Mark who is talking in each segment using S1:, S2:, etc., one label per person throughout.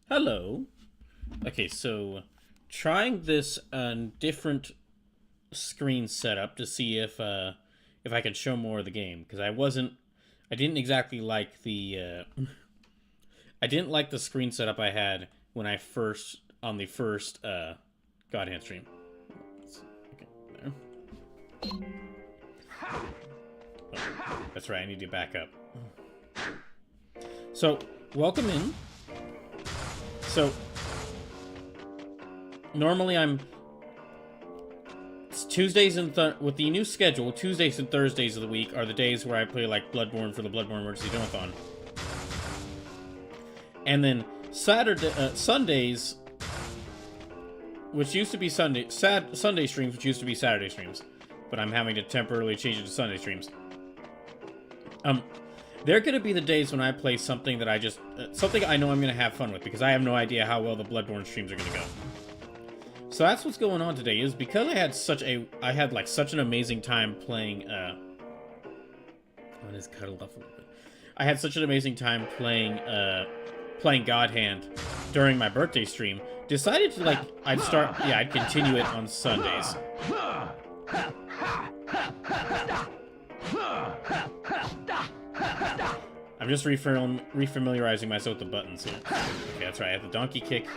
S1: Hello. Okay, so trying this different screen setup to see if I could show more of the game because I didn't exactly like I didn't like the screen setup I had when I first on the first God Hand stream. Okay, there. Oh, that's right. I need to back up. So welcome in. So, normally it's Tuesdays and with the new schedule, Tuesdays and Thursdays of the week are the days where I play like Bloodborne for the Bloodborne Emergency Donathon. And then Sundays, which used to be Sunday streams, which used to be Saturday streams, but I'm having to temporarily change it to Sunday streams. They're going to be the days when I play something that something I know I'm going to have fun with, because I have no idea how well the Bloodborne streams are going to go. So that's what's going on today, is because I had such an amazing time playing, I just cuddled up a little bit. I had such an amazing time playing God Hand during my birthday stream, decided to, I'd continue it on Sundays. I'm just refamiliarizing myself with the buttons here. Okay, that's right. I have the donkey kick,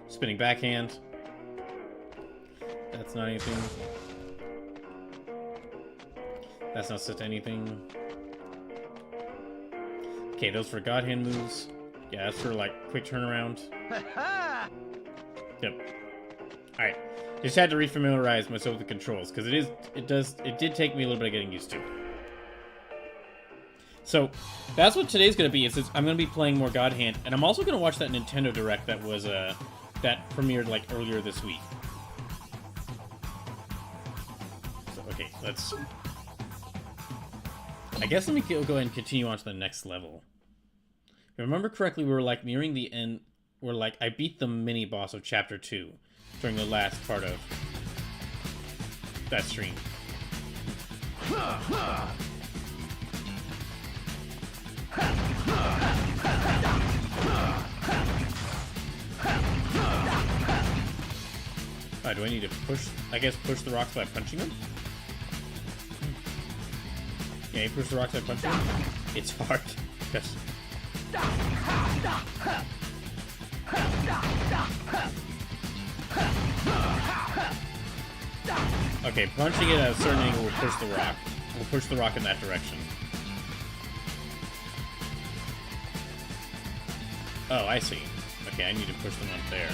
S1: spinning backhand. That's not anything. That's not set to anything. Okay, those for God Hand moves. Yeah, that's for quick turnaround. Yep. All right. Just had to refamiliarize myself with the controls because it did take me a little bit of getting used to. So, that's what today's going to be. I'm going to be playing more God Hand, and I'm also going to watch that Nintendo Direct that was, that premiered, earlier this week. So, okay, I guess let me go ahead and continue on to the next level. If I remember correctly, we were, nearing the end, where, I beat the mini-boss of Chapter 2 during the last part of that stream. Do I need to push the rocks by punching them? Yeah, you push the rocks by punching them? It's hard. Yes. Okay, punching it at a certain angle will push the rock. We'll push the rock in that direction. Oh, I see. Okay, I need to push them up there.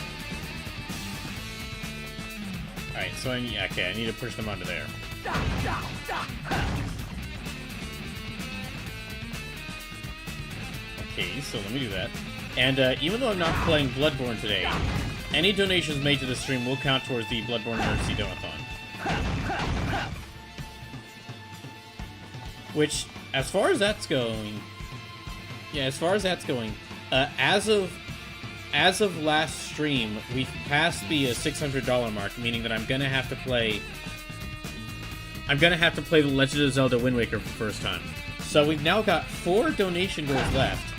S1: Alright, so I need to push them onto there. Okay, so let me do that. And even though I'm not playing Bloodborne today, any donations made to the stream will count towards the Bloodborne Emergency Donathon. Which, as far as that's going... Yeah, as far as that's going... as of last stream, we've passed the $600 mark, meaning that I'm gonna have to play The Legend of Zelda Wind Waker for the first time. So we've now got 4 donation goals left.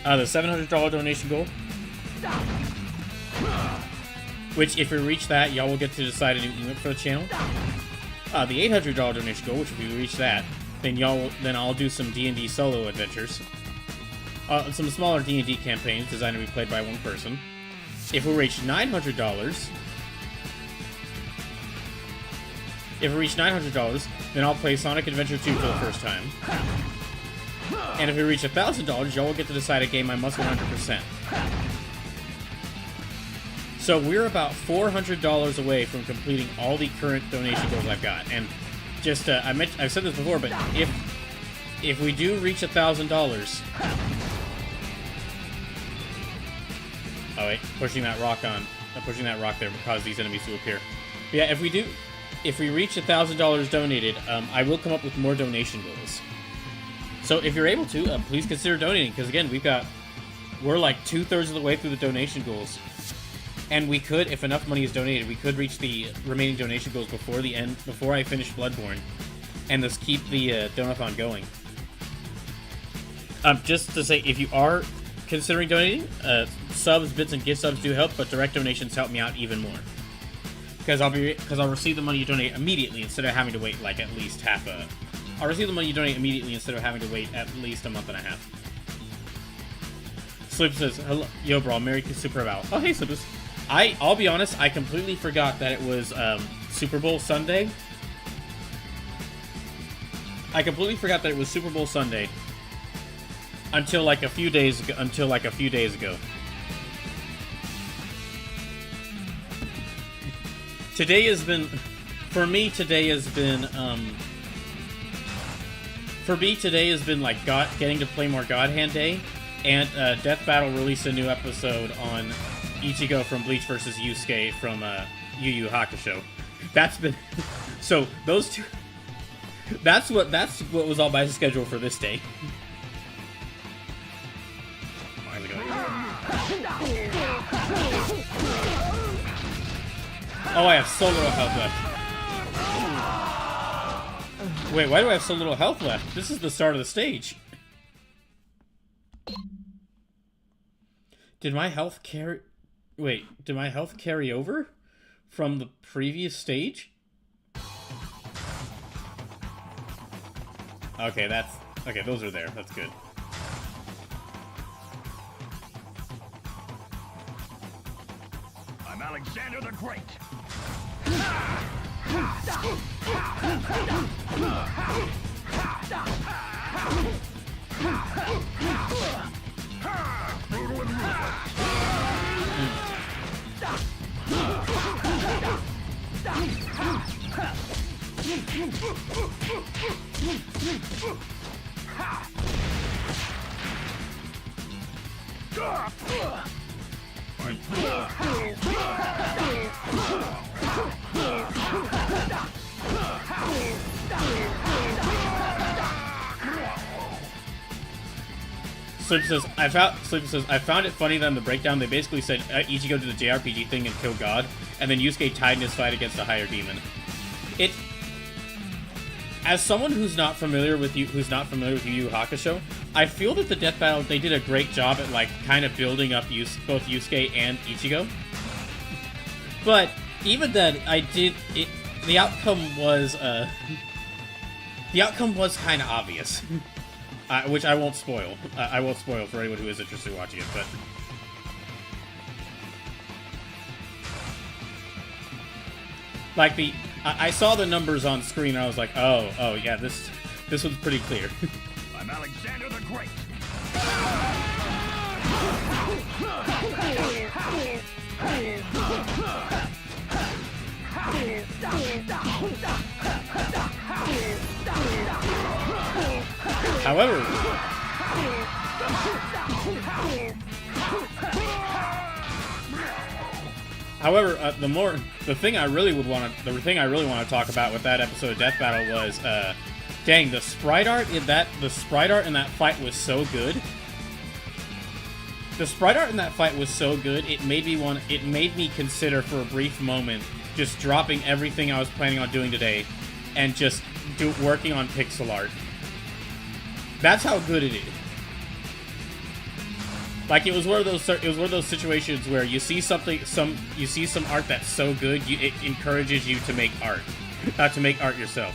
S1: The $700 donation goal, which if we reach that, y'all will get to decide a new emote for the channel. The $800 donation goal, which if we reach that, then I'll do some D&D solo adventures. Some smaller D&D campaigns designed to be played by one person. If we reach $900, then I'll play Sonic Adventure 2 for the first time. And if we reach $1,000, y'all will get to decide a game I must 100%. So we're about $400 away from completing all the current donation goals I've got. And just, I've said this before, but if we do reach $1,000... Oh wait, pushing that rock there will cause these enemies to appear. But yeah, if we reach $1,000 donated, I will come up with more donation goals. So if you're able to, please consider donating, because again, we're like 2/3 of the way through the donation goals. And we could, if enough money is donated, we could reach the remaining donation goals before I finish Bloodborne, and thus keep the donathon going. Just to say, if you are considering donating. Subs, bits, and gift subs do help, but direct donations help me out even more. Because I'll receive the money you donate immediately instead of having to wait like at least I'll receive the money you donate immediately instead of having to wait at least a month and a half. Sleep says, hello, yo bro, Merry Super Bowl. Oh hey Sleepus. I'll be honest, I completely forgot that it was Super Bowl Sunday. I completely forgot that it was Super Bowl Sunday until like a few days ago. Today has been like getting to play more God Hand Day, and Death Battle released a new episode on Ichigo from Bleach vs. Yusuke from Yu Yu Hakusho. That's been so those two. That's what was on my schedule for this day. How's it going? Oh, I have so little health left. Wait, why do I have so little health left? This is the start of the stage. Did my health carry... Wait, did my health carry over from the previous stage? Okay, okay, those are there. That's good.
S2: I'm Alexander the Great. Brutal and
S1: Sleeper says, I found it funny that in the breakdown they basically said Ichigo did the JRPG thing and killed God, and then Yusuke tied in his fight against a higher demon. As someone who's not familiar with Yu Yu Hakusho, I feel that the Death Battle, they did a great job at like kind of building up both Yusuke and Ichigo. But even then, the outcome was kind of obvious. Which I won't spoil. I won't spoil for anyone who is interested in watching it, but... Like, I saw the numbers on screen, and I was like, oh, yeah, this one's pretty clear.
S2: I'm Alexander the Great.
S1: However, the thing I really want to talk about with that episode of Death Battle was, dang, the sprite art in that fight was so good. The sprite art in that fight was so good. It made me consider for a brief moment just dropping everything I was planning on doing today and just working on pixel art. That's how good it is. Like, it was one of those situations where you see some art that's so good, it encourages you to make art, to make art yourself.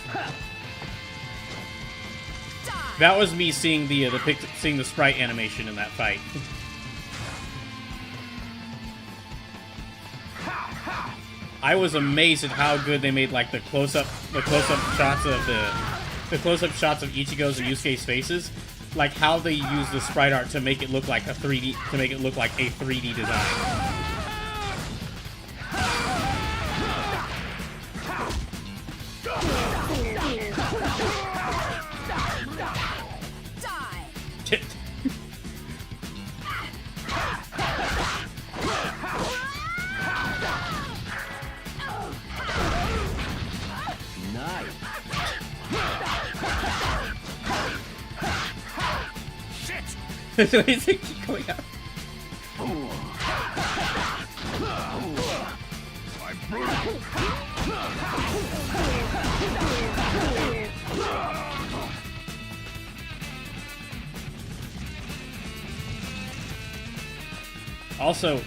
S1: That was me seeing the sprite animation in that fight. I was amazed at how good they made like the close-up shots of Ichigo's and Yusuke's faces, like how they use the sprite art to make it look like a 3D design. So he's like going out. Also,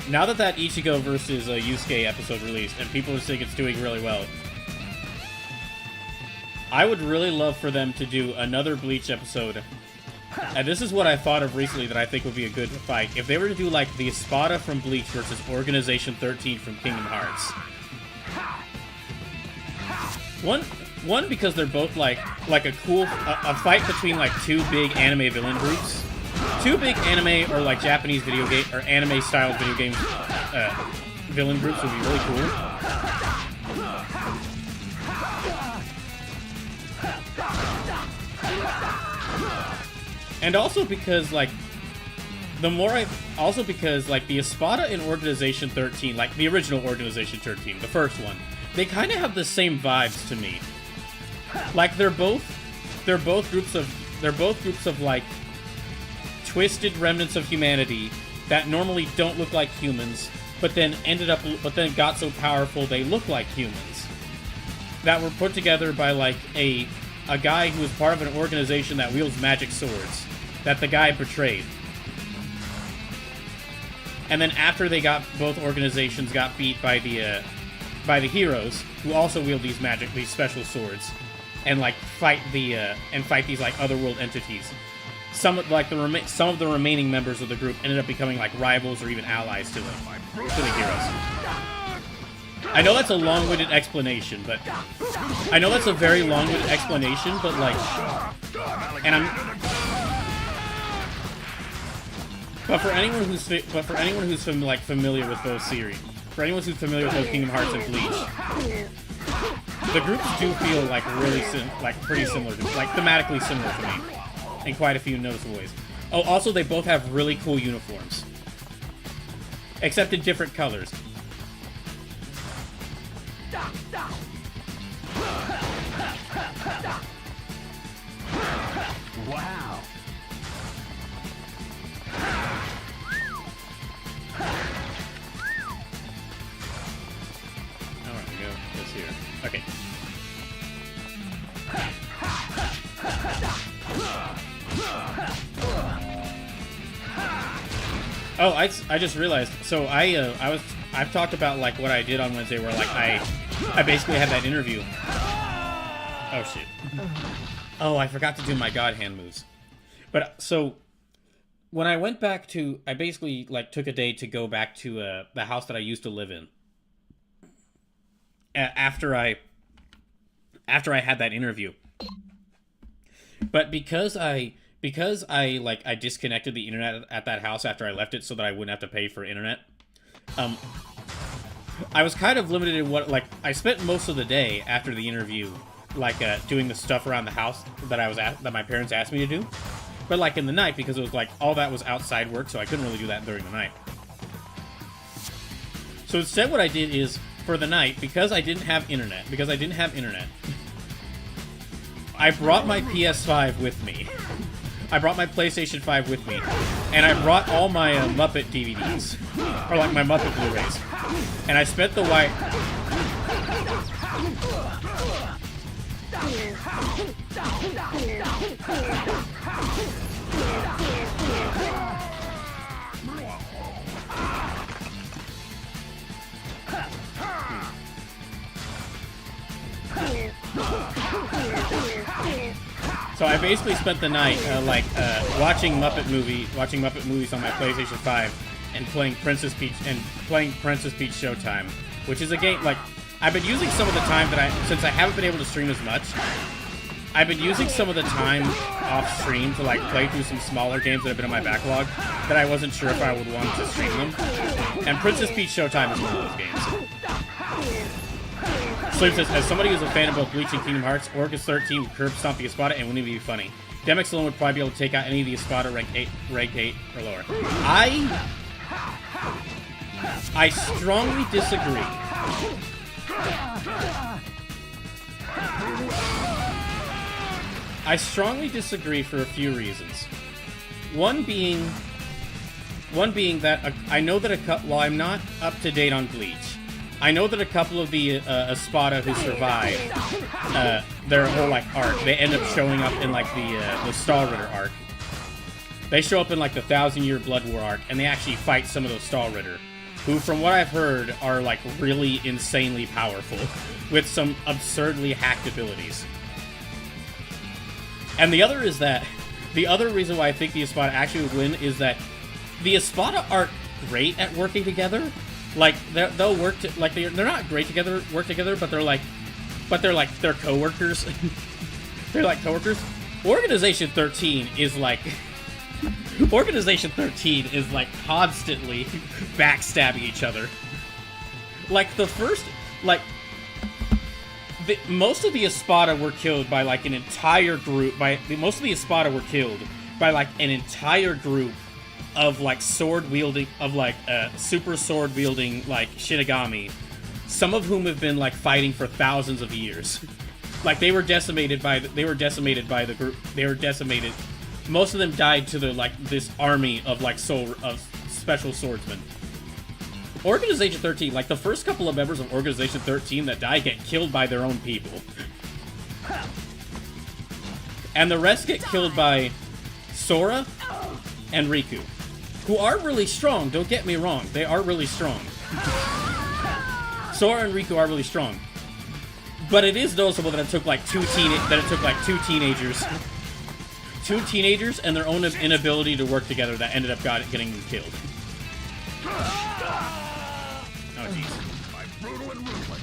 S1: now that Ichigo versus Yusuke episode released, and people are saying it's doing really well, I would really love for them to do another Bleach episode. And this is what I thought of recently that I think would be a good fight. If they were to do, like, the Espada from Bleach versus Organization 13 from Kingdom Hearts. One because they're both, like a cool... A fight between, like, two big anime villain groups. Two big anime or, like, Japanese video game... Or anime-style video game villain groups would be really cool. And also because, like, the Espada in Organization 13, like, the original Organization 13, the first one, they kind of have the same vibes to me. Like, they're both groups of, like, twisted remnants of humanity that normally don't look like humans, but then got so powerful they look like humans. That were put together by, like, a guy who was part of an organization that wields magic swords that the guy betrayed. And then after both organizations got beat by the heroes, who also wield these special swords, and like fight these like otherworld entities. Some of the remaining members of the group ended up becoming like rivals or even allies to the heroes. I know that's a long-winded explanation, but like, But for anyone who's familiar with those series, for anyone who's familiar with those Kingdom Hearts and Bleach, the groups do feel like really pretty similar to, like, thematically similar to me, in quite a few noticeable ways. Oh, also they both have really cool uniforms, except in different colors.
S2: Wow.
S1: Alright, we go this here. Okay. Oh, I just realized. So I've talked about like what I did on Wednesday, where like I basically had that interview. Oh shit. Oh, I forgot to do my God hand moves. But so when I went back to, I basically like took a day to go back to the house that I used to live in. After I had that interview. But because I disconnected the internet at that house after I left it so that I wouldn't have to pay for internet. I was kind of limited in what, like, I spent most of the day after the interview, like, doing the stuff around the house that my parents asked me to do. But, like, in the night, because it was, like, all that was outside work, so I couldn't really do that during the night. So instead what I did is, for the night, because I didn't have internet, I brought my PS5 with me. I brought my PlayStation 5 with me. And I brought all my Muppet DVDs. Or, like, my Muppet Blu-rays. And I spent the So I basically spent the night, watching Muppet movies on my PlayStation 5 and playing Princess Peach Showtime, which is a game, like, I've been using some of the time since I haven't been able to stream as much, I've been using some of the time off stream to, like, play through some smaller games that have been in my backlog that I wasn't sure if I would want to stream them. And Princess Peach Showtime is one of those games. Slim says, as somebody who's a fan of both Bleach and Kingdom Hearts, Orcus 13 would curb stomp the Espada and wouldn't even be funny. Demix alone would probably be able to take out any of the Espada rank 8 or lower. I strongly disagree. I strongly disagree for a few reasons. One being that I know that while I'm not up to date on Bleach, I know that a couple of the Espada who survived their whole like arc, they end up showing up in like the Star Ritter arc. They show up in like the 1,000-Year Blood War arc, and they actually fight some of those Stahlritter, who, from what I've heard, are like really insanely powerful, with some absurdly hacked abilities. And the other is that, the other reason why I think the Espada actually would win is that the Espada aren't great at working together. Like they'll work like they're not great together, but they're coworkers. They're like coworkers. Organization 13 is like constantly backstabbing each other. Like the first, like most of the Espada were killed by like an entire group. Most of the Espada were killed by like an entire group of like sword wielding, of like super sword wielding like Shinigami, some of whom have been like fighting for thousands of years. Like they were decimated by the group. They were decimated. Most of them died to the like this army of like special swordsmen. Organization 13, like the first couple of members of Organization 13 that die get killed by their own people. And the rest get killed by Sora and Riku, who are really strong, don't get me wrong, they are really strong. Sora and Riku are really strong. But it is noticeable that it took like two teenagers and their own inability to work together that ended up getting them killed. Oh jeez.
S2: I'm brutal and ruthless.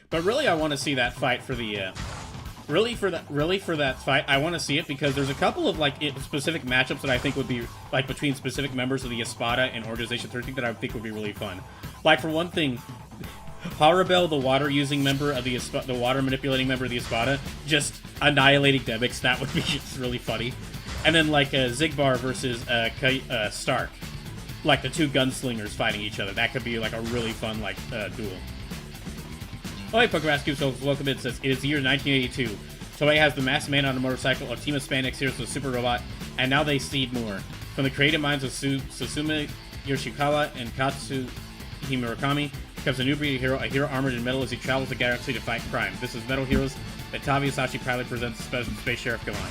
S1: But really, I want to see that fight for the, really for that fight, I want to see it because there's a couple of, like, specific matchups that I think would be, like, between specific members of the Espada and Organization 13 that I think would be really fun. Like, for one thing, Harabel, the water-using member of the water-manipulating member of the Espada, just annihilating Demix, that would be just really funny. And then, like, Zigbar versus Stark. Like, the two gunslingers fighting each other. That could be, like, a really fun, like, duel. Oh, hey, Pokemon Cube, so welcome in. It says, it is the year 1982. Toei has the Masked Man on a motorcycle, a team of spandex heroes with a super robot, and now they seed more. From the creative minds of Susumu Yoshikawa and Katsu Murakami comes a new breed of hero, a hero armored in metal as he travels the galaxy to fight crime. This is Metal Heroes that Tavi Asashi proudly presents Space Sheriff Gavan.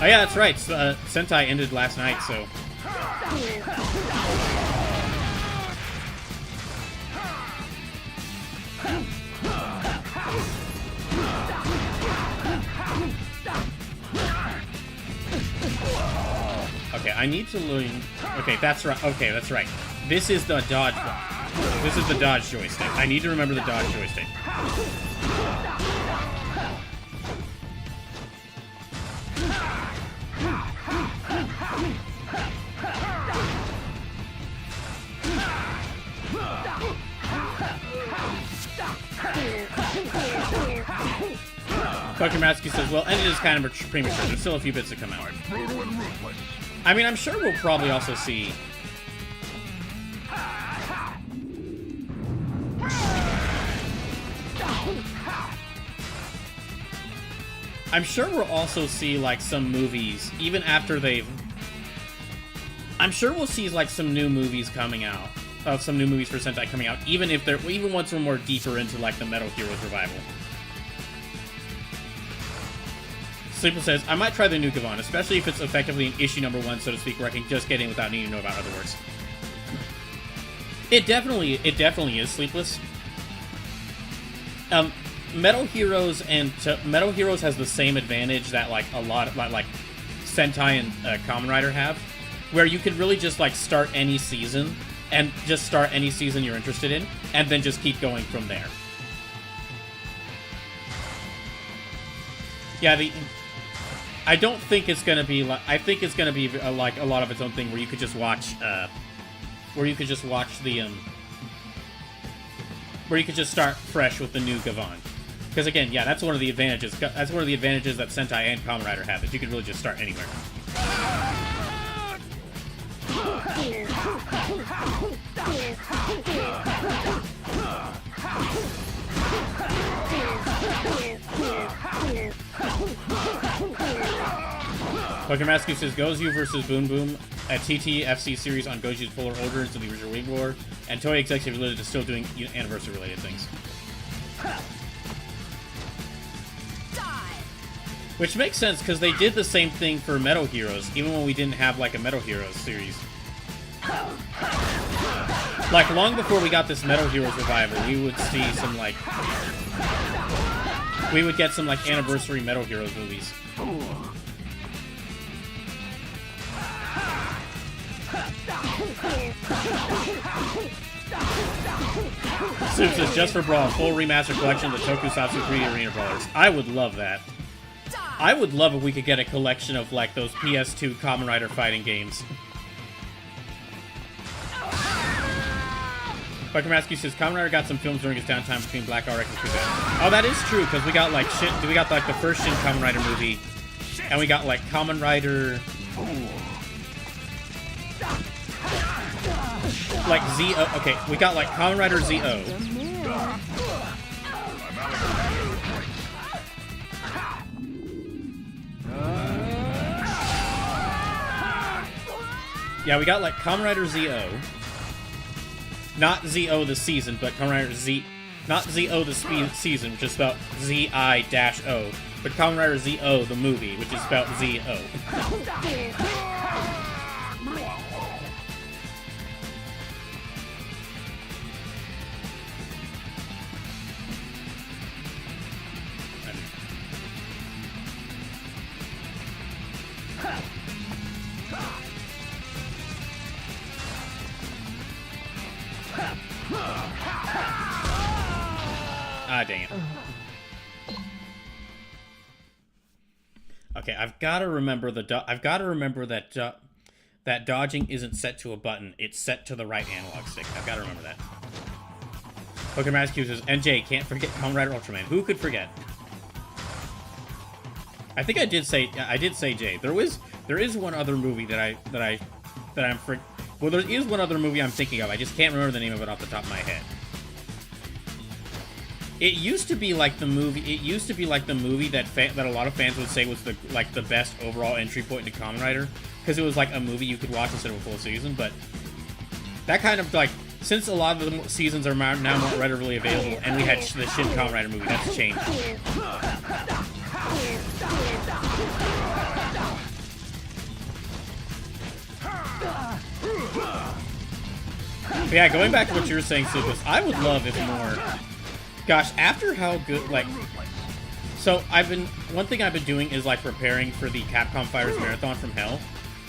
S1: Oh yeah, that's right. Sentai ended last night, so... Okay, I need to learn... Okay, that's right. Okay, that's right. This is the dodge... This is the dodge joystick. I need to remember the dodge joystick. Dr. Matsky says, well, and it is kind of premature. There's still a few bits to come out. I mean, I'm sure we'll probably also see... I'm sure we'll also see, like, some movies, even after they've... I'm sure we'll see, like, some new movies coming out. Some new movies for Sentai coming out, even once we're more deeper into, like, the Metal Heroes revival. Sleeper says, I might try the new Gavan, especially if it's effectively an issue number 1, so to speak, where I can just get in without needing to know about other works. It definitely is Sleepless. Metal Heroes has the same advantage that like a lot of like Sentai and Kamen Rider have, where you can really just like start any season you're interested in, and then just keep going from there. Yeah, I don't think it's gonna be like. I think it's gonna be like a lot of its own thing, where you could just watch, where you could just start fresh with the new Gavan. Because again, yeah, that's one of the advantages. That's one of the advantages that Sentai and Kamen Rider have, is you can really just start anywhere. Pokemon Rescue says, Gozu versus Boom Boom. a TTFC series on Goji's Polar Orders and the original Wing War, and Toei Executive Limited is still doing anniversary-related things. Which makes sense, because they did the same thing for Metal Heroes, even when we didn't have, like, a Metal Heroes series. Like, long before we got this Metal Heroes revival, we would see some, like... We would get some, like, anniversary Metal Heroes movies. Soup says, just for Brawl, full remaster collection of the Tokusatsu 3D Arena Brawlers. I would love that. I would love if we could get a collection of, like, those PS2 Kamen Rider fighting games. Bucker Masky says, Kamen Rider got some films during his downtime between Black RX and Kuzen. Oh, that is true, because we got, like, we got, like, the first Shin Kamen Rider movie, and we got, like, Kamen Rider... Like, Z-O... Okay, we got, like, Kamen Rider Z-O. Yeah, we got, like, Kamen Rider Z-O. Not Z-O the season, but Kamen Rider Z... Not Z-O the season, which is spelled Z-I-O. But Kamen Rider Z-O the movie, which is spelled Z-O. Ah, dang it. Okay, I've got to remember that that dodging isn't set to a button; it's set to the right analog stick. I've got to remember that. Pokemon Mask Q says, "NJ can't forget Kamen Rider Ultraman. Who could forget?" I think I did say Jay. There is one other movie that there is one other movie I'm thinking of. I just can't remember the name of it off the top of my head. It used to be like the movie. It used to be like the movie that a lot of fans would say was the best overall entry point into Kamen Rider, because it was like a movie you could watch instead of a full season. But that kind of like, since a lot of the seasons are now more readily available, and we had the Shin Kamen Rider movie, that's changed. But yeah, going back to what you were saying, Supus, I would love if more... Gosh, after how good, like... So, one thing I've been doing is, like, preparing for the Capcom Fighters Marathon from Hell.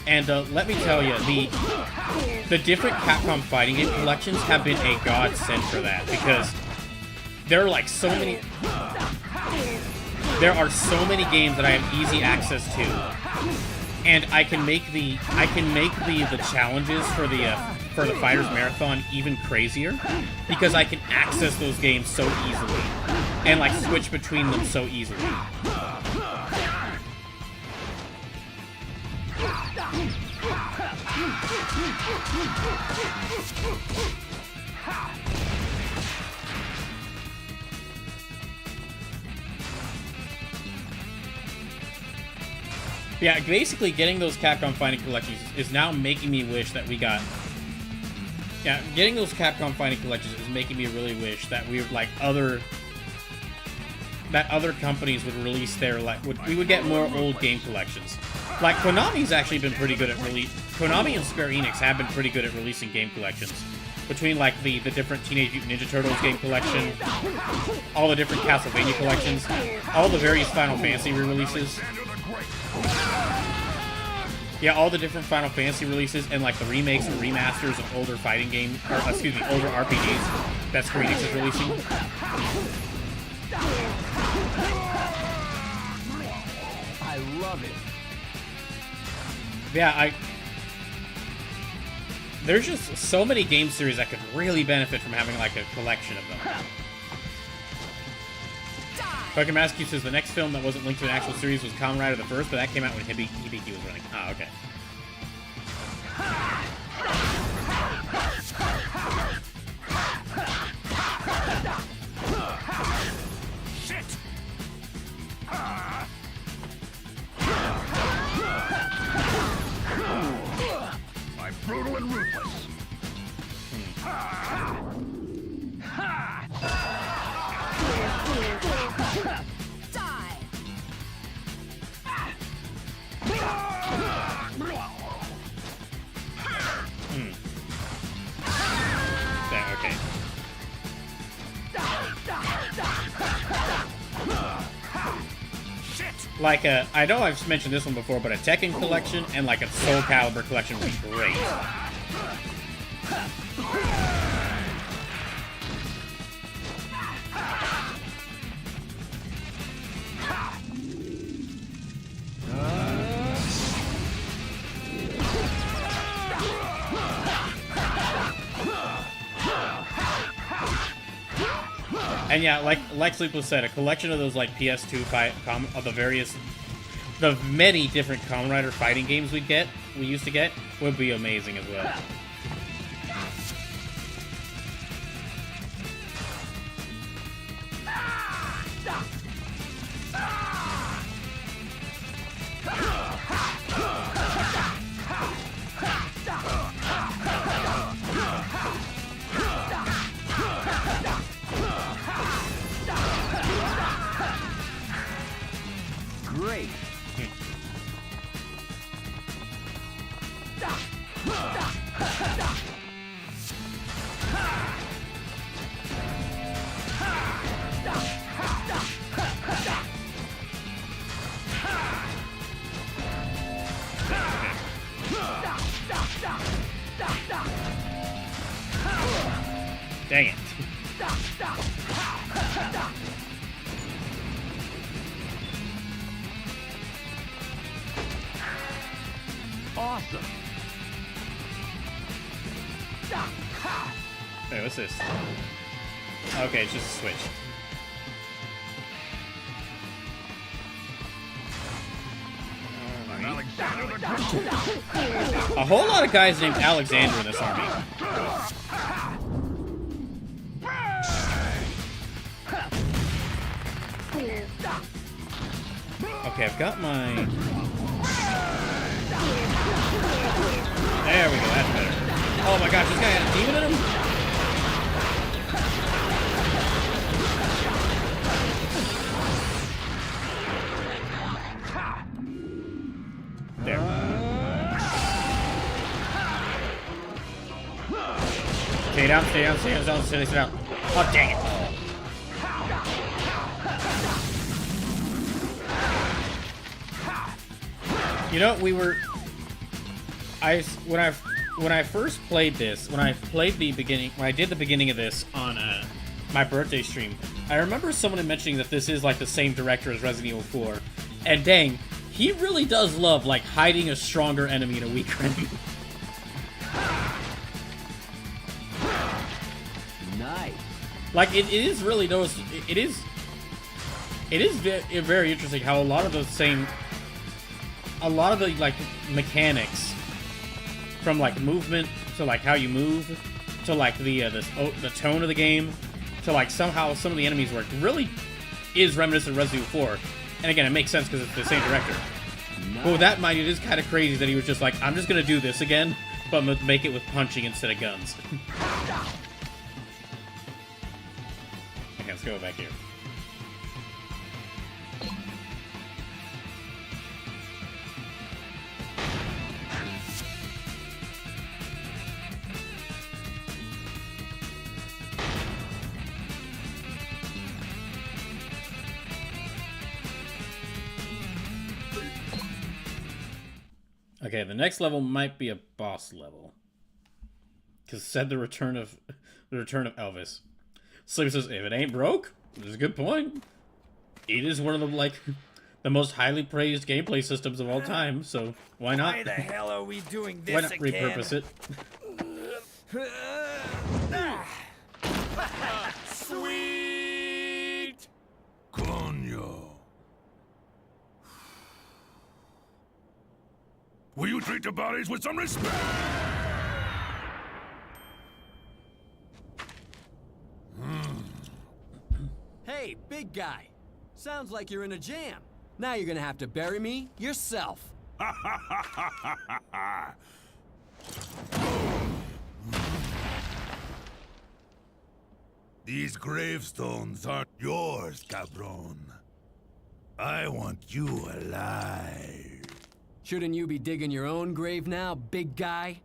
S1: And, let me tell you, the different Capcom fighting game collections have been a godsend for that, because there are, like, so many... There are so many games that I have easy access to. And I can make the challenges for the Fighters Marathon even crazier, because I can access those games so easily and like switch between them so easily. Yeah, basically getting those Capcom Fighting Collections is now making me wish that we got... Yeah, getting those Capcom Fighting Collections is making me really wish that we would, like, other companies would release their, like, we would get more old game collections. Like, Konami's actually been pretty good at Konami and Square Enix have been pretty good at releasing game collections. Between, like, the different Teenage Mutant Ninja Turtles game collection, all the different Castlevania collections, all the various Final Fantasy re-releases. Yeah, all the different Final Fantasy releases and, like, the remakes and remasters of older fighting games, or, excuse me, older RPGs that Square Enix is releasing.
S2: I love it.
S1: Yeah, there's just so many game series that could really benefit from having, like, a collection of them. Fucking Masky says the next film that wasn't linked to an actual series was Kamen Rider the First, but that came out when Hibiki was running. Ah, okay.
S2: Shit!
S1: Like I know I've mentioned this one before, but a Tekken collection and like a Soul Calibur collection would be great. And yeah, like Sleepless said, a collection of those like PS2 of the many different Kamen Rider fighting games we used to get, would be amazing as well.
S2: Great.
S1: Dang it.
S2: Awesome.
S1: Hey, what's this? Okay, it's just a switch. A whole lot of guys named Alexander in this army. Okay, I've got my... There we go, that's better. Oh my gosh, this guy had a demon in him? There. Stay down, stay down, stay down, stay down. Oh, dang it. You know, we were... When I first played this, when I did the beginning of this on my birthday stream, I remember someone mentioning that this is like the same director as Resident Evil 4, and dang, he really does love like hiding a stronger enemy in a weaker enemy.
S2: Nice.
S1: Like it is really those. It is very interesting how a lot of the like mechanics, from like movement to like how you move to like the tone of the game to like somehow some of the enemies work really is reminiscent of Resident Evil 4. And again, it makes sense because it's the same director. Nice. But with that in mind, it is kind of crazy that he was just like, I'm just gonna do this again, but make it with punching instead of guns. Okay, let's go back here. Okay, the next level might be a boss level. Cause it said the return of Elvis. Sleep says, if it ain't broke, there's a good point. It is one of the most highly praised gameplay systems of all time, so why not?
S3: Why the hell are we doing this
S1: Why not
S3: again?
S1: repurpose it?
S3: Sweet!
S4: Coño. Will you treat the bodies with some respect?
S5: Hey, big guy. Sounds like you're in a jam. Now you're gonna have to bury me yourself.
S4: These gravestones aren't yours, cabron. I want you alive.
S5: Shouldn't you be digging your own grave now, big guy?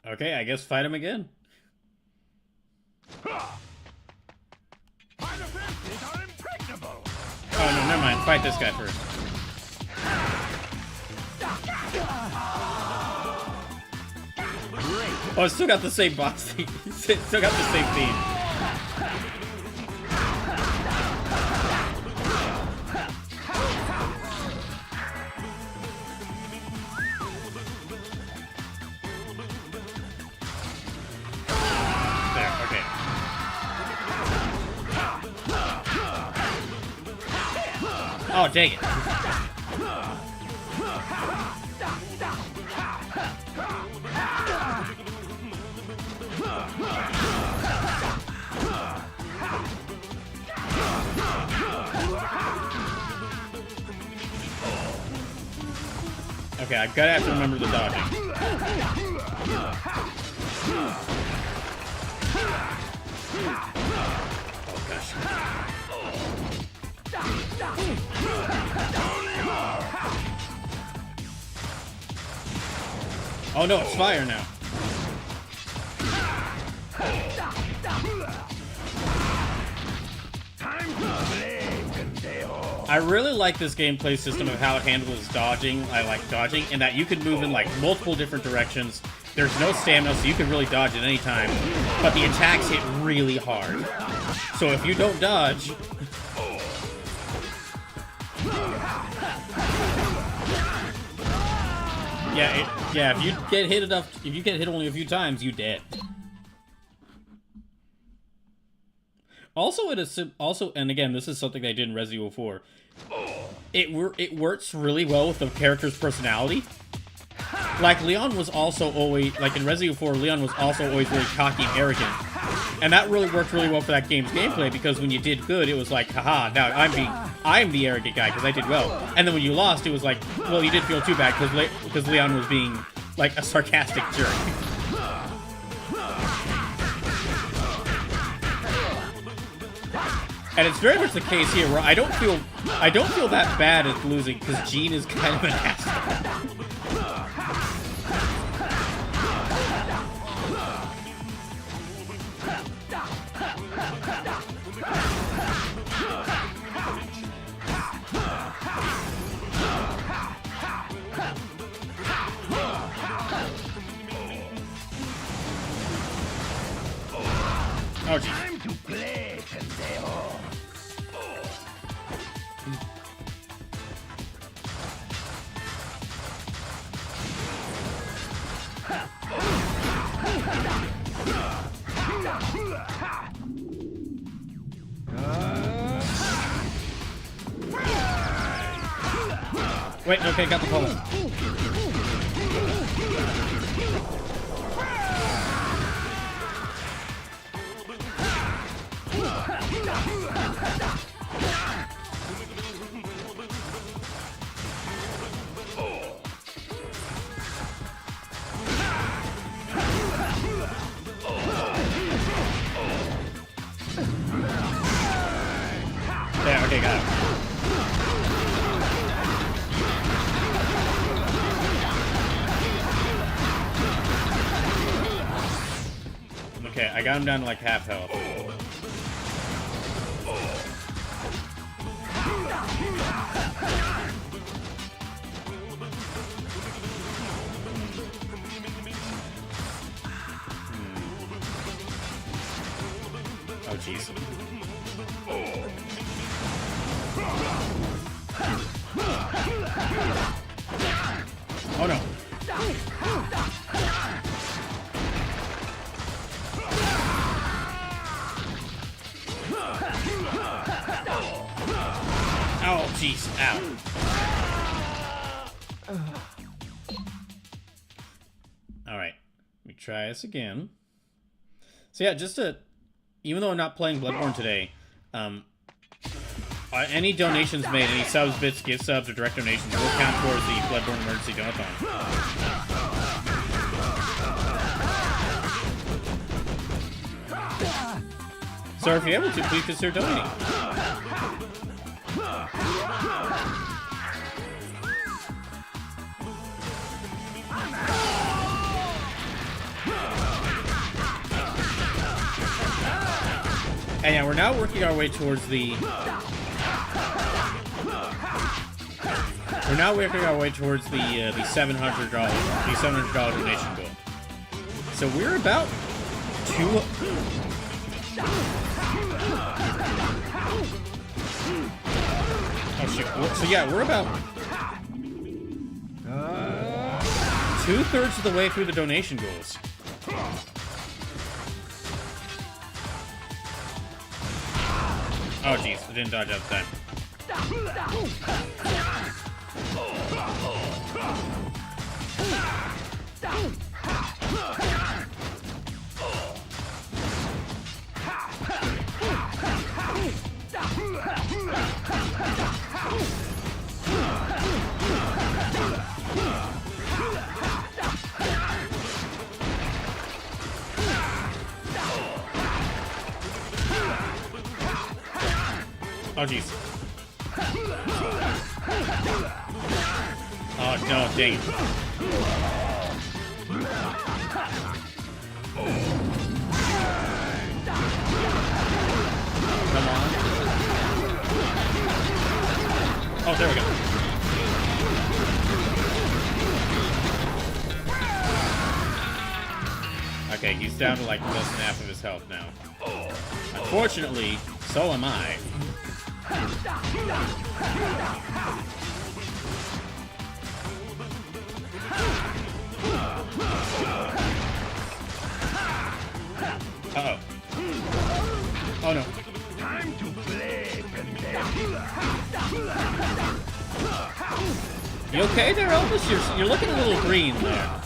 S1: Okay, I guess fight him again.
S4: My defenses are impregnable.
S1: Oh no, never mind. Fight this guy first. Oh, it's still got the same boss theme. It's still got the same theme. There, okay. Oh, dang it. Okay, I gotta have to remember the dodging. Oh gosh. Oh no, it's fire now. I really like this gameplay system of how it handles dodging. I like dodging, and that you can move in like multiple different directions. There's no stamina, so you can really dodge at any time. But the attacks hit really hard. So if you don't dodge, yeah, if you get hit enough, if you get hit only a few times, you dead. Also, and again, this is something they did in Resident Evil 4. It works really well with the character's personality. Like, Leon was also always, like in Resident Evil 4, Leon was also always really cocky and arrogant. And that really worked really well for that game's gameplay, because when you did good, it was like, haha, now I'm the arrogant guy, because I did well. And then when you lost, it was like, well, you didn't feel too bad, because Leon was being, like, a sarcastic jerk. And it's very much the case here, where I don't feel that bad at losing, because Jean is kind of an asshole. Oh, geez.
S4: Time to play, pendejo.
S1: Wait, okay, got the pole. Yeah, okay, got it. Okay, I got him down to like half health. Oh, jeez. Oh, no. Oh, jeez. Ow. Alright. Let me try this again. So yeah, even though I'm not playing Bloodborne today, any donations made, any subs, bits, gift subs, or direct donations will count towards the Bloodborne Emergency Donathon. So if you're able to, please consider donating. And yeah, we're now working our way towards the... We're now working our way towards the $700 donation goal. So we're about two... Oh shit. So yeah, we're about 2/3 of the way through the donation goals. Oh jeez, I didn't dodge out of time. Oh jeez. Oh no, dang it. Come on. Oh, there we go. Okay, he's down to like less than half of his health now. Unfortunately, so am I. Uh-oh. Oh no.
S4: Time to play,
S1: You okay there, Elvis? You're looking a little green there.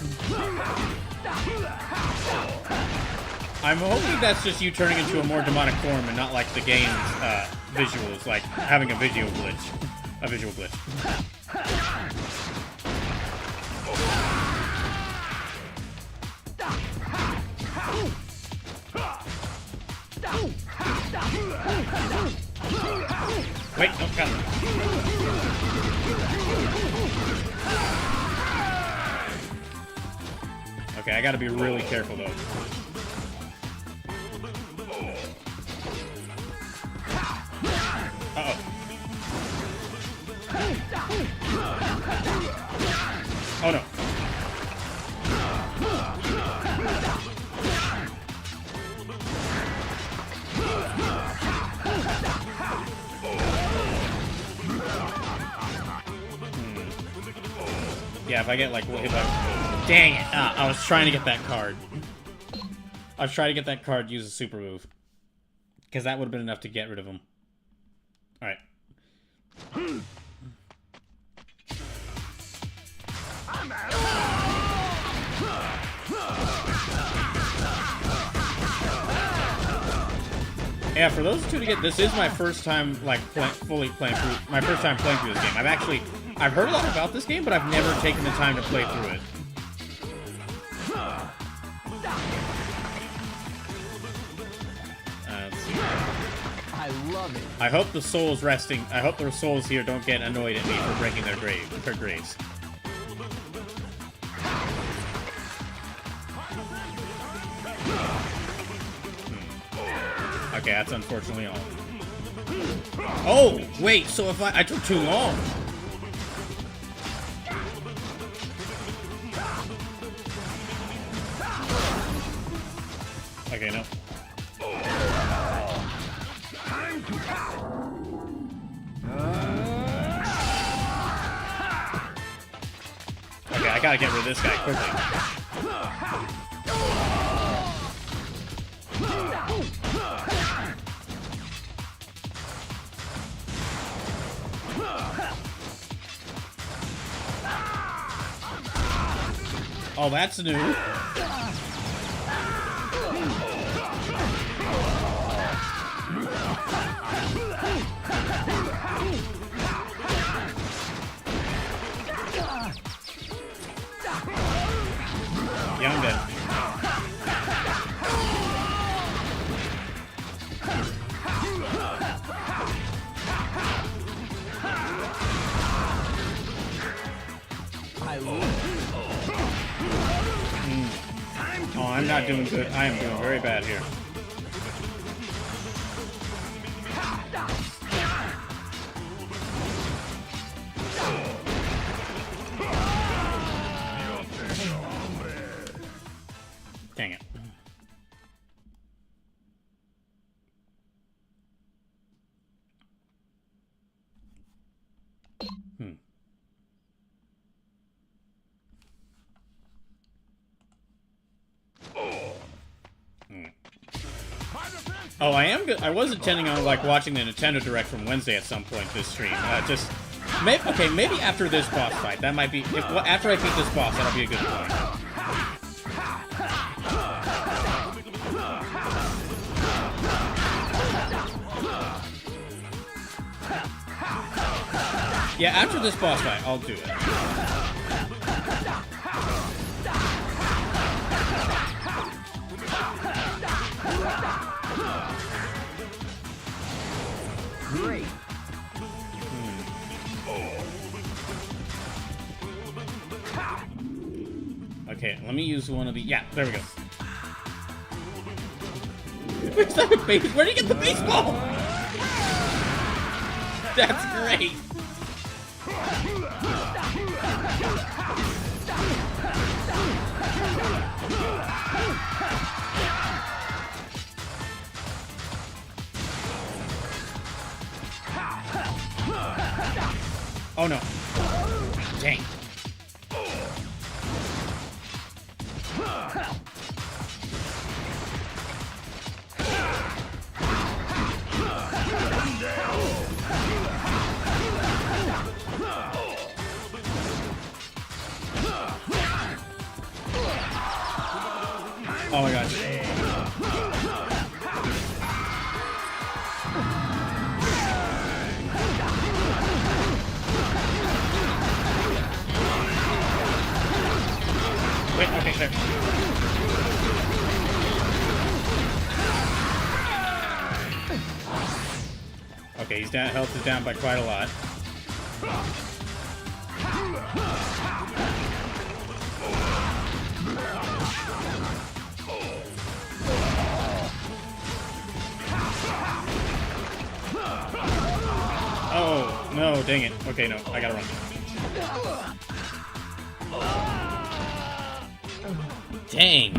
S1: I'm hoping that's just you turning into a more demonic form and not like the game's visuals, like having a visual glitch. A visual glitch. Wait, no, got it. Okay, I gotta be really careful though. Uh-oh. Oh no. Yeah, if I get like, dang it! I was trying to get that card. I was trying to get that card. Use a super move, because that would have been enough to get rid of him. All right. Yeah, for those two to get, this is my first time like fully playing through. My first time playing through this game. I've heard a lot about this game, but I've never taken the time to play through it. Let's see.
S5: I love it.
S1: I hope the souls resting. I hope the souls here don't get annoyed at me for breaking their graves. Okay, that's unfortunately all. Oh, wait, so if I took too long. Okay, no. Okay, I gotta get rid of this guy quickly. Oh, that's new. Yeah, I'm dead. Oh, I'm not doing good. I am doing very bad here. Oh, I am good. I was intending on like watching the Nintendo Direct from Wednesday at some point this stream. Just maybe after this boss fight. That might be after I beat this boss. That'll be a good point. Yeah, after this boss fight, I'll do it.
S2: Great.
S1: Okay, let me use one of the... Yeah, there we go. Where's that base? Where did you get the baseball? That's great. Oh no. Dang. Oh my gosh. Wait, okay, there. Okay, he's down. Health is down by quite a lot. Oh, no, dang it. Okay, no, I gotta run. Dang.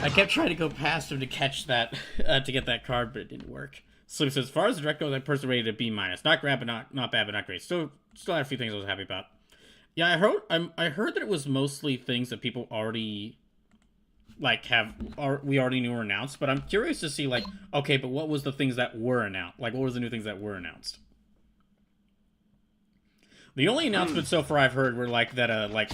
S1: I kept trying to go past him to catch that, to get that card, but it didn't work. So as far as the direct goes, I'm personally rated a B-. Not bad, but not bad, but not great. Still had a few things I was happy about. Yeah, I heard that it was mostly things that people already we already knew were announced, but I'm curious to see like, okay, but what was the things that were announced? Like, what was the new things that were announced? The only announcements so far I've heard were like that, like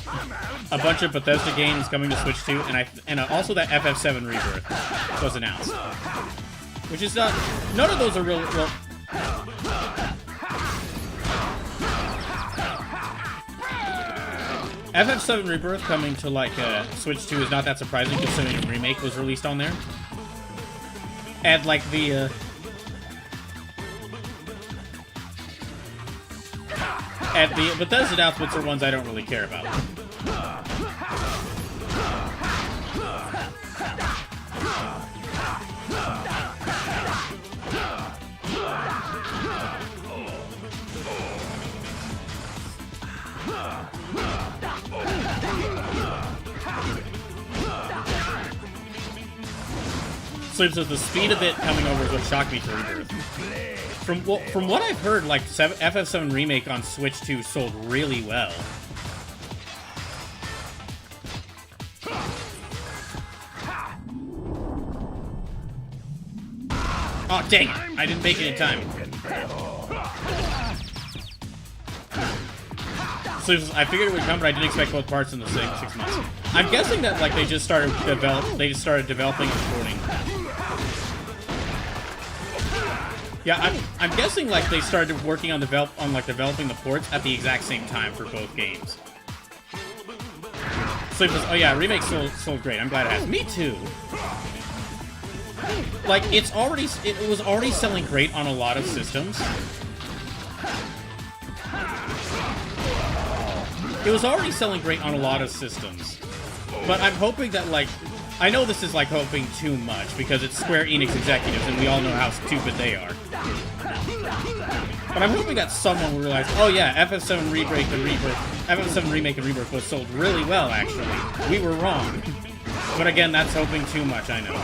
S1: a bunch of Bethesda games coming to Switch 2, and also that FF7 Rebirth was announced, which is not. None of those are real. FF7 Rebirth coming to like Switch 2 is not that surprising considering a remake was released on there, and like the. And the Bethesda announcements are ones I don't really care about. So the speed of it coming over is what shocked me for Rebirth. From what I've heard, like FF7 Remake on Switch 2 sold really well. Oh dang it! I didn't make it in time. So I figured it would come, but I didn't expect both parts in the same 6 months. I'm guessing that like they just started developing and porting. Yeah, I'm guessing like they started working on developing the ports at the exact same time for both games. So it was, oh yeah, remake sold great. I'm glad it has. Me too. Like it was already selling great on a lot of systems. It was already selling great on a lot of systems. But I'm hoping that like I know this is like hoping too much because it's Square Enix executives and we all know how stupid they are. But I'm hoping that someone will realize, oh yeah, FF7 Remake and Rebirth was sold really well actually. We were wrong. But again, that's hoping too much, I know.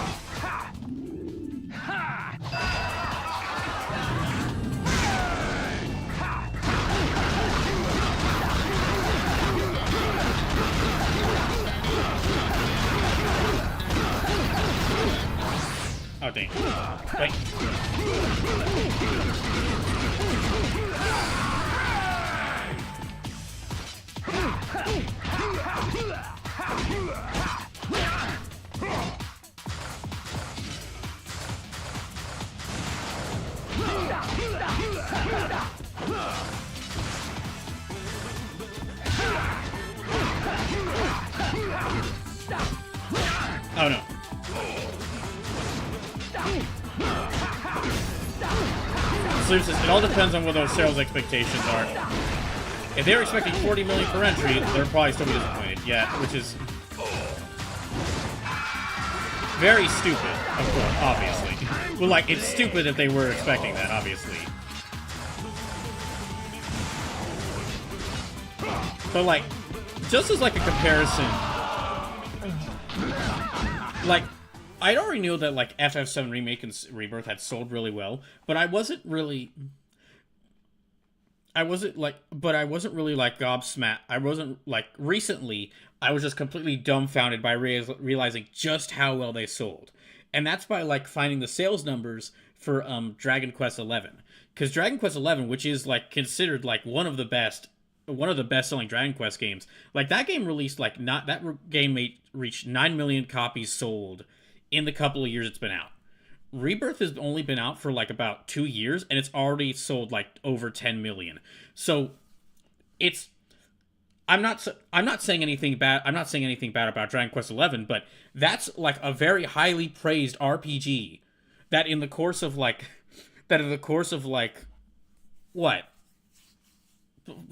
S1: Oh, dang. Oh no. Sleep says, it all depends on what those sales expectations are. If they're expecting 40 million per entry, they're probably still be disappointed. Yeah, which is very stupid, of course, obviously. Well, like, it's stupid if they were expecting that, obviously. But, like, just as, like, a comparison, like, I'd already knew that, like, FF7 Remake and Rebirth had sold really well, but I wasn't really, like, gobsmacked. I wasn't, like, recently, I was just completely dumbfounded by realizing just how well they sold. And that's by, like, finding the sales numbers for, Dragon Quest XI. Because Dragon Quest XI, which is, like, considered, like, one of the best-selling Dragon Quest games, like, that game released, like, reached 9 million copies sold in the couple of years it's been out. Rebirth has only been out for, like, about 2 years, and it's already sold, like, over 10 million. So, it's... I'm not saying anything bad. I'm not saying anything bad about Dragon Quest XI, but that's, like, a very highly praised RPG that in the course of, like, what?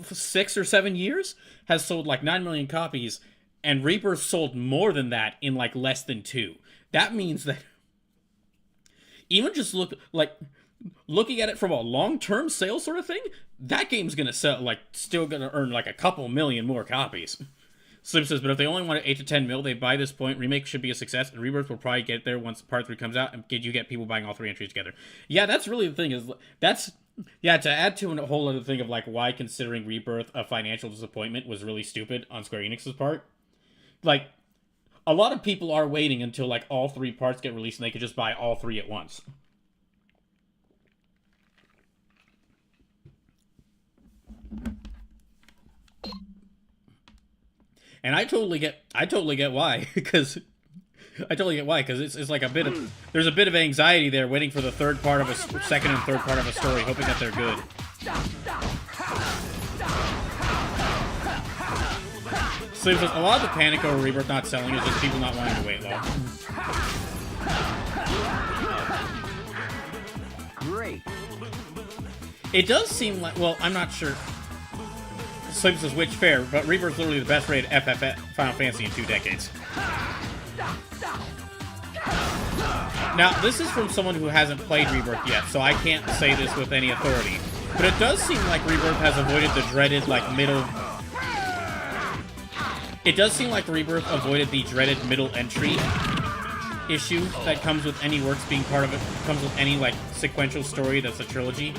S1: 6 or 7 years has sold, like, 9 million copies, and Rebirth sold more than that in, like, less than 2. That means that even just looking at it from a long-term sales sort of thing, that game's gonna sell, like, still gonna earn, like, a couple million more copies. Slim says, but if they only want 8 to 10 mil, they buy this point. Remake should be a success, and Rebirth will probably get there once Part 3 comes out, and you get people buying all 3 entries together. Yeah, that's really the thing, to add to a whole other thing of, like, why considering Rebirth a financial disappointment was really stupid on Square Enix's part. Like, a lot of people are waiting until, like, all 3 parts get released and they could just buy all 3 at once. And I totally get why, because it's like there's a bit of anxiety there waiting for the third part of a second and third part of a story, hoping that they're good. So a lot of the panic over Rebirth not selling is just people not wanting to wait long.
S2: Great.
S1: It does seem like, well, I'm not sure. Slim says, which fair, but Rebirth's literally the best rated FF Final Fantasy in 2 decades. Now, this is from someone who hasn't played Rebirth yet, so I can't say this with any authority. But it does seem like Rebirth has avoided the dreaded, like, middle... It does seem like Rebirth avoided the dreaded middle entry issue that comes with any works being part of it, comes with any, like, sequential story that's a trilogy.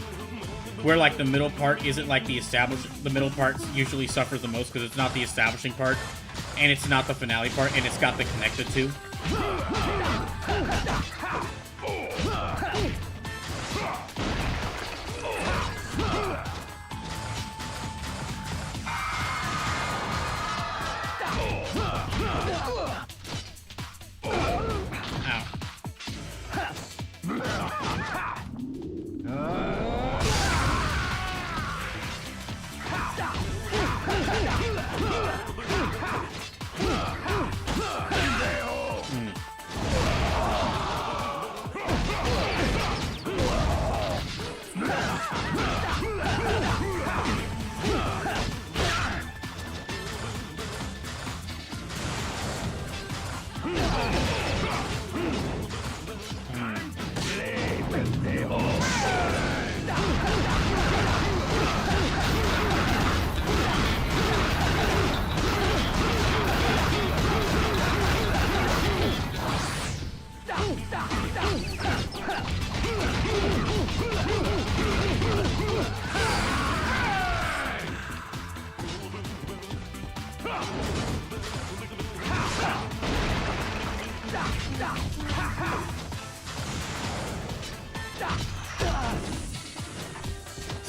S1: Where, like, the middle part isn't, like, the middle part usually suffers the most because it's not the establishing part, and it's not the finale part, and it's got the connected two.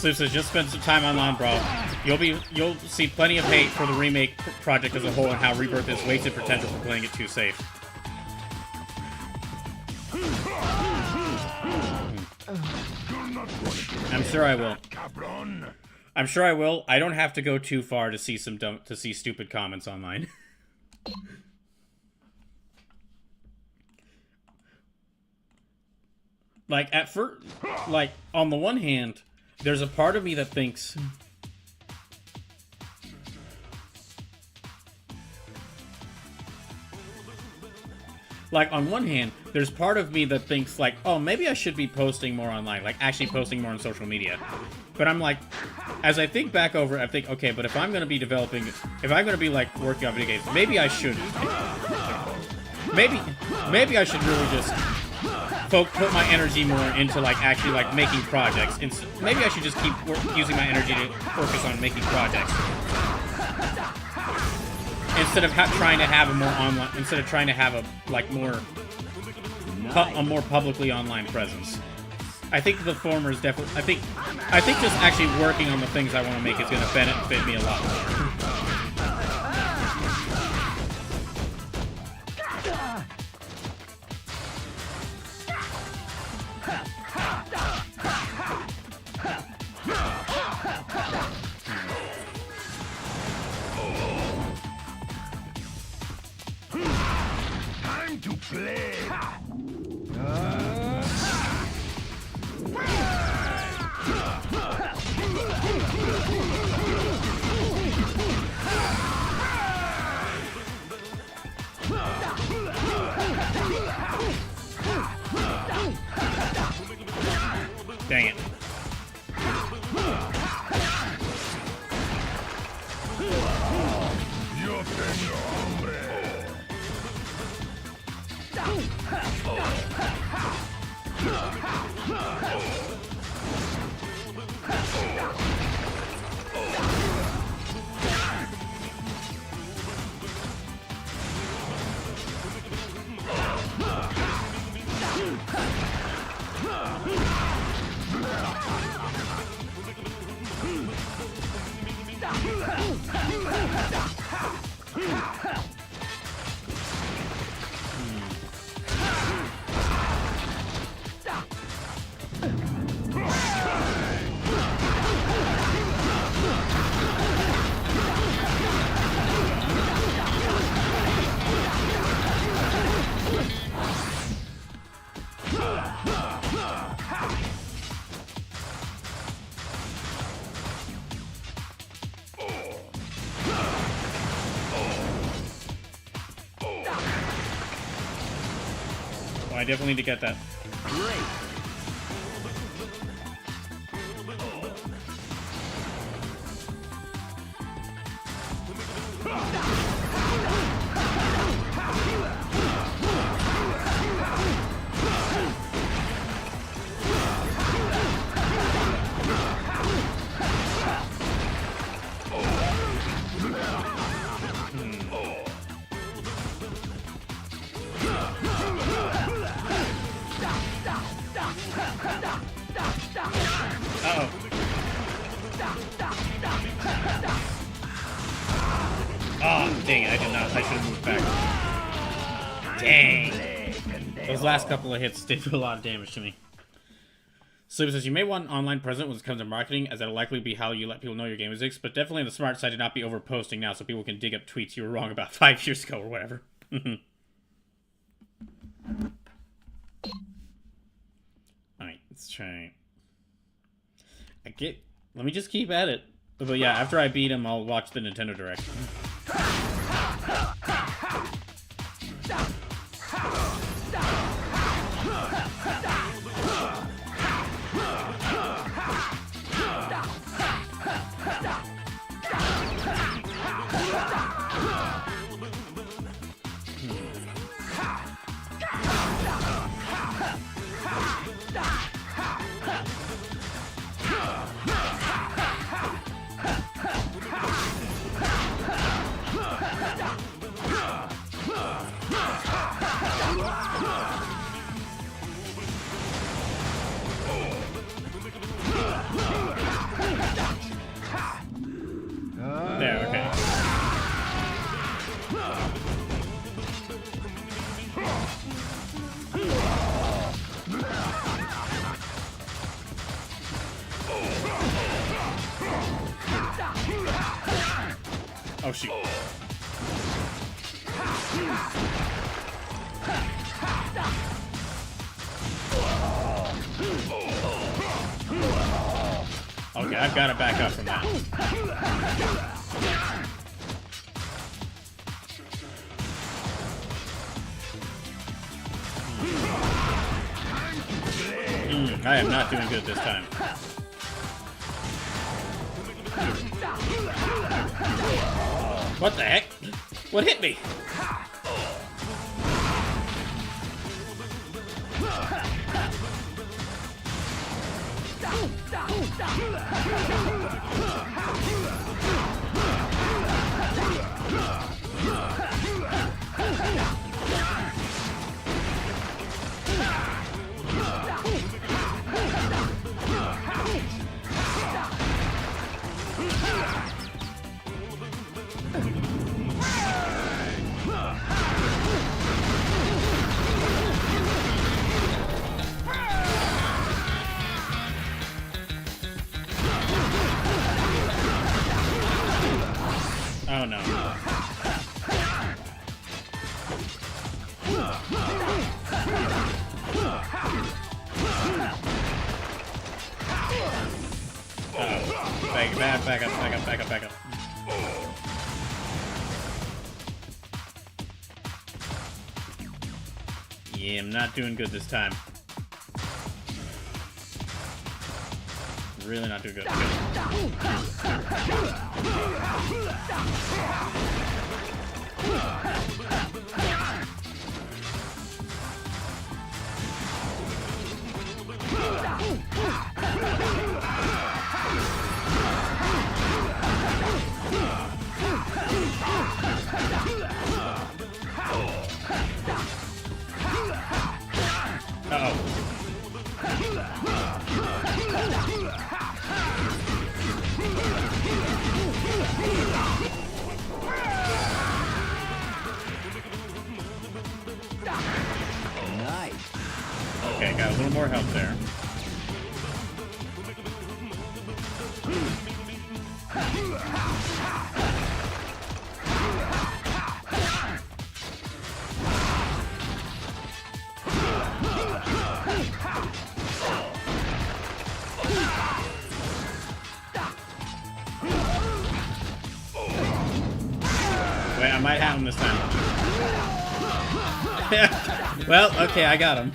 S1: So just spend some time online, bro. You'll see plenty of hate for the remake project as a whole and how Rebirth is wasted potential for playing it too safe. I'm sure I will.
S4: Cabron.
S1: I'm sure I will. I don't have to go too far to see stupid comments online. Like, at first, like, on the one hand, there's a part of me that thinks... Like, on one hand, there's part of me that thinks, like, oh, maybe I should be posting more online, like, actually posting more on social media. But I'm like, as I think back over it, I think, okay, but if I'm going to be developing, if I'm going to be, like, working on video games, maybe I shouldn't. Maybe I should really just put my energy more into, like, actually, like, making projects. Maybe I should just keep using my energy to focus on making projects. Instead of trying to have a more online, instead of trying to have a, like, a more publicly online presence. I think the former is definitely, I think just actually working on the things I want to make is going to benefit me a lot more.
S4: Time to play.
S1: Dang it.
S4: Yo tengo hambre.
S1: I definitely need to get that.
S2: Great.
S1: Oh, dang it, I did not. I should have moved back. Dang. Those last couple of hits did do a lot of damage to me. Sleep says, you may want an online presence when it comes to marketing, as that'll likely be how you let people know your game exists, but definitely on the smart side to not be over-posting now so people can dig up tweets you were wrong about 5 years ago or whatever. Alright, let's try. Let me just keep at it. But yeah, after I beat him, I'll watch the Nintendo Direct. Oh, shoot. Okay, I've got to back up from that. I am not doing good this time. What the heck? What hit me? Oh no. Back up. Yeah, I'm not doing good this time. Really not doing good. Uh-oh.
S2: Nice.
S1: Okay, got a little more help there. Wait, I might have him this time. Well, okay, I got him.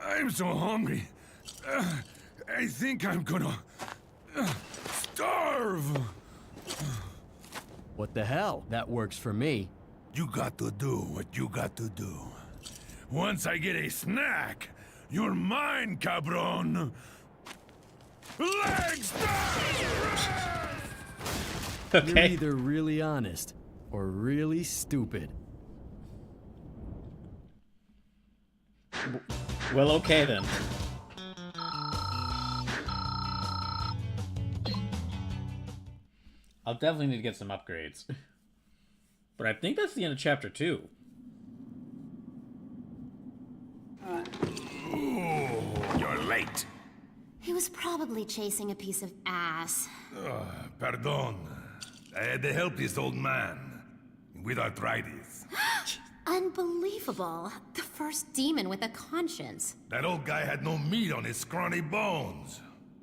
S4: I'm so hungry. I think I'm gonna starve.
S5: What the hell? That works for me.
S4: You got to do what you got to do. Once I get a snack, you're mine, cabron. Legs down!
S5: You're
S1: Okay.
S5: either really honest or really stupid.
S1: Well, okay then. I'll definitely need to get some upgrades. But I think that's the end of chapter 2.
S4: You're late.
S3: He was probably chasing a piece of ass.
S4: Pardon. I had to help this old man with arthritis.
S3: Unbelievable. The first demon with a conscience.
S4: That old guy had no meat on his scrawny bones.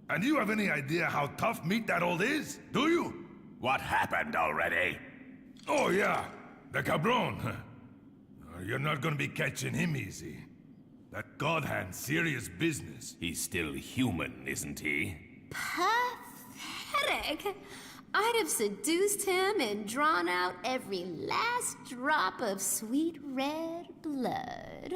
S4: And do you have any idea how tough meat that old is? Do you?
S6: What happened already?
S4: Oh, yeah. The cabron. You're not gonna be catching him easy. That god hand's serious business.
S6: He's still human, isn't he?
S3: Pathetic. I'd have seduced him and drawn out every last drop of sweet red blood.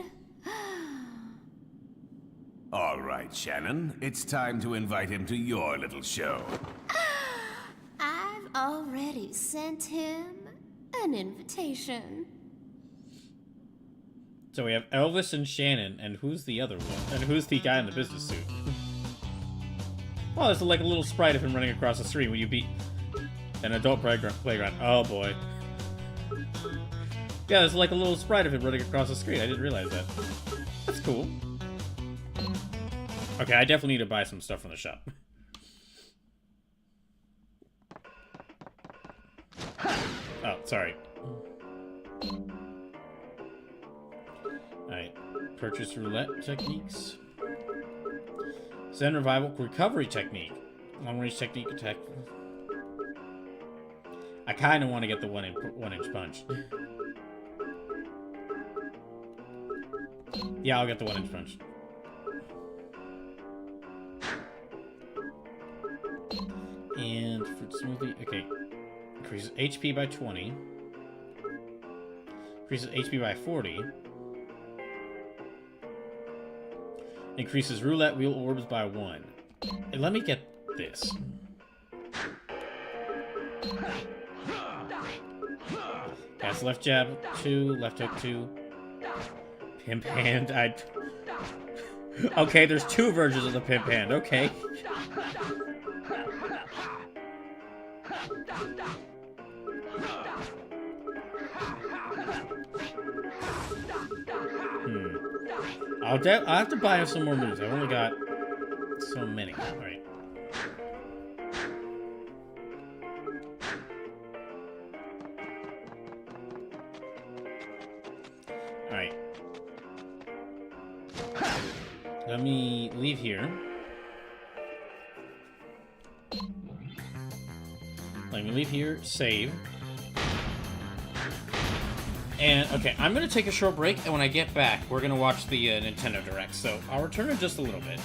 S6: All right, Shannon. It's time to invite him to your little show.
S3: I've already sent him an invitation.
S1: So we have Elvis and Shannon, and who's the other one? And who's the guy in the business suit? Oh, there's like a little sprite of him running across the street when you beat an adult playground. Oh boy. Yeah, there's like a little sprite of him running across the street. I didn't realize that. That's cool. Okay, I definitely need to buy some stuff from the shop. Oh, sorry. Alright. Purchase roulette techniques. Zen revival recovery technique. Long range technique attack. I kind of want to get the 1-inch punch. Yeah, I'll get the 1-inch punch. And fruit smoothie. Okay. Increases HP by 20. Increases HP by 40. Increases roulette wheel orbs by 1. And let me get this. That's left jab 2, left hook 2. Pimp hand. Okay, there's 2 versions of the pimp hand. Okay. I'll have to buy some more moves. I've only got so many. Alright. Alright. Let me leave here. Let me leave here, save. And, okay, I'm going to take a short break, and when I get back, we're going to watch the Nintendo Direct, so I'll return in just a little bit.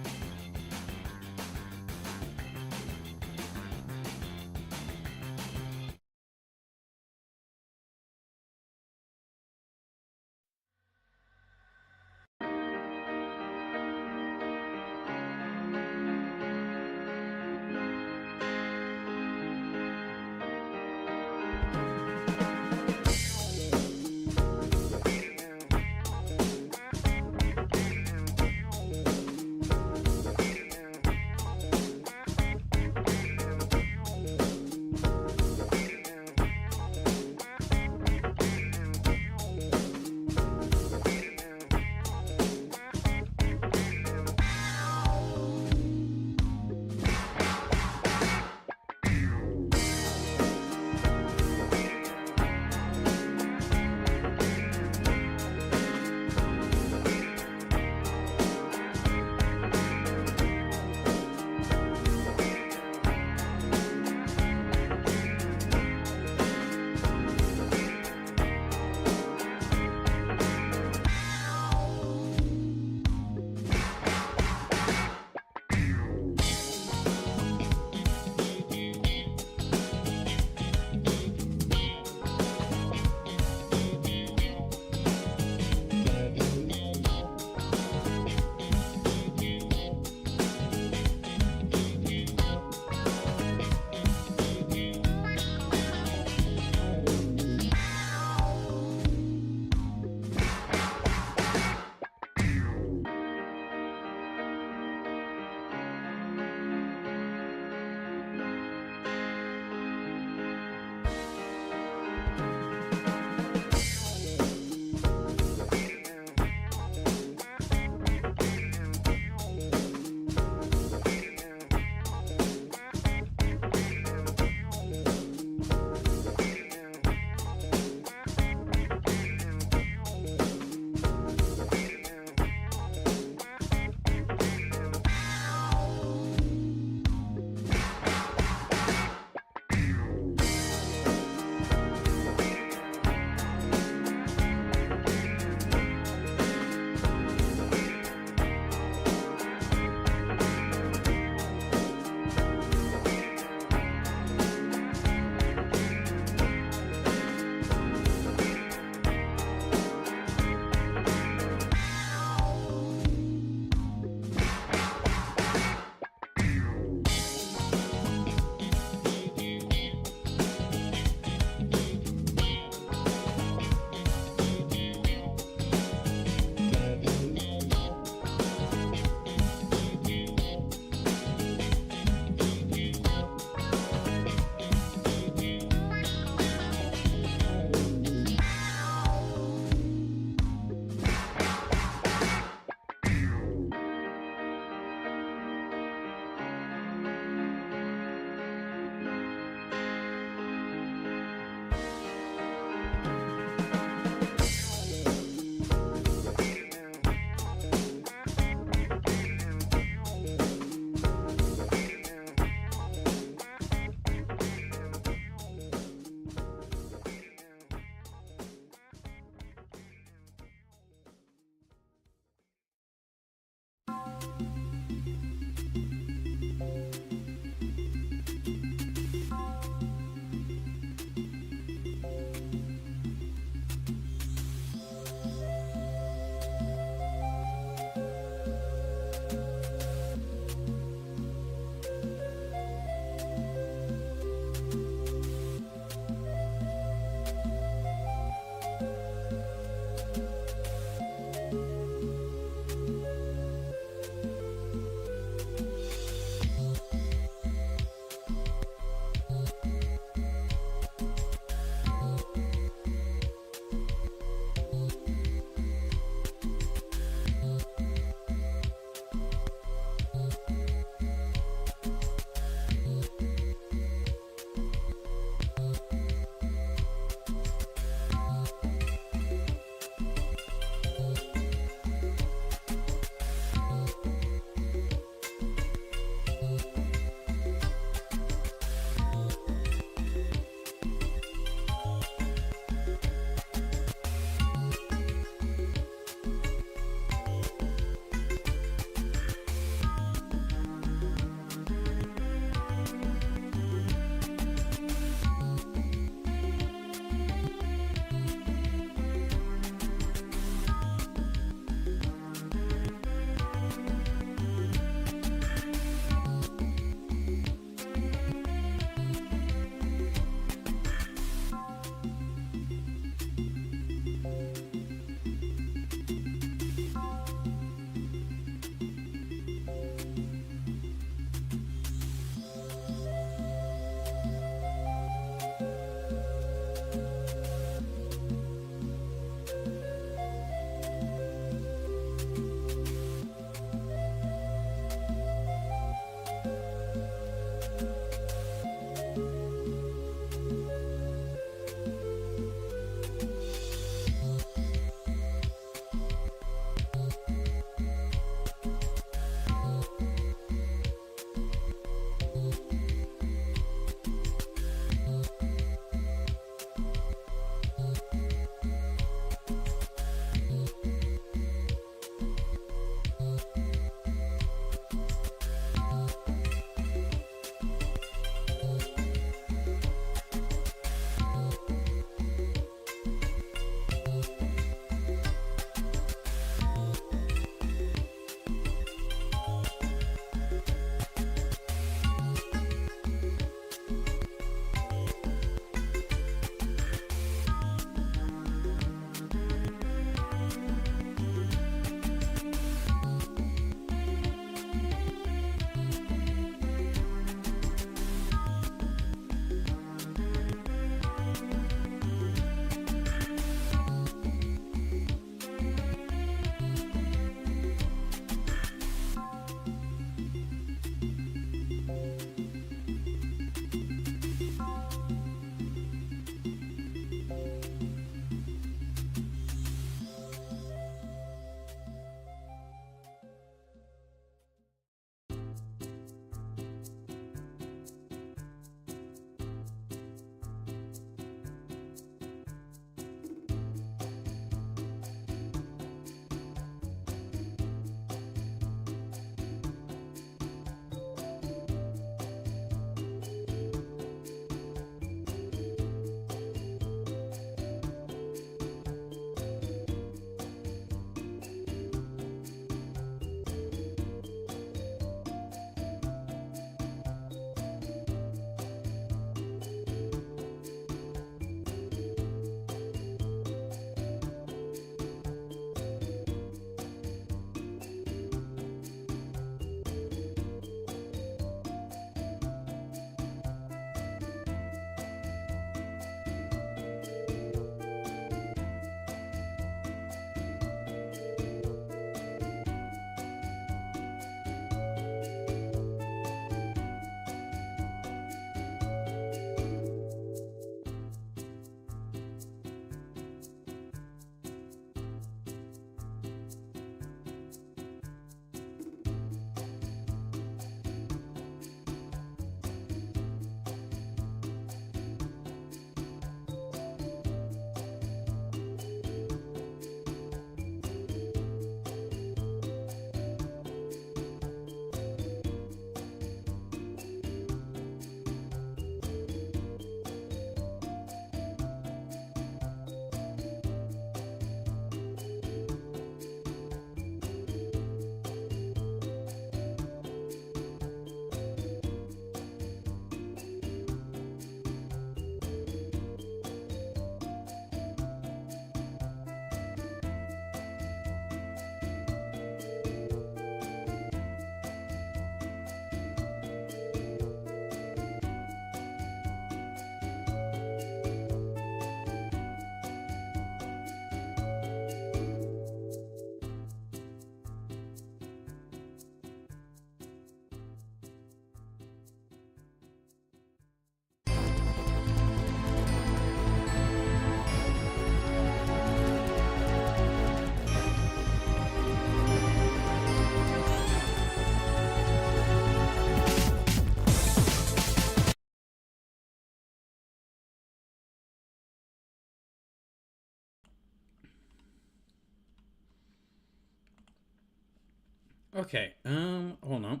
S1: Okay, hold on.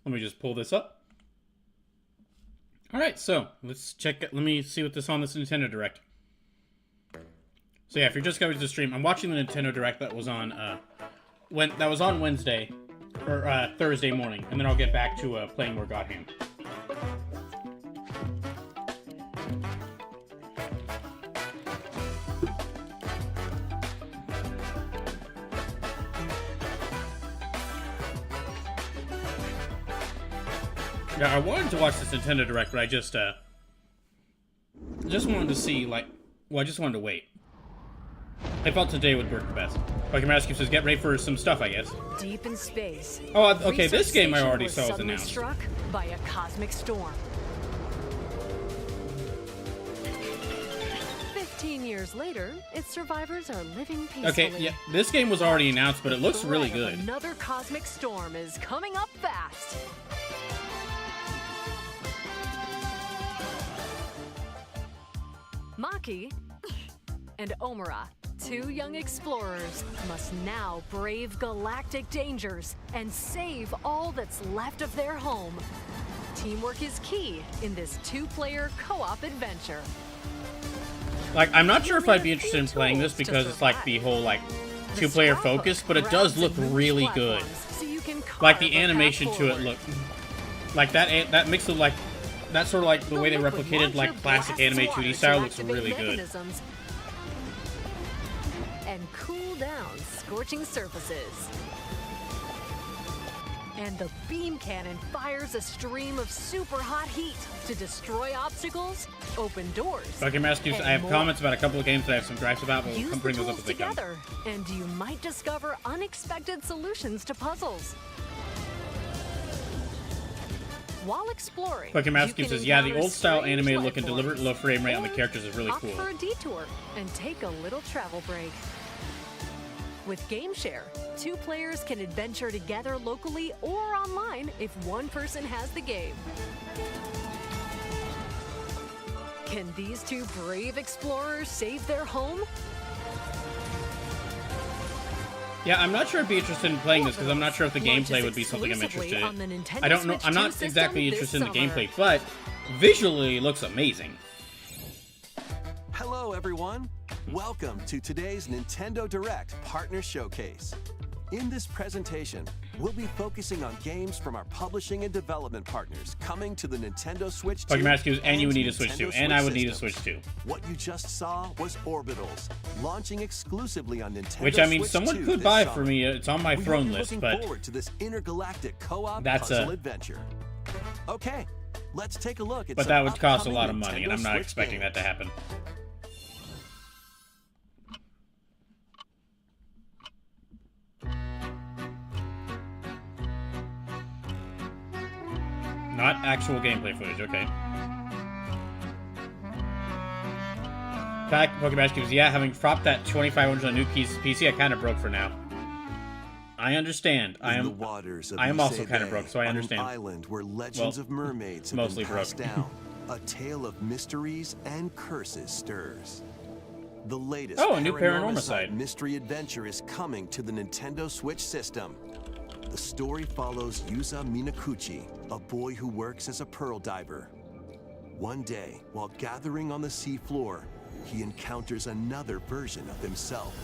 S1: Let me just pull this up. Alright, so, let's check it. Let me see what this on this Nintendo Direct. So yeah, if you're just going to the stream, I'm watching the Nintendo Direct that was on, Wednesday, or, Thursday morning, and then I'll get back to, playing more God Hand. Yeah, I wanted to watch this Nintendo Direct, but I just wanted to see, like, well, I just wanted to wait. I felt today would work the best. Bucky Rescue says, get ready for some stuff, I guess.
S7: Deep in space.
S1: Oh, okay, this game I already saw was announced.
S7: Struck by a cosmic storm. 15 years later, its survivors are living peacefully.
S1: Okay, yeah, this game was already announced, but it looks really good.
S7: Another cosmic storm is coming up fast. Maki and Omura, two young explorers, must now brave galactic dangers and save all that's left of their home. Teamwork is key in this two-player co-op adventure.
S1: Like, I'm not sure if I'd be interested in playing this because it's like the whole, like, two-player focus, but it does look really good. Like, the animation to it look... Like, that mix of, like... That's sort of like the way they replicated, like, classic anime 2D style looks really good.
S7: And cool down scorching surfaces. And the beam cannon fires a stream of super hot heat to destroy obstacles, open doors.
S1: Bucky Rescues, I have comments about a couple of games that I have some gripes about, but we'll bring those up as they come.
S7: And you might discover unexpected solutions to puzzles. While exploring,
S1: Bucky Rescues says, yeah, the old-style anime look and deliberate low frame rate on the characters is really cool.
S7: Opt for a detour and take a little travel break. With GameShare, two players can adventure together locally or online if one person has the game. Can these two brave explorers save their home?
S1: Yeah, I'm not sure I'd be interested in playing this because I'm not sure if the gameplay would be something I'm interested in. I don't know. I'm not exactly interested in the gameplay, but visually it looks amazing.
S8: Hello, everyone. Welcome to today's Nintendo Direct Partner Showcase. In this presentation, we'll be focusing on games from our publishing and development partners coming to the Nintendo Switch 2
S1: and you would need a Switch 2, and I would need a Switch 2.
S8: What you just saw was Orbitals, launching exclusively on Nintendo
S1: Which, I mean,
S8: Switch
S1: someone
S8: 2
S1: could
S8: this
S1: buy
S8: summer.
S1: for me. It's on my throne list, but
S8: forward to this intergalactic co-op
S1: that's
S8: puzzle adventure. Okay, let's take a look at
S1: but
S8: some
S1: that would cost a
S8: upcoming
S1: lot of money, and
S8: Nintendo
S1: I'm not
S8: Switch
S1: expecting
S8: games.
S1: that to happen. Not actual gameplay footage, okay. Fact, Pokemon Cubes, yeah, having dropped that 2500 on new PC, I kind of broke for now. I understand. I am also kind of broke, so I understand.
S8: An island where legends of mermaids have
S1: mostly
S8: been passed
S1: broke.
S8: down. A tale of mysteries and curses stirs. The latest
S1: a new Paranormicide
S8: mystery adventure is coming to the Nintendo Switch system. The story follows Yuza Minakuchi, a boy who works as a pearl diver. One day, while gathering on the seafloor, he encounters another version of himself.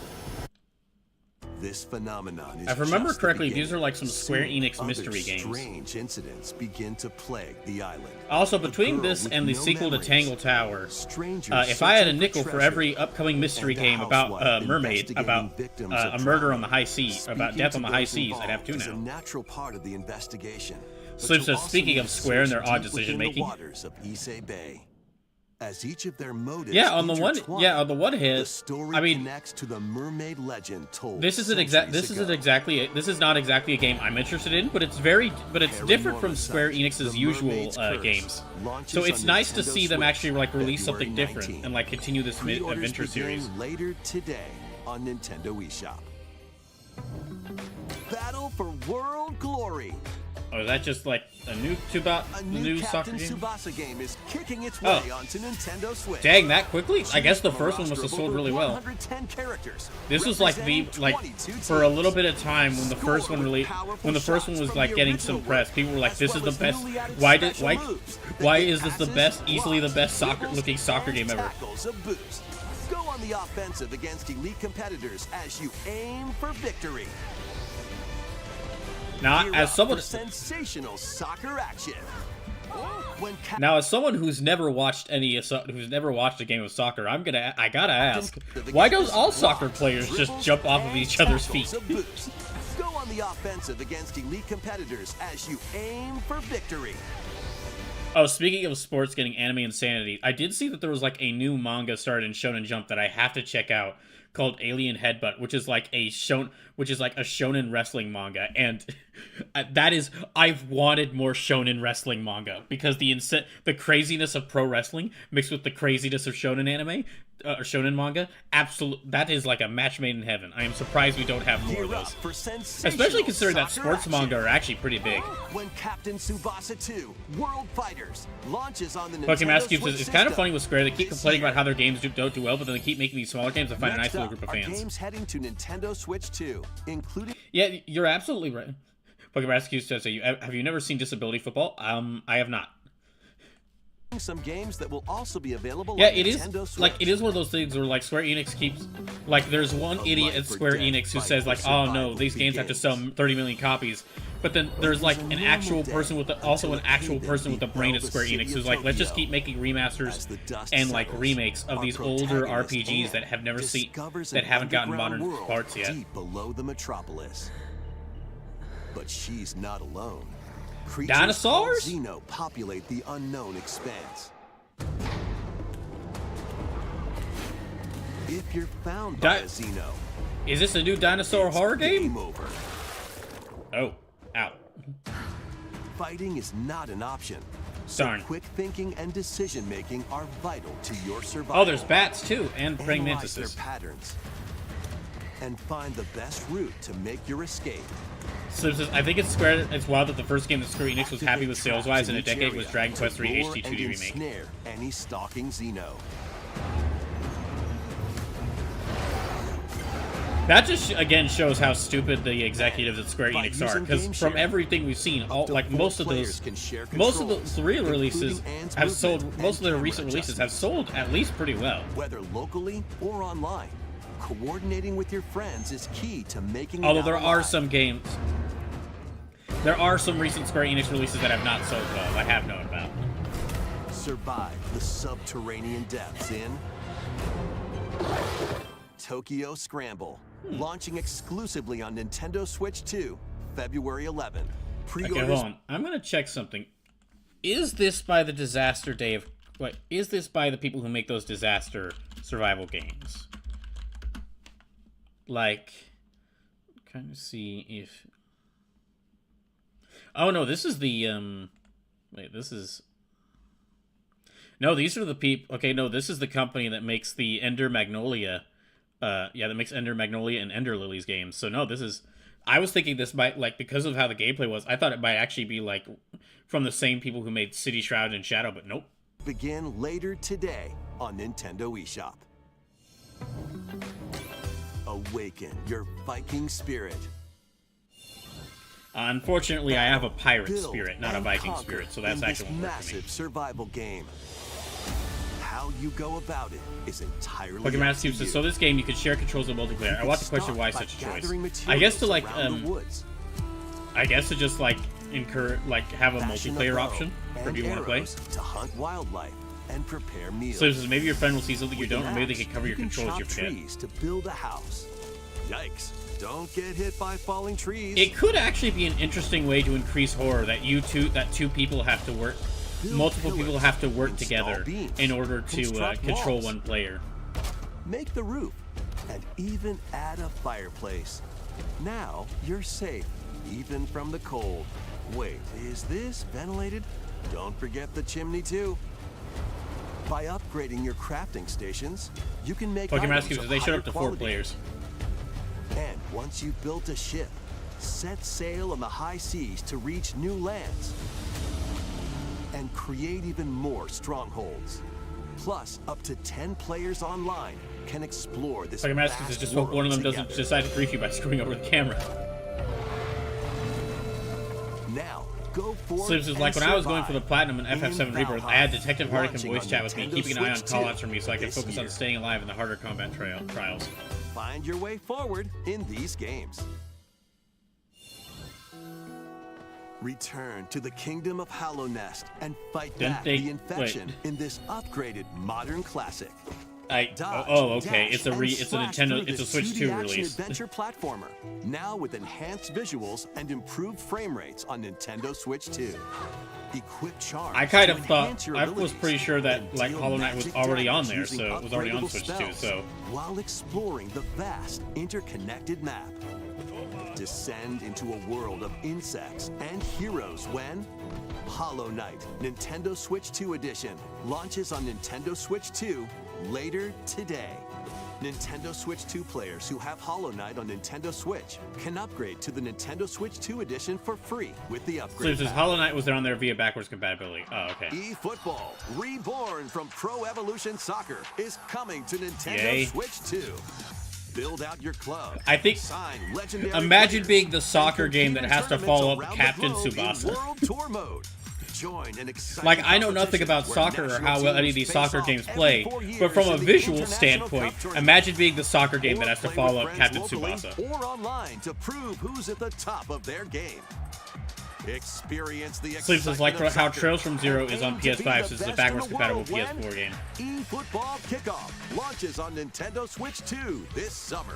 S8: This phenomenon is
S1: If I remember
S8: just the
S1: correctly,
S8: beginning.
S1: these are like some Square
S8: Soon,
S1: Enix
S8: other
S1: mystery games.
S8: Strange incidents begin to plague the island.
S1: Also,
S8: A
S1: between
S8: girl
S1: this
S8: with
S1: and the
S8: no
S1: sequel to
S8: memories,
S1: Tangle Tower,
S8: strangers
S1: if I had a
S8: searching for
S1: nickel for
S8: treasure,
S1: every upcoming mystery
S8: and a
S1: game about
S8: housewife
S1: mermaid, about
S8: investigating victims
S1: a
S8: of
S1: murder
S8: trauma.
S1: on the high seas, about
S8: Speaking
S1: death on
S8: to
S1: the high
S8: those
S1: seas, I'd have two
S8: involved is a
S1: now.
S8: natural part of the investigation. But
S1: Sleep
S8: you'll
S1: says,
S8: also
S1: speaking
S8: need
S1: of
S8: to
S1: Square and
S8: search
S1: their odd
S8: deep within
S1: decision-making.
S8: the waters of Issei Bay. As each of their motives
S1: On the one hand,
S8: the story
S1: I mean,
S8: connects to the mermaid legend told
S1: this isn't
S8: centuries ago.
S1: this is not exactly a game I'm interested in, but it's different from Square Enix's
S8: The
S1: usual
S8: Mermaid's Curse
S1: games.
S8: launches
S1: So it's
S8: on
S1: nice to
S8: Nintendo
S1: see them
S8: Switch
S1: actually like release
S8: February
S1: something different
S8: 19.
S1: and like continue this
S8: Pre-orders
S1: adventure
S8: begin
S1: series.
S8: later today on Nintendo eShop. Battle for World Glory.
S1: Oh, is that just like a new
S8: A new
S1: soccer
S8: Captain
S1: game?
S8: Tsubasa game is kicking its
S1: Oh.
S8: way onto Nintendo Switch.
S1: Dang, that quickly? I guess the
S8: Choose from a
S1: first one must have
S8: roster of
S1: sold
S8: over
S1: really well.
S8: 110 characters,
S1: This was like the
S8: representing 22
S1: for a little
S8: teams.
S1: bit of time when the first one really when the first one was like getting some press. People were like,
S8: as
S1: "This is
S8: well
S1: the
S8: as
S1: best.
S8: newly added
S1: Why did
S8: special moves that
S1: why
S8: give
S1: is this the
S8: passes,
S1: best, easily the best
S8: blocks,
S1: looking soccer
S8: and
S1: game ever?"
S8: tackles a boost. Go on the offensive against elite competitors as you aim for victory.
S1: Now,
S8: Gear
S1: as
S8: up
S1: someone
S8: for sensational soccer action. When
S1: Now, as someone who's never watched a game of soccer, I gotta ask, why don't all soccer players just jump off of each other's feet?
S8: Go on the offensive against elite competitors as you aim for victory.
S1: Oh, speaking of sports getting anime insanity, I did see that there was like a new manga started in Shonen Jump that I have to check out called Alien Headbutt, which is like a shonen wrestling manga, and I've wanted more shonen wrestling manga because the craziness of pro wrestling mixed with the craziness of shonen anime or shonen manga, that is like a match made in heaven. I am surprised we don't have more of those, especially considering that sports manga are actually pretty big.
S8: When Captain Tsubasa 2 World Fighters launches on the
S1: Pokemon
S8: Nintendo
S1: Master
S8: Switch
S1: Cube says, it's kind of
S8: system
S1: funny with Square. They keep
S8: this
S1: complaining
S8: year.
S1: about how their games don't do well, but then they keep making these smaller games and find a nice
S8: Next
S1: little
S8: up
S1: group of
S8: are
S1: fans.
S8: games heading to Nintendo Switch 2, including
S1: Yeah, you're absolutely right. Pokemon Master Cube says, have you never seen Disability Football? I have not.
S8: some games that will also be available
S1: Yeah,
S8: on
S1: it is
S8: Nintendo Switch.
S1: like it is one of those things where like Square Enix keeps like there's one idiot at Square Enix who says like, oh no, these games have to sell 30 million copies, but then there's like an actual person with also an actual person with the brain at Square Enix who's like, let's just keep making remasters and like remakes of these older RPGs that have never seen that haven't gotten modern parts yet.
S8: Deep below the metropolis. But she's not alone. Creatures
S1: Dinosaurs?
S8: called Xeno populate the unknown expanse. If you're found by a Xeno,
S1: Is this a new dinosaur horror game?
S8: over.
S1: Oh, ow.
S8: Fighting is not an option.
S1: Darn.
S8: So quick thinking and decision making are vital to your survival.
S1: Oh, there's bats too, and praying
S8: Analyze their
S1: mantises.
S8: patterns and find the best route to make your escape.
S1: So I think it's Square. It's wild that the first game that Square Enix was happy with sales-wise in a
S8: Activate
S1: decade was
S8: traps
S1: Dragon Quest
S8: to
S1: III
S8: lure
S1: HD
S8: and
S1: 2D remake.
S8: ensnare any stalking Xeno.
S1: That just again shows how stupid the executives at Square
S8: By
S1: Enix are.
S8: using
S1: Because
S8: game
S1: from
S8: sharing,
S1: everything we've seen, all
S8: up to
S1: like
S8: 4
S1: most of
S8: players
S1: those,
S8: can share
S1: most of
S8: controls,
S1: the real releases
S8: including Anne's
S1: have sold.
S8: movement
S1: Most of their
S8: and
S1: recent
S8: camera
S1: releases have sold at least pretty well.
S8: Whether locally or online, coordinating with your friends is key to making it
S1: Although
S8: out
S1: there are
S8: alive.
S1: some games, there are some recent Square Enix releases that have not sold well. I have known about.
S8: Survive the subterranean depths in Tokyo Scramble, launching exclusively on Nintendo Switch 2, February 11.
S1: Okay,
S8: Pre-orders
S1: hold on. I'm gonna check something. Is this by the Disaster Dave? What is this by the people who make those disaster survival games? Like, kind of see if. Oh no, this is the Wait, this is. No, these are the people. Okay, no, this is the company that makes the Ender Magnolia. Yeah, that makes Ender Magnolia and Ender Lilies games. So no, this is. I was thinking this might, like, because of how the gameplay was, I thought it might actually be, like, from the same people who made City Shroud and Shadow, but nope.
S8: begin later today on Nintendo eShop. Awaken your Viking spirit.
S1: Unfortunately, I have a pirate
S8: Build
S1: spirit, not a
S8: and
S1: Viking
S8: conquer
S1: spirit, so that's
S8: in this
S1: actually what worked for me.
S8: massive survival game. How you go about it is entirely
S1: Pokemon
S8: up
S1: Master
S8: to
S1: Cube says,
S8: you.
S1: so this game you could share controls in multiplayer. I want to question why
S8: Start
S1: such
S8: by
S1: a choice.
S8: gathering
S1: I guess to like
S8: materials around the woods.
S1: I guess to just like have a
S8: Fashion
S1: multiplayer
S8: bow
S1: option for
S8: and
S1: people who want to play.
S8: arrows to hunt wildlife and prepare meals.
S1: So this is maybe your friend will see something you
S8: With
S1: don't,
S8: an
S1: or maybe they
S8: axe,
S1: can cover your
S8: can
S1: controls you
S8: chop
S1: forget.
S8: trees to build a house. Yikes! Don't get hit by falling trees.
S1: It could actually be an interesting way to increase horror that two people have to work,
S8: Build
S1: multiple people
S8: pillars,
S1: have to work
S8: install
S1: together
S8: beams,
S1: in order to
S8: construct
S1: control
S8: walls.
S1: one player.
S8: Make the roof, and even add a fireplace. Now you're safe, even from the cold. Wait, is this ventilated? Don't forget the chimney too. By upgrading your crafting stations, you can make
S1: Pokemon
S8: items
S1: Master Cube
S8: of
S1: says they showed
S8: higher
S1: up to 4
S8: quality.
S1: players.
S8: And once you've built a ship, set sail on the high seas to reach new lands and create even more strongholds. Plus, up to 10 players online can explore this
S1: Like I'm asking to just hope one of them doesn't decide to grief you by screwing over the camera.
S8: Now, go forward.
S1: Slims is like when I was going for the Platinum in FF7 Rebirth, I had Detective Hardican voice chat with me, keeping an eye on callouts for me so I could focus on staying alive in the harder combat trials.
S8: Find your way forward in these games. Return to the kingdom of Hallownest and fight back the infection in this upgraded modern classic.
S1: Okay. It's a Nintendo. It's a Switch 2 release.
S8: Adventure platformer, now with enhanced visuals and improved frame rates on Nintendo Switch 2. Equip charms.
S1: I kind of thought I was pretty sure that like Hollow Knight was already on there, so it was already on Switch 2. So
S8: while exploring the vast interconnected map, descend into a world of insects and heroes when Hollow Knight Nintendo Switch 2 Edition launches on Nintendo Switch 2 later today. Nintendo Switch 2 players who have Hollow Knight on Nintendo Switch can upgrade to the Nintendo Switch 2 Edition for free with the upgrade.
S1: So Hollow Knight was there on there via backwards compatibility. Oh, okay.
S8: eFootball, reborn from Pro Evolution Soccer, is coming to Nintendo Switch 2. Build out your club.
S1: I think. Imagine being the soccer game that has to follow up Captain Tsubasa.
S8: World Tour mode. Join an exciting
S1: like, I know nothing about soccer or how well any of these soccer games play, but from a visual standpoint, imagine being the soccer game that has to follow up Captain Tsubasa.
S8: Or online to prove who's at the top of their game. Experience the
S1: Sleeps is like how Trails from Zero is on PS5 since it's a backwards compatible PS4 game.
S8: eFootball Kickoff launches on Nintendo Switch 2 this summer.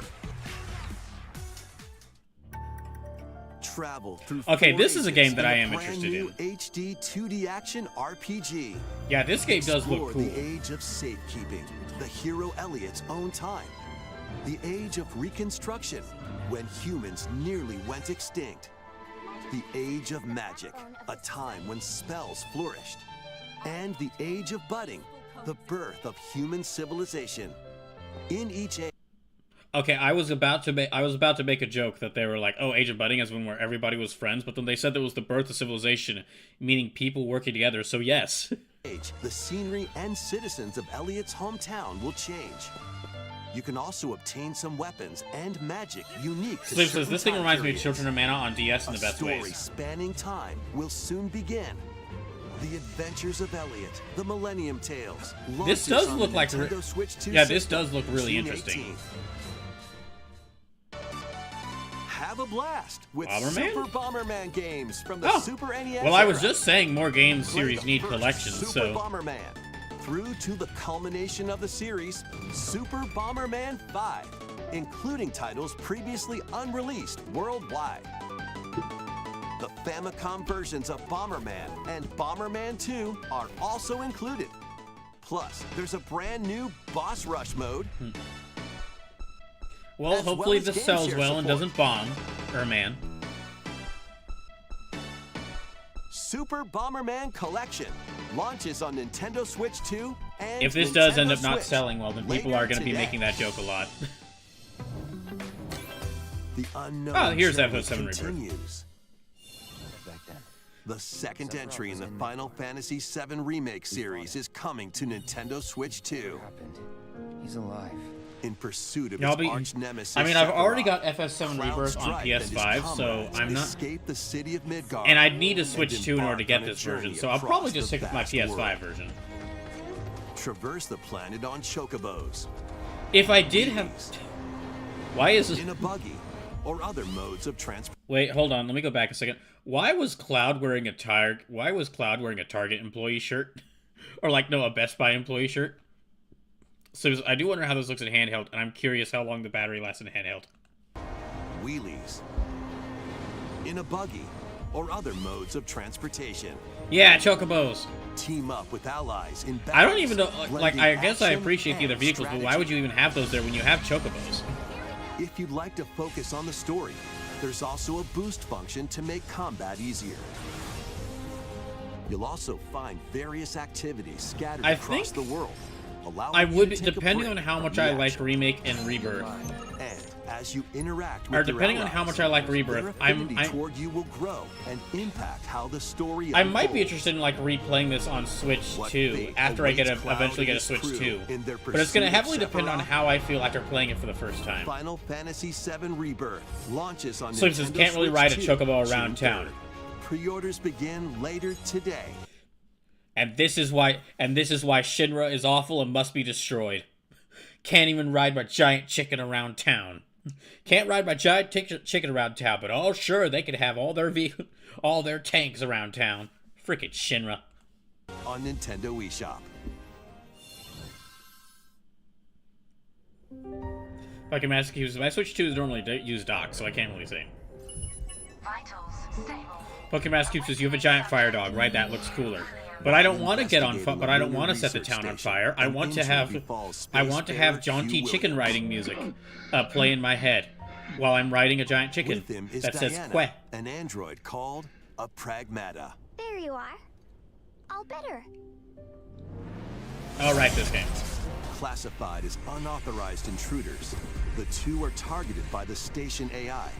S8: Travel through
S1: this is a game that I am interested in.
S8: HD 2D action RPG.
S1: Yeah, this game does look cool.
S8: The age of safekeeping, the hero Elliot's own time. The age of reconstruction, when humans nearly went extinct. The age of magic, a time when spells flourished. And the age of budding, the birth of human civilization. In each age.
S1: Okay, I was about to make a joke that they were like, "Oh, Age of Budding is when where everybody was friends," but then they said that was the birth of civilization, meaning people working together. So yes.
S8: The scenery and citizens of Elliot's hometown will change. You can also obtain some weapons and magic unique to
S1: Sleep says, this thing reminds me of Children of Mana on DS in the best ways.
S8: A story spanning time will soon begin. The Adventures of Elliot, the Millennium Tales.
S1: This does look like this does look really
S8: June
S1: interesting.
S8: 18th. Have a blast with
S1: Bomberman?
S8: Super Bomberman games from the Super NES.
S1: Well, I was
S8: era.
S1: just saying more game series
S8: Play the
S1: need
S8: first
S1: collections,
S8: Super
S1: so
S8: Bomberman through to the culmination of the series, Super Bomberman 5, including titles previously unreleased worldwide. The Famicom versions of Bomberman and Bomberman 2 are also included. Plus, there's a brand new Boss Rush mode.
S1: Well, hopefully this sells well and doesn't bomb. Man.
S8: Super Bomberman Collection launches on Nintendo Switch 2 and
S1: If this does end
S8: Nintendo
S1: up not
S8: Switch
S1: selling well, then people are going to be
S8: today.
S1: making that joke a lot.
S8: The unknown
S1: Oh, here's
S8: journey
S1: episode 7 Rebirth.
S8: continues. The second entry in the Final Fantasy VII Remake series is coming to Nintendo Switch 2.
S2: He's alive.
S8: In pursuit of
S1: Yeah,
S8: his arch nemesis.
S1: I mean, I've already got
S8: Sephiroth,
S1: FS7
S8: Cloud
S1: Rebirth on
S8: Strife and his
S1: PS5, so
S8: comrades
S1: I'm not.
S8: escape the city of Midgard
S1: And I'd need a Switch
S8: and
S1: 2 in order to get
S8: embark on a
S1: this version,
S8: journey
S1: so I'll
S8: across
S1: probably just
S8: the
S1: stick with my
S8: vast
S1: PS5
S8: world.
S1: version.
S8: Traverse the planet on chocobos.
S1: If I did have. Why is this.
S8: In a buggy or other modes of transport.
S1: Wait, hold on. Let me go back a second. Why was Cloud wearing a Target employee shirt? Or like, no, a Best Buy employee shirt? So I do wonder how this looks in handheld, and I'm curious how long the battery lasts in handheld.
S8: Wheelies. In a buggy or other modes of transportation.
S1: Yeah, chocobos.
S8: Team up with allies in
S1: I don't even know. Like,
S8: blending
S1: I guess I
S8: action
S1: appreciate the other
S8: and
S1: vehicles, but why
S8: strategy.
S1: would you even have those there when you have chocobos?
S8: If you'd like to focus on the story, there's also a boost function to make combat easier. You'll also find various activities scattered across the world.
S1: I would, depending on how much I like Remake and Rebirth.
S8: And As you interact
S1: Or
S8: with
S1: depending
S8: your
S1: on how
S8: allies,
S1: much I like
S8: their
S1: Rebirth,
S8: affinity toward you will grow and impact how the story
S1: I might be
S8: unfolds.
S1: interested in like replaying this on Switch
S8: What
S1: 2
S8: fate
S1: after I
S8: awaits
S1: eventually get a
S8: Cloud
S1: Switch
S8: and his
S1: 2.
S8: crew in their
S1: But it's going to
S8: pursuit of
S1: heavily depend on
S8: Sephiroth?
S1: how I feel after playing it for the first time.
S8: Final Fantasy VII Rebirth launches on
S1: Sleep says,
S8: Nintendo
S1: can't really
S8: Switch
S1: ride a
S8: 2,
S1: chocobo around
S8: June
S1: town.
S8: 3rd. Pre-orders begin later today.
S1: And this is why Shinra is awful and must be destroyed. Can't even ride my giant chicken around town. Can't ride my giant chicken around town, but oh sure, they could have all their tanks around town. Frickin' Shinra.
S8: On Nintendo eShop.
S1: Fucking Master Cubes. My Switch 2 is normally use dock, so I can't really say. Pokemon Master Cube says you have a giant fire dog, right? That looks cooler. But I don't want to get on but I don't want to set the town on fire. I want to have jaunty chicken riding music play in my head while I'm riding a giant chicken
S8: With him is
S1: that says
S8: Diana,
S1: "Que."
S8: an android called a Pragmata.
S3: There you are. All better.
S1: I'll write this game.
S8: Classified as unauthorized intruders, the two are targeted by the station AI,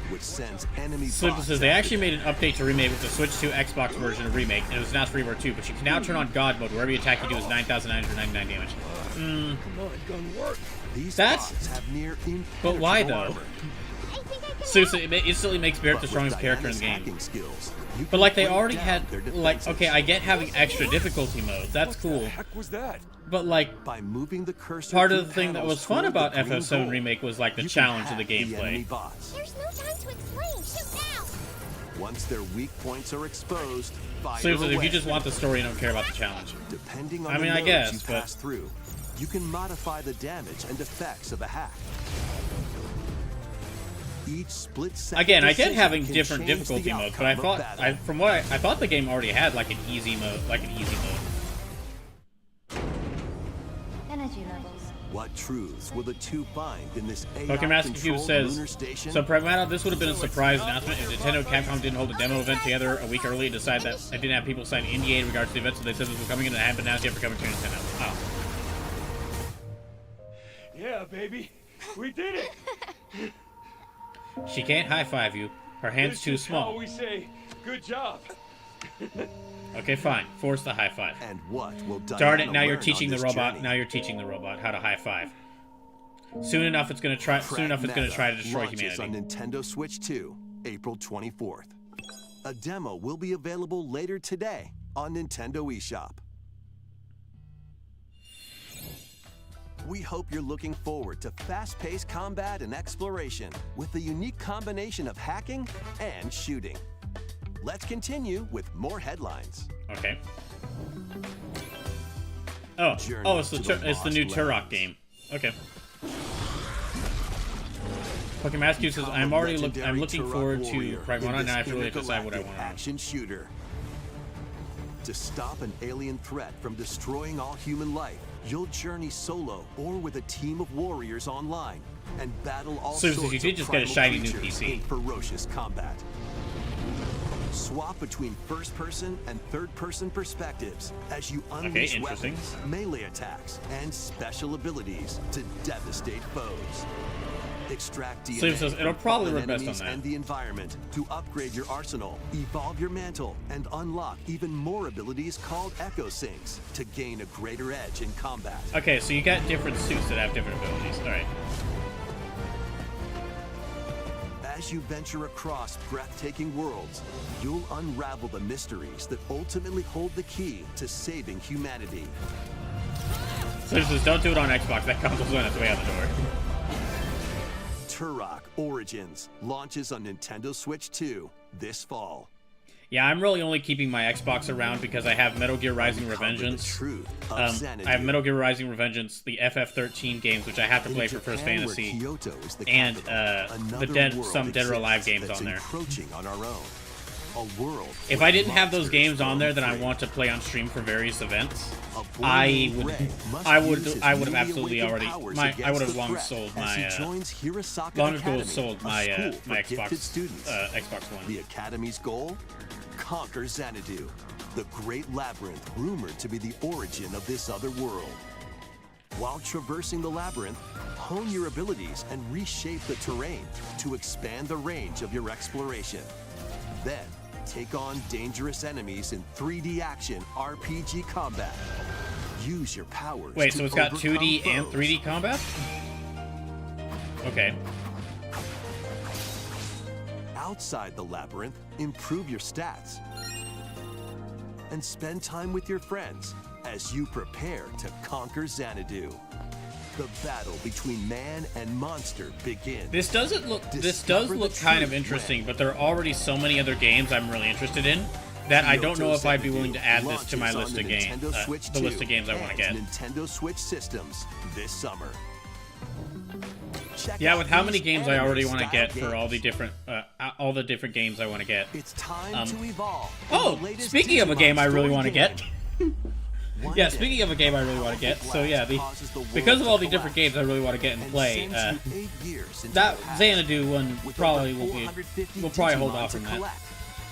S8: which sends enemy
S1: Slipper
S8: bots
S1: says they
S8: after
S1: actually
S8: them.
S1: made an update to Remake with the Switch 2 Xbox version of Remake, and it was announced for Rebirth 2, but you can now turn on God mode, where every attack you do is 9,999 damage.
S8: These
S1: That's-
S8: bots have near
S1: But why,
S8: impenetrable
S1: though?
S8: armor.
S3: I think I can
S1: Seriously, it instantly makes Barrett
S8: But
S1: the
S8: with
S1: strongest character in
S8: Diana's
S1: the game.
S8: hacking skills, you
S1: But
S8: can
S1: like they
S8: break
S1: already
S8: down
S1: had,
S8: their
S1: like,
S8: defenses.
S1: okay, I get having extra difficulty modes, that's cool.
S4: Heck was that?
S1: But like,
S8: By moving the cursor
S1: part of
S8: through
S1: the thing that
S8: panels
S1: was fun
S8: toward
S1: about
S8: the green
S1: FF7
S8: goal,
S1: Remake was like the
S8: you can
S1: challenge of the
S8: hack enemy
S1: gameplay.
S8: bots.
S3: There's no time to explain. Shoot now.
S8: Once their weak points are exposed, fire
S1: Seriously, if
S8: away.
S1: you just want the story and don't care about the challenge.
S8: Depending on
S1: I mean,
S8: the
S1: I
S8: nodes
S1: guess,
S8: you
S1: but-
S8: pass through, you can modify the damage and effects of a hack. Each split-second
S1: Again, I get
S8: decision
S1: having
S8: can
S1: different
S8: change
S1: difficulty
S8: the
S1: modes, but I
S8: outcome
S1: thought,
S8: of battle.
S1: from what I thought the game already had like an easy mode,
S3: Energy levels.
S8: What truths will the two find in this
S1: Pokemon Master Cube
S8: AI-controlled lunar
S1: says,
S8: station?
S1: so Pragmata, this would have been a surprise announcement if Nintendo Capcom didn't hold a demo event together a week early and decide that I didn't have people sign an NDA in regards to the event, so they said this was coming in and it hadn't been announced yet for coming to Nintendo. Oh.
S4: Yeah, baby. We did it.
S1: She can't high-five you. Her hand's
S4: This
S1: too
S4: is how
S1: small.
S4: we say good job.
S1: Okay, fine. Force the high-five.
S8: And what will
S1: Darn it,
S8: Diana
S1: now you're
S8: learn
S1: teaching
S8: on
S1: the
S8: this
S1: robot.
S8: journey?
S1: Now you're teaching the robot how to high-five. Soon enough, it's gonna try to destroy
S8: launches
S1: humanity.
S8: on Nintendo Switch 2, April 24th. A demo will be available later today on Nintendo eShop. We hope you're looking forward to fast-paced combat and exploration with a unique combination of hacking and shooting. Let's continue with more headlines.
S1: Okay.
S8: Journey
S1: Oh, it's the
S8: to the
S1: it's the new
S8: Lost
S1: Turok
S8: Lands.
S1: game. Okay. Pokemon Master Cube says I'm already I'm looking forward to Pragmata, and I have to really decide what I want.
S8: Action shooter. To stop an alien threat from destroying all human life, you'll journey solo or with a team of warriors online and battle all
S1: So,
S8: sorts
S1: you did
S8: of
S1: just get a
S8: primal
S1: shiny new
S8: creatures
S1: PC.
S8: in ferocious combat. Swap between first-person and third-person perspectives as you unleash
S1: interesting.
S8: weapons, melee attacks, and special abilities to devastate foes. Extract DNA
S1: Slim says it'll
S8: from
S1: probably
S8: fallen
S1: work best on
S8: enemies
S1: that.
S8: and the environment to upgrade your arsenal, evolve your mantle, and unlock even more abilities called Echo Syncs to gain a greater edge in combat.
S1: Okay, so you got different suits that have different abilities. All right.
S8: As you venture across breathtaking worlds, you'll unravel the mysteries that ultimately hold the key to saving humanity.
S1: Slim says don't do it on Xbox. That console's on its way out the door.
S8: Turok Origins launches on Nintendo Switch 2 this fall.
S1: Yeah, I'm really only keeping my Xbox around because I have Metal Gear Rising
S8: Uncover the
S1: Revengeance.
S8: truth of
S1: I
S8: Xanadu.
S1: have Metal Gear Rising Revengeance, the FF13 games, which I have to play for First
S8: Japan, where
S1: Fantasy,
S8: Kyoto is the
S1: and
S8: capital,
S1: the
S8: another
S1: some
S8: world
S1: Dead or Alive
S8: exists
S1: games
S8: that's
S1: on there.
S8: encroaching on our own. A world
S1: If
S8: where
S1: I didn't have those
S8: monsters
S1: games on
S8: roam
S1: there that I
S8: free.
S1: want to play on stream for various events,
S8: A boy
S1: I
S8: named
S1: would,
S8: Ray must
S1: I
S8: use
S1: would,
S8: his
S1: I would have
S8: newly
S1: absolutely
S8: awakened
S1: already,
S8: powers
S1: I
S8: against
S1: would have
S8: the
S1: long
S8: threat
S1: sold
S8: as
S1: my,
S8: he joins Hirosaka
S1: long ago
S8: Academy,
S1: sold
S8: a
S1: my,
S8: school
S1: my
S8: for gifted
S1: Xbox,
S8: students.
S1: Xbox One.
S8: The Academy's goal? Conquer Xanadu, the great labyrinth rumored to be the origin of this other world. While traversing the labyrinth, hone your abilities and reshape the terrain to expand the range of your exploration. Then, take on dangerous enemies in 3D action RPG combat. Use your powers.
S1: Wait,
S8: to
S1: so it's got
S8: overcome
S1: 2D and
S8: foes.
S1: 3D combat? Okay.
S8: Outside the labyrinth, improve your stats. And spend time with your friends as you prepare to conquer Xanadu. The battle between man and monster begins.
S1: This does look kind of interesting, but there are already so many other games I'm really interested in that I don't know if I'd be willing to add this to my list of games. The list of games I want to get.
S8: Nintendo Switch systems this summer.
S1: Yeah, with how many games I already want to get for all the different games I want to get.
S8: It's time to evolve.
S1: Oh, speaking of a game I really want to get. Yeah, speaking of a game I really want to get, so yeah, because of all the different games I really want to get and play, that Xanadu one probably we'll probably hold off on that.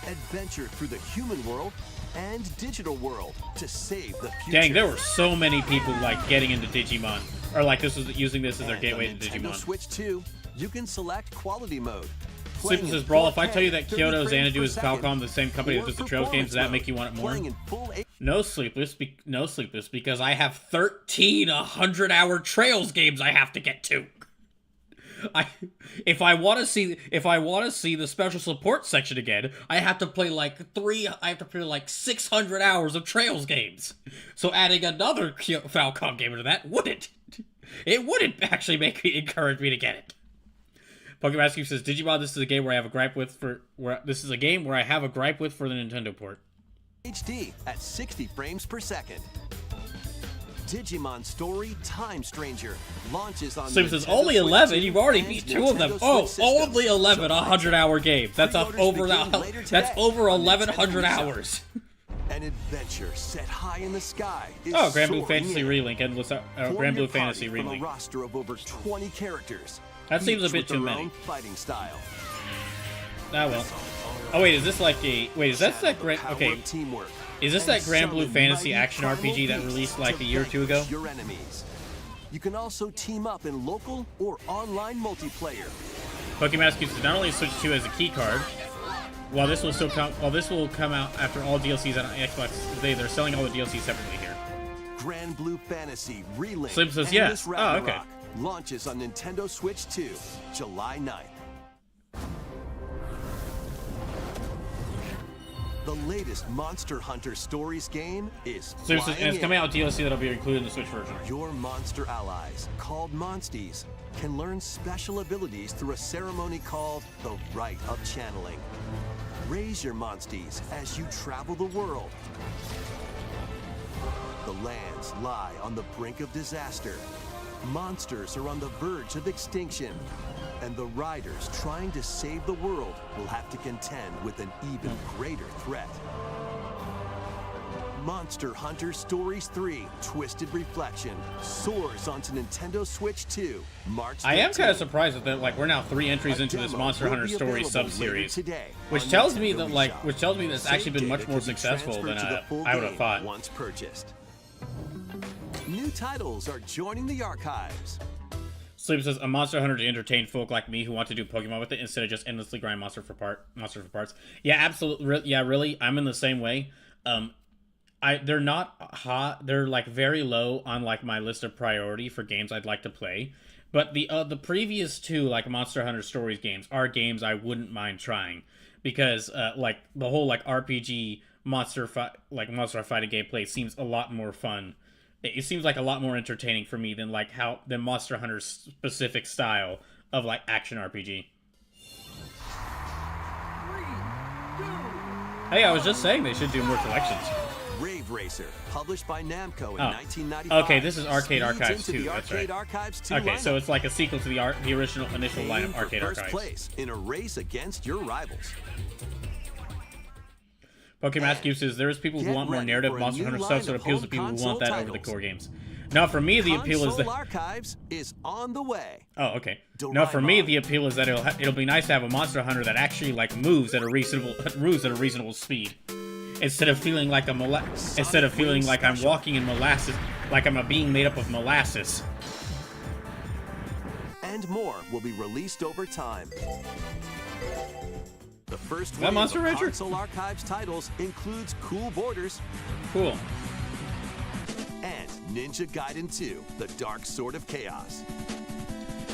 S8: Adventure through the human world and digital world to save the future.
S1: Dang, there were so many people like getting into Digimon, or like using this as their gateway to
S8: Nintendo
S1: Digimon.
S8: Switch 2, you can select quality mode.
S1: Sleepless says, Brawl, if I tell you that Kyoto Xanadu is Falcom, the same company that does the Trails games, does that make you want it more? No, Sleepless, because I have 13 100-hour Trails games I have to get to. If I want to see the special support section again, I have to play like 600 hours of Trails games. So adding another Falcom game into that wouldn't actually encourage me to get it. Pokemon Cube says, Digimon, this is a game where I have a gripe with for the Nintendo port.
S8: HD at 60 frames per second. Digimon Story Time Stranger launches on.
S1: So it says only 11. You've already beat 2 of them. Oh, only 11 100-hour games. That's over 1,100 hours.
S8: An adventure set high in the sky.
S1: Oh, Grand Blue Fantasy Relink and Grand Blue Fantasy
S8: From a
S1: Relink.
S8: roster of over 20 characters.
S1: That seems a
S8: each
S1: bit
S8: with
S1: too
S8: their
S1: many.
S8: own fighting style.
S1: Ah well. Oh wait, is this like a is that Grand? Okay,
S8: Teamwork.
S1: Is this that Grand Blue Fantasy action RPG that released like a year or two ago?
S8: Your enemies. You can also team up in local or online multiplayer.
S1: Pokemon Cube says not only Switch 2 as a key card, while this will come out after all DLCs on Xbox, they're selling all the DLCs separately here.
S8: Grand Blue Fantasy Relink.
S1: Slim says yeah.
S8: Endless
S1: Oh,
S8: Ragnarok
S1: okay.
S8: launches on Nintendo Switch 2, July 9th. The latest Monster Hunter Stories game is
S1: And
S8: flying
S1: it's coming
S8: in.
S1: out with DLC that'll be included in the Switch version.
S8: Your monster allies, called Monsties, can learn special abilities through a ceremony called the Rite of Channeling. Raise your Monsties as you travel the world. The lands lie on the brink of disaster. Monsters are on the verge of extinction. And the riders trying to save the world will have to contend with an even greater threat. Monster Hunter Stories 3 Twisted Reflection soars onto Nintendo Switch 2, March 13th.
S1: I am kind of surprised that we're now 3 entries into this Monster Hunter Stories sub-series, which tells me that it's actually been much more successful than I would have thought.
S8: Once purchased. New titles are joining the archives.
S1: Sleep says a Monster Hunter to entertain folk like me who want to do Pokemon with it instead of just endlessly grind monster for parts. Yeah, absolutely. Yeah, really, I'm in the same way. They're not hot. They're like very low on like my list of priority for games I'd like to play. But the previous 2 like Monster Hunter Stories games are games I wouldn't mind trying because like the whole like RPG monster fighting gameplay seems a lot more fun. It seems like a lot more entertaining for me than like the Monster Hunter specific style of like action RPG. Hey, I was just saying they should do more collections.
S8: Rave Racer, published by Namco in 1995.
S1: Okay, this is Arcade
S8: speeds
S1: Archives
S8: into
S1: 2.
S8: the
S1: That's
S8: Arcade
S1: right.
S8: Archives 2
S1: Okay, so
S8: lineup.
S1: it's like a sequel to the original initial
S8: Aim
S1: lineup
S8: for
S1: Arcade
S8: first
S1: Archives.
S8: place in a race against your rivals.
S1: Pokemon Cube says there's people who
S8: Get
S1: want more
S8: ready
S1: narrative
S8: for a
S1: Monster
S8: new
S1: Hunter
S8: line
S1: stuff, so it
S8: of
S1: appeals to
S8: home
S1: people who want
S8: console
S1: that over the
S8: titles.
S1: core games. Now, for me, the appeal is that.
S8: Console Archives is on the way.
S1: Oh, okay. No, for me,
S8: Doraemon.
S1: the appeal is that it'll be nice to have a Monster Hunter that actually like moves at a reasonable speed, instead of feeling like I'm walking in molasses, like I'm a being made up of molasses.
S8: and more will be released over time. The first
S1: That
S8: wave
S1: Monster
S8: of
S1: Rancher?
S8: Console Archives titles includes Cool Borders
S1: Cool.
S8: and Ninja Gaiden 2: The Dark Sword of Chaos.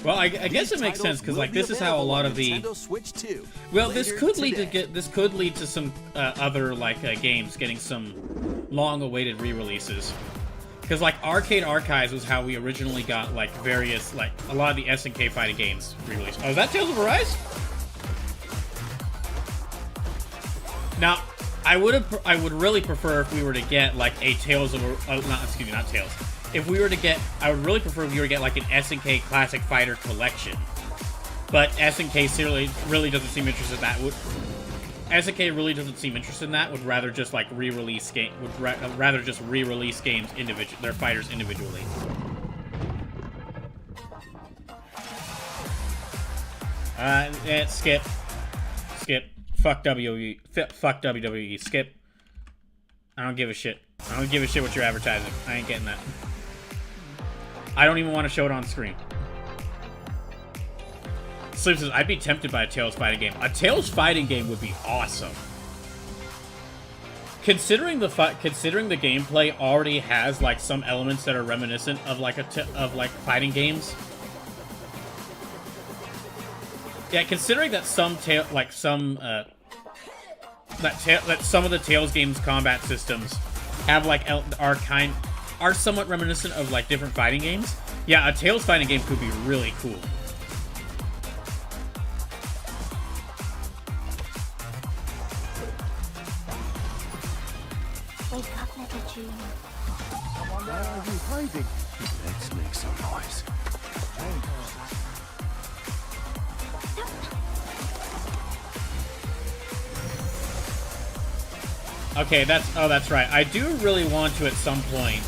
S1: Well, I guess it makes sense because like this is how a lot of the
S8: Nintendo Switch 2
S1: well, this
S8: later
S1: could lead
S8: today.
S1: to some other like games getting some long-awaited re-releases. Because like Arcade Archives was how we originally got like various like a lot of the SNK fighting games re-released. Oh, is that Tales of Arise? Now, I would really prefer if we were to get like a Tales of not Tales. If we were to get, I would really prefer if we were to get like an SNK Classic Fighter collection. But SNK really doesn't seem interested in that. SNK really doesn't seem interested in that. Would rather just like re-release game. Rather just re-release games their fighters individually. Skip. Fuck WWE. Fuck WWE. Skip. I don't give a shit. I don't give a shit what you're advertising. I ain't getting that. I don't even want to show it on screen. Sleep says, I'd be tempted by a Tales fighting game. A Tales fighting game would be awesome. Considering the gameplay already has like some elements that are reminiscent of like fighting games. Yeah, considering that some of the Tales games combat systems have like are somewhat reminiscent of like different fighting games. Yeah, a Tales fighting game could be really cool.
S3: Wake up, little June.
S2: Why are you hiding?
S8: Let's make some noise.
S1: Okay, that's right. I do really want to at some point.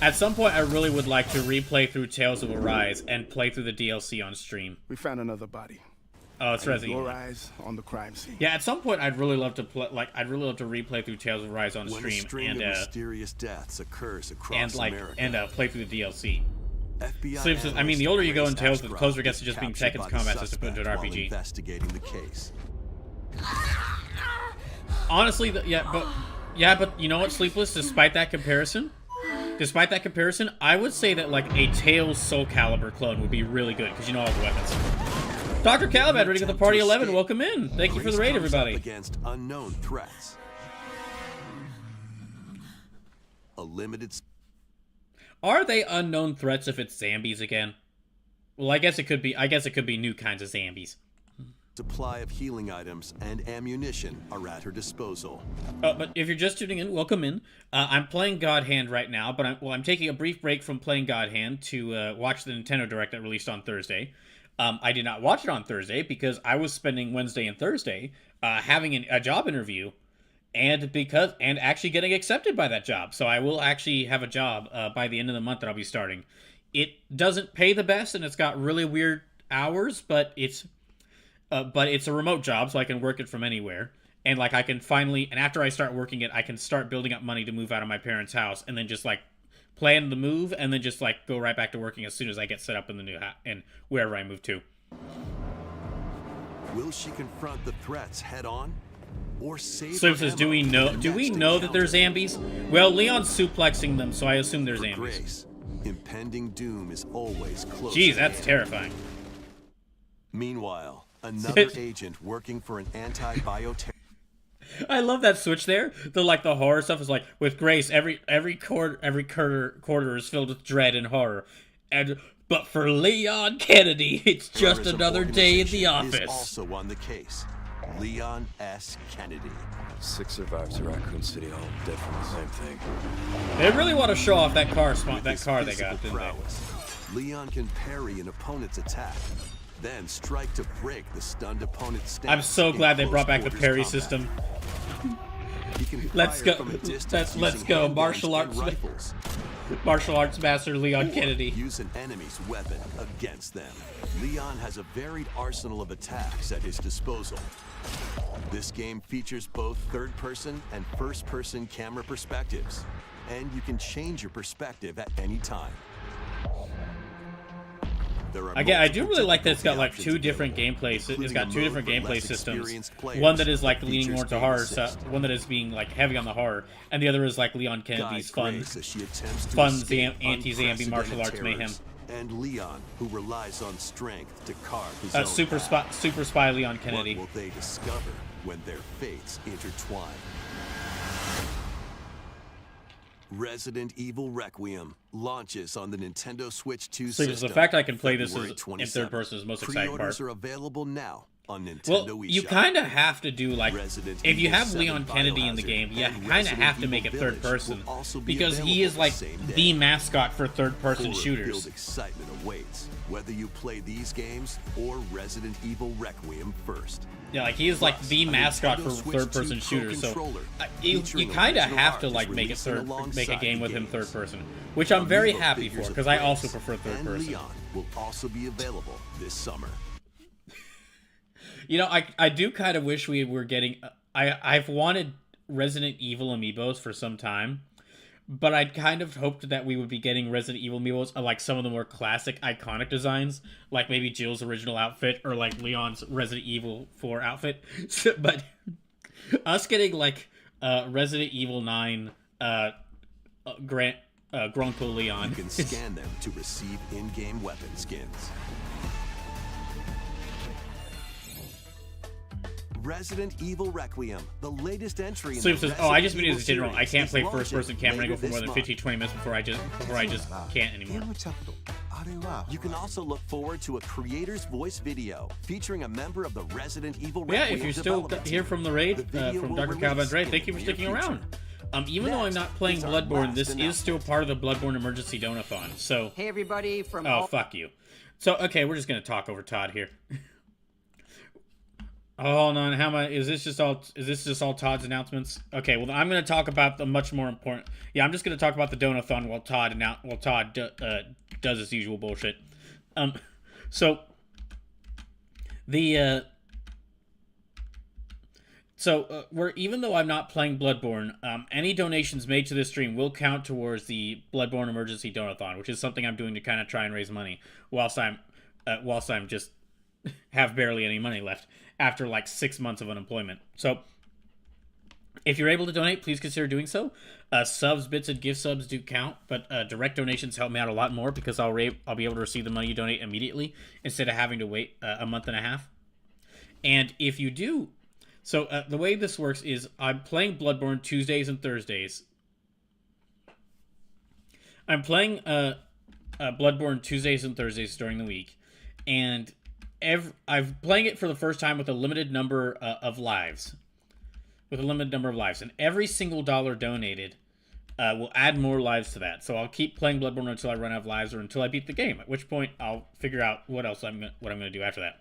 S1: At some point, I really would like to replay through Tales of Arise and play through the DLC on stream.
S9: We found another body.
S1: Oh, it's Resident Evil.
S9: Your eyes on the crime scene.
S1: Yeah, at some point, I'd really love to replay through Tales of Arise on
S8: When a
S1: stream
S8: string
S1: and
S8: of mysterious deaths occurs across
S1: and like
S8: America,
S1: play through the DLC.
S8: FBI
S1: Sleep says, I mean, the older you go in Tales, the
S8: Ashcroft
S1: closer it gets to
S8: is
S1: just being
S8: captured
S1: Tekken's
S8: by the
S1: combat system put into an
S8: suspect while
S1: RPG.
S8: investigating the case.
S1: Honestly, but you know what, Sleepless? Despite that comparison, I would say that like a Tales Soul Calibur clone would be really good because you know all the weapons. Dr. Calibad, ready to get the party 11. Welcome in. Thank you for the raid,
S8: Grace comes up
S1: everybody.
S8: Against unknown threats. A limited
S1: Are they unknown threats if it's zombies again? Well, I guess it could be. I guess it could be new kinds of zombies.
S8: supply of healing items and ammunition are at her disposal.
S1: But if you're just tuning in, welcome in. I'm playing God Hand right now, but I'm taking a brief break from playing God Hand to watch the Nintendo Direct that released on Thursday. I did not watch it on Thursday because I was spending Wednesday and Thursday having a job interview, and actually getting accepted by that job. So I will actually have a job by the end of the month that I'll be starting. It doesn't pay the best, and it's got really weird hours, but it's a remote job, so I can work it from anywhere. And like I can finally, and after I start working it, I can start building up money to move out of my parents' house, and then just like plan the move, and then just like go right back to working as soon as I get set up in the new house and wherever I move to.
S8: Will she confront the threats head on, or save?
S1: Slim
S8: her
S1: says,
S8: ammo
S1: "Do we
S8: for
S1: know?
S8: the
S1: Do we
S8: next
S1: know that there's
S8: encounter?"
S1: zombies? Well, Leon's suplexing them, so I assume there's
S8: For
S1: zombies.
S8: Grace, impending doom is always close.
S1: Jeez,
S8: at
S1: that's
S8: hand.
S1: terrifying.
S8: Meanwhile, another agent working for an anti-bioterror.
S1: I love that switch there. The horror stuff is like with Grace. Every quarter is filled with dread and horror, but for Leon Kennedy, it's just
S8: Terrorism
S1: another day in the
S8: organization
S1: office.
S8: Is also on the case. Leon S. Kennedy.
S10: 6 survivors at Raccoon City, all dead from the same thing.
S1: They really want to show off that car.
S8: With
S1: That
S8: his
S1: car they
S8: physical
S1: got, didn't they?
S8: prowess, Leon can parry an opponent's attack, then strike to break the stunned opponent's stance.
S1: I'm so
S8: in
S1: glad they brought back the
S8: close
S1: parry
S8: quarters
S1: system.
S8: combat. He can
S1: Let's
S8: fire
S1: go.
S8: from a distance
S1: Let's
S8: using
S1: go.
S8: handguns
S1: Martial
S8: and
S1: arts.
S8: rifles.
S1: Martial arts master Leon Kennedy.
S8: Use an enemy's weapon against them. Leon has a varied arsenal of attacks at his disposal. This game features both third-person and first-person camera perspectives, and you can change your perspective at any time.
S1: Again, I do really like that it's got like two different gameplay. It's got two different gameplay systems. One that is like leaning more to horror, one that is being like heavy on the horror, and the other is like Leon Kennedy's fun, anti-zombie martial arts mayhem.
S8: And Leon, who relies on strength to carve his own
S1: super spy Leon Kennedy.
S8: What will they discover when their fates intertwine? Resident Evil Requiem launches on the Nintendo Switch 2
S1: So
S8: system.
S1: the fact I can play this
S8: February
S1: in third person is the most exciting part.
S8: Pre-orders are available now on Nintendo
S1: Well, you kind of have to do like if you have Leon Kennedy in the game, you kind of have to make it third person because he is like the mascot for third person shooters.
S8: Excitement awaits whether you play these games or Resident Evil Requiem first.
S1: Yeah, like he is like the mascot for third person shooters. So you kind of have to like make a game with him third person, which I'm very happy for because I also prefer third person.
S8: Leon will also be available this summer.
S1: You know, I do kind of wish we were getting... I've wanted Resident Evil amiibos for some time, but I'd kind of hoped that we would be getting Resident Evil amiibos, like some of the more classic, iconic designs, like maybe Jill's original outfit, or like Leon's Resident Evil 4 outfit. But us getting, like, Resident Evil 9 Grunkle Leon...
S8: You can scan them to receive in-game weapon skins. Resident Evil Requiem, the latest entry in
S1: Sleep
S8: the
S1: says, "Oh, I just
S8: Resident
S1: mean as a general. I can't play
S8: Evil
S1: first-person
S8: series
S1: camera
S8: later
S1: angle for more than
S8: this
S1: 15-20 minutes before I just can't anymore."
S8: You can also look forward to a creator's voice video featuring a member of the Resident Evil
S1: Yeah,
S8: Requiem
S1: if you're still here from the raid,
S8: video
S1: from
S8: will
S1: Dr.
S8: release
S1: Calvin Dre,
S8: in
S1: thank you
S8: the
S1: for
S8: near
S1: sticking
S8: future.
S1: around. Even though I'm not playing
S8: is our
S1: Bloodborne,
S8: last
S1: this is still part of the Bloodborne Emergency Donathon. So,
S5: Hey everybody from
S1: oh fuck you. So okay, we're just gonna talk over Todd here. Hold on, how am I? Is this just all Todd's announcements? Okay, well I'm gonna talk about the much more important. Yeah, I'm just gonna talk about the Donathon while Todd does his usual bullshit. So the we're even though I'm not playing Bloodborne, any donations made to this stream will count towards the Bloodborne Emergency Donathon, which is something I'm doing to kind of try and raise money whilst I'm just have barely any money left after like 6 months of unemployment. So if you're able to donate, please consider doing so. Subs, bits, and gift subs do count, but direct donations help me out a lot more because I'll be able to receive the money you donate immediately instead of having to wait a month and a half. And if you do, so the way this works is I'm playing Bloodborne Tuesdays and Thursdays. I'm playing Bloodborne Tuesdays and Thursdays during the week, and I'm playing it for the first time with a limited number of lives. And every single dollar donated will add more lives to that. So I'll keep playing Bloodborne until I run out of lives or until I beat the game, at which point I'll figure out what I'm going to do after that.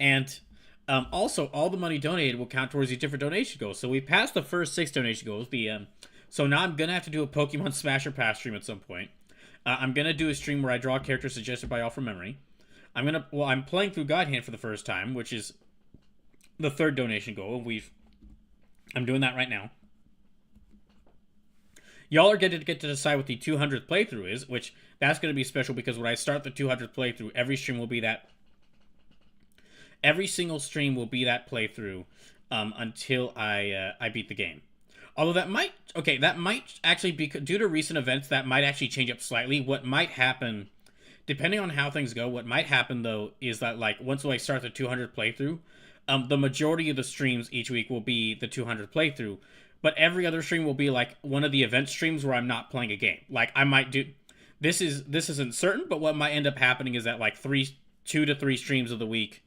S1: And also, all the money donated will count towards these different donation goals. So we passed the first 6 donation goals. So now I'm going to have to do a Pokemon Smasher Pass stream at some point. I'm going to do a stream where I draw characters suggested by y'all from memory. I'm playing through God Hand for the first time, which is the 3rd donation goal. I'm doing that right now. Y'all are going to get to decide what the 200th playthrough is, which that's going to be special because when I start the 200th playthrough, every single stream will be that playthrough until I beat the game. Although that might actually be, due to recent events, that might actually change up slightly. What might happen, depending on how things go, what might happen, though, is that, like, once I start the 200th playthrough, the majority of the streams each week will be the 200th playthrough, but every other stream will be, like, one of the event streams where I'm not playing a game. Like, I might do... This isn't certain, but what might end up happening is that, like, 2 to 3 streams of the week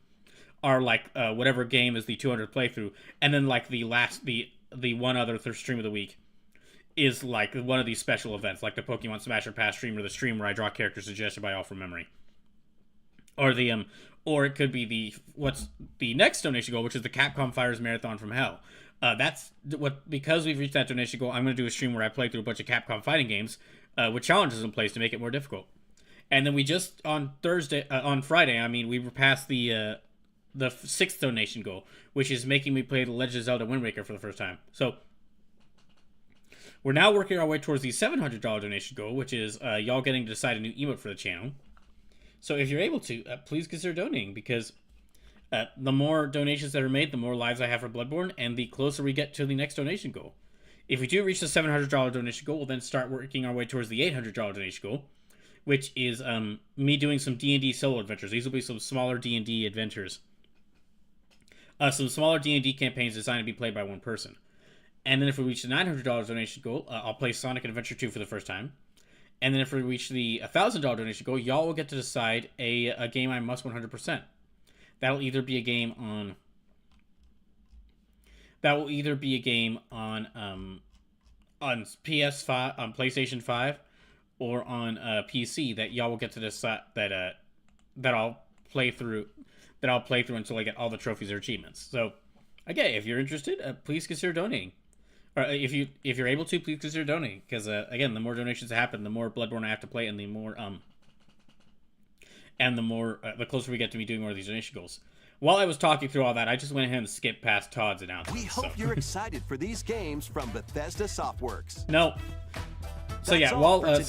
S1: are, like, whatever game is the 200th playthrough, and then, like, the one other stream of the week is like one of these special events, like the Pokemon Smasher Pass stream or the stream where I draw characters suggested by all from memory, or or it could be what's the next donation goal, which is the Capcom Fires Marathon from Hell. Because we've reached that donation goal, I'm going to do a stream where I play through a bunch of Capcom fighting games with challenges in place to make it more difficult. And then we just on Friday, we were past the 6th donation goal, which is making me play The Legend of Zelda Wind Waker for the first time. So We're now working our way towards the $700 donation goal, which is y'all getting to decide a new emote for the channel. So if you're able to, please consider donating, because the more donations that are made, the more lives I have for Bloodborne, and the closer we get to the next donation goal. If we do reach the $700 donation goal, we'll then start working our way towards the $800 donation goal, which is me doing some D&D solo adventures. These will be some smaller D&D adventures. Some smaller D&D campaigns designed to be played by one person. And then if we reach the $900 donation goal, I'll play Sonic Adventure 2 for the first time. And then if we reach the $1,000 donation goal, y'all will get to decide a game I must 100%. That'll either be a game on... on PS5, on PlayStation 5, or on PC that y'all will get to decide that I'll play through until I get all the trophies or achievements. So, again, if you're interested, please consider donating. Or if you're able to, please consider donating, because again, the more donations that happen, the more Bloodborne I have to play, and the closer we get to me doing more of these donation goals. While I was talking through all that, I just went ahead and skipped past Todd's announcement.
S8: We hope you're excited for these games from Bethesda Softworks.
S1: No. So yeah, while I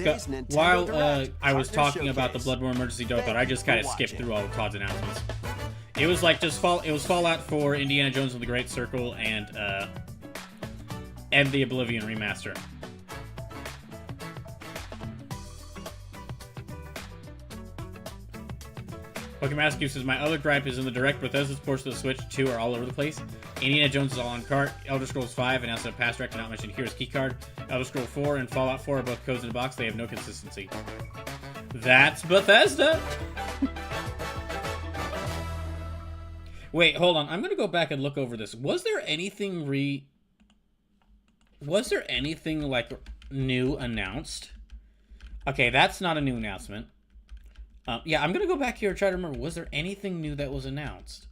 S1: was talking about the Bloodborne Emergency Dothan, I just kind of skipped through all of Todd's announcements. It was like it was Fallout 4, Indiana Jones and the Great Circle, and the Oblivion remaster. Pokemon Rescue says, my other gripe is in the direct Bethesda's ports of the Switch 2 are all over the place. Indiana Jones is all on cart. Elder Scrolls 5 announced a past direct, not mentioned Hero's Keycard. Elder Scrolls 4 and Fallout 4 are both codes in a box. They have no consistency. That's Bethesda! Wait, hold on. I'm gonna go back and look over this. Was there anything like new announced? Okay, that's not a new announcement. Yeah, I'm gonna go back here and try to remember. Was there anything new that was announced?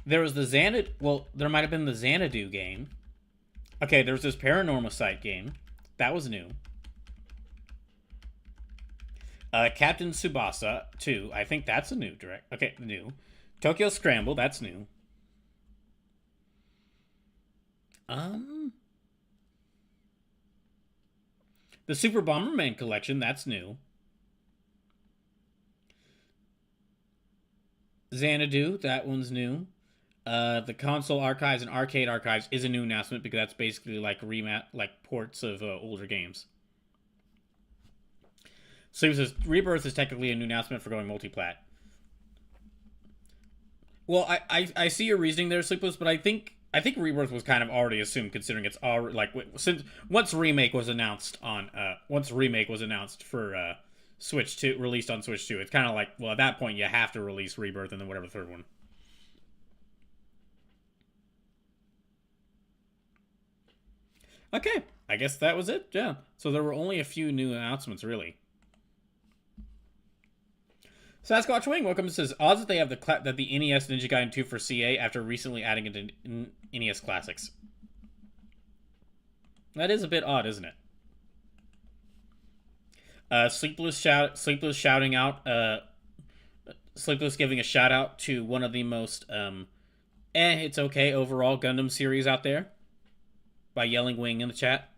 S1: There was the Xanadu. Well, there might have been the Xanadu game. Okay, there was this Paranormal Site game. That was new. Captain Tsubasa 2. I think that's a new direct. Okay, new. Tokyo Scramble. That's new. The Super Bomberman Collection. That's new. Xanadu, that one's new. The console archives and arcade archives is a new announcement because that's basically like ports of older games. So he says Rebirth is technically a new announcement for going multiplat. Well, I see your reasoning there, Sleepless, but I think Rebirth was kind of already assumed, considering it's already once Remake was announced for Switch 2, released on Switch 2. It's kind of like, well, at that point, you have to release Rebirth and then whatever the third one. Okay, I guess that was it, yeah. So there were only a few new announcements, really. Sasquatch Wing, welcome. It says, odds that they have that the NES Ninja Gaiden 2 for CA after recently adding it to NES Classics. That is a bit odd, isn't it? Sleepless shouting out, Sleepless giving a shout out to one of the most, it's okay overall Gundam series out there by yelling wing in the chat.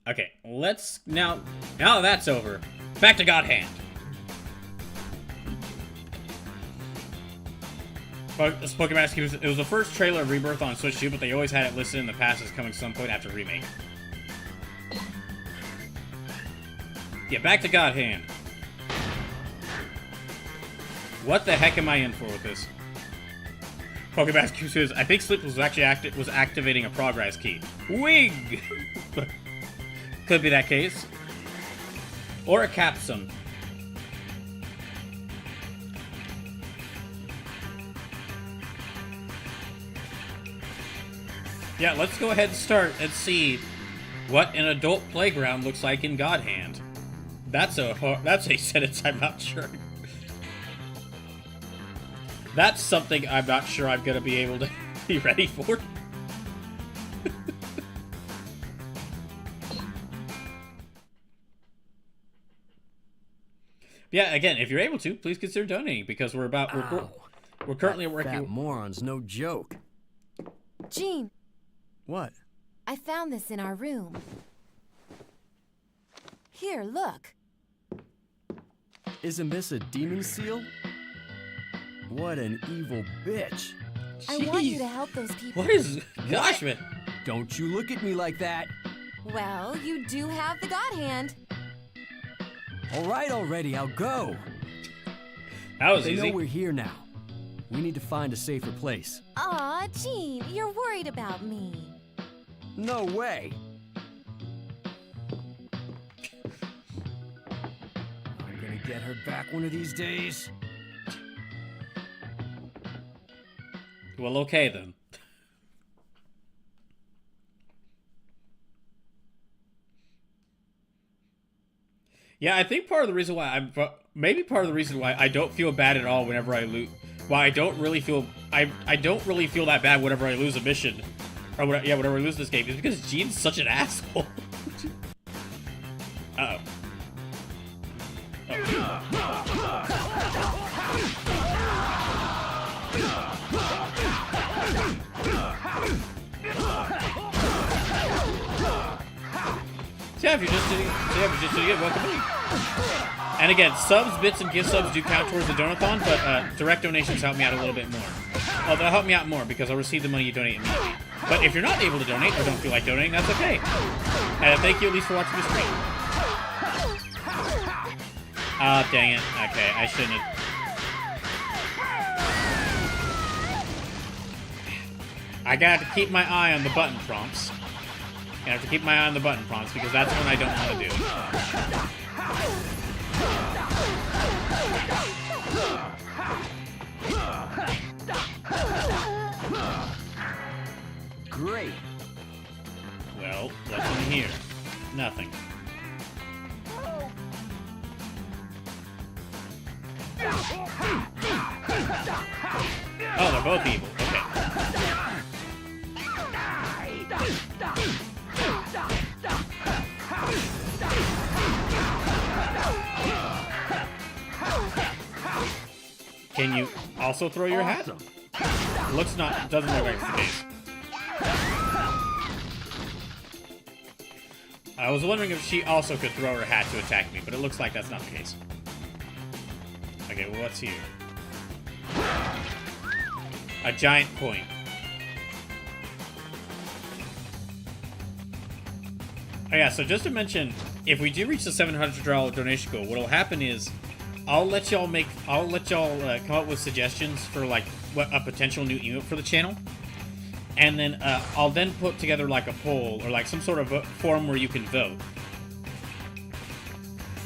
S1: Okay, let's, now that's over, back to God Hand. This Pokemon Rescue, it was the first trailer of Rebirth on Switch 2, but they always had it listed in the past as coming some point after Remake. Yeah, back to God Hand. What the heck am I in for with this? Pokemon Rescue says, I think Sleep was actually activating a progress key. Wig! Could be that case. Or a capsum. Yeah, let's go ahead and start and see what an adult playground looks like in God Hand. That's a sentence I'm not sure. That's something I'm not sure I'm gonna be able to be ready for. Yeah, again, if you're able to, please consider donating because we're currently working.
S5: That moron's no joke.
S11: Gene,
S5: What?
S11: I found this in our room. Here, look.
S5: Isn't this a demon seal? What an evil bitch.
S11: I want you to help those people.
S1: What is... Gosh, man.
S5: Don't you look at me like that.
S11: Well, you do have the God Hand.
S5: All right already, I'll go.
S1: That was
S5: They
S1: easy.
S5: know we're here now. We need to find a safer place.
S11: Aw, Gene, you're worried about me.
S5: No way. I'm gonna get her back one of these days.
S1: Well, okay then. Yeah, I think part of the reason why maybe part of the reason why I don't feel bad at all whenever I lose, why I don't really feel that bad whenever I lose a mission, or whenever I lose this game, is because Gene's such an asshole. Uh-oh. So yeah, if you're just doing it, welcome in. And again, subs, bits, and gift subs do count towards the donathon, but direct donations help me out a little bit more. Well, they'll help me out more because I'll receive the money you donate immediately. But if you're not able to donate or don't feel like donating, that's okay. And thank you at least for watching the stream. Ah, dang it. Okay, I shouldn't have... I got to keep my eye on the button prompts. I have to keep my eye on the button prompts because that's what I don't want to do.
S5: Great.
S1: Well, what's in here? Nothing. Oh, they're both evil. Okay. Can you also throw your hat? Doesn't look like it's the case. I was wondering if she also could throw her hat to attack me, but it looks like that's not the case. Okay, well, what's here? A giant coin. Oh yeah, so just to mention, if we do reach the $700 donation goal, what'll happen is I'll let y'all come up with suggestions for like what a potential new emote for the channel, and then I'll then put together like a poll or like some sort of forum where you can vote,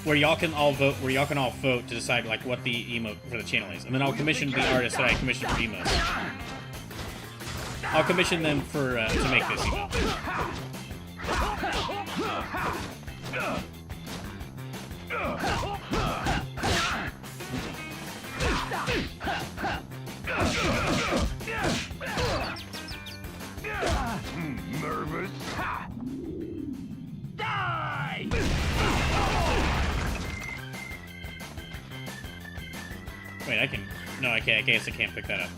S1: where y'all can all vote to decide like what the emote for the channel is, and then I'll commission the artists that I commissioned for emotes. I'll commission them for to make this emote.
S4: Nervous? Die!
S1: Wait, I can... No, I can't. I guess I can't pick that up.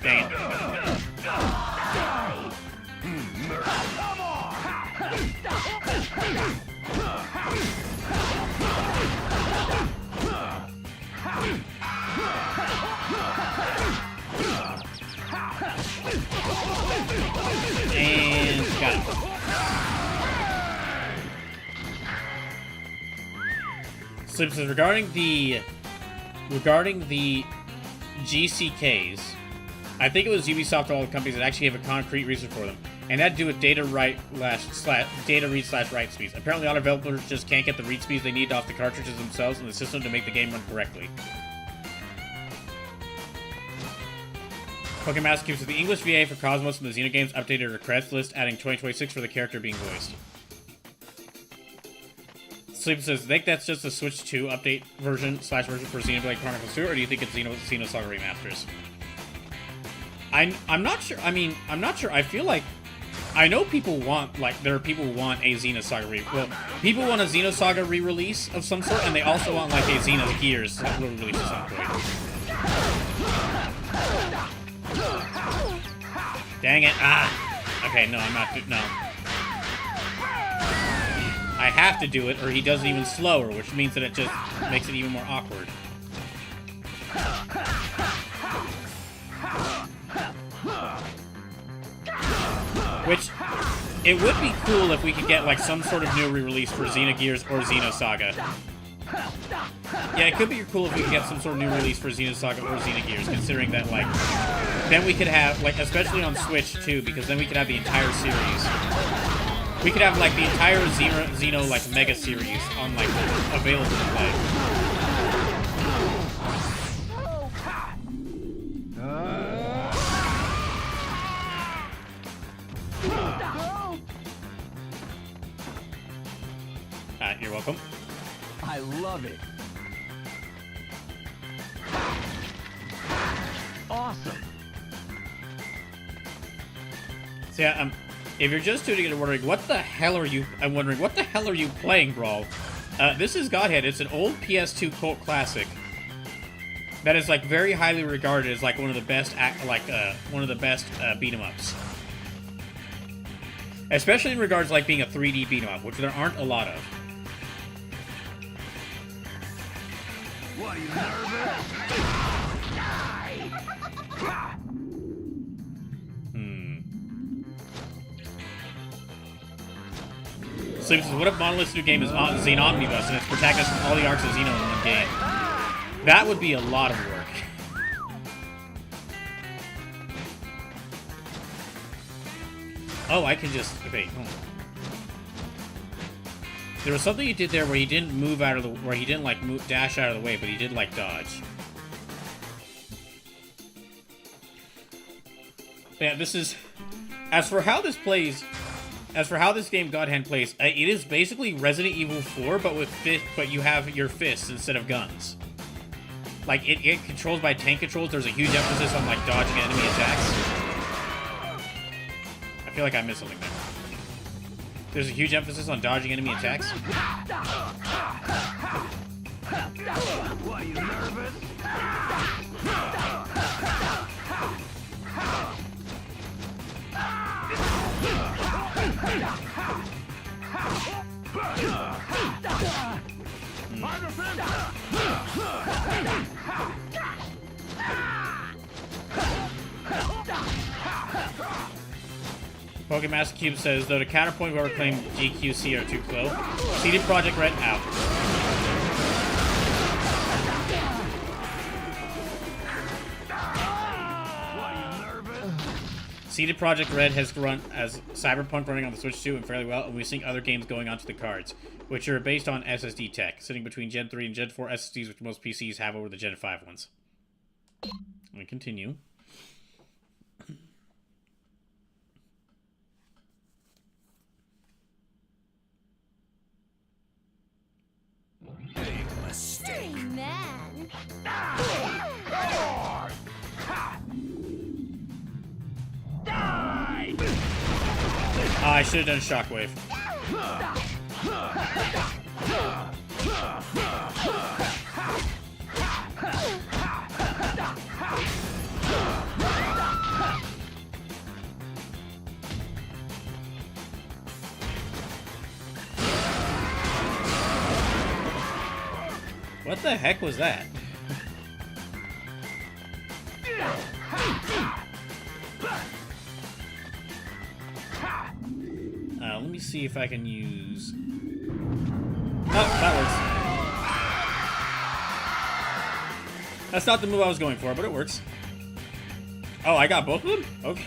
S1: Dang it. And got it. So regarding the GCKs, I think it was Ubisoft or all the companies that actually have a concrete reason for them, and that had to do with data read / write speeds. Apparently, a lot of developers just can't get the read speeds they need off the cartridges themselves and the system to make the game run correctly. Pokemon keeps the English VA for Cosmos and the Xenogames updated her credits list, adding 2026 for the character being voiced. Sleep says, think that's just a Switch 2 update version for Xenoblade Chronicles 2, or do you think it's Xenosaga Remasters? I'm not sure. I mean, I'm not sure. I feel like I know people want, like, there are people who want a Xenosaga well, people want a Xenosaga re-release of some sort, and they also want, like, a Xenogears re-release of some point. Dang it. Ah! Okay, no, I'm not, no. I have to do it, or he does it even slower, which means that it just makes it even more awkward. Which, it would be cool if we could get, like, some sort of new re-release for Xenogears or Xenosaga. Yeah, it could be cool if we could get some sort of new release for Xenosaga or Xenogears, considering that, like, then we could have, like, especially on Switch, too, because then we could have the entire series. We could have, like, the entire Xeno, like, Mega series on, like, available to play. You're welcome.
S5: I love it. Awesome.
S1: So yeah, if you're just tuning in and wondering what the hell are you, playing, Brawl? This is Godhead. It's an old PS2 cult classic that is, like, very highly regarded as, like, one of the best beat 'em ups. Especially in regards to, like, being a 3D beat 'em up, which there aren't a lot of.
S4: What, are you nervous?
S1: Sleep says, what if Monolith's new game is Xeno Omnibus and it's protagonists from all the arcs of Xeno in one game? That would be a lot of work. Oh, I can just... Okay, hold on. There was something he did there where he didn't move out of the... Where he didn't, like, dash out of the way, but he did, like, dodge. Yeah, this is... As for how this plays... As for how this game Godhand plays, it is basically Resident Evil 4, but with but you have your fists instead of guns. Like, it controls by tank controls. There's a huge emphasis on, like, dodging enemy attacks. I feel like I missed something there. There's a huge emphasis on dodging enemy attacks.
S4: What, are you nervous?
S1: Pokemaster Cube says, though to counterpoint whoever claimed GQC are too close, CD Projekt Red out. CD Projekt Red has run as Cyberpunk running on the Switch 2 and fairly well, and we're seeing other games going onto the cards, which are based on SSD tech, sitting between Gen 3 and Gen 4 SSDs, which most PCs have over the Gen 5 ones. Let me continue.
S4: Big mistake.
S11: Man.
S1: I should have done Shockwave. What the heck was that? Let me see if I can use... Oh, that works. That's not the move I was going for, but it works. Oh, I got both of them? Okay.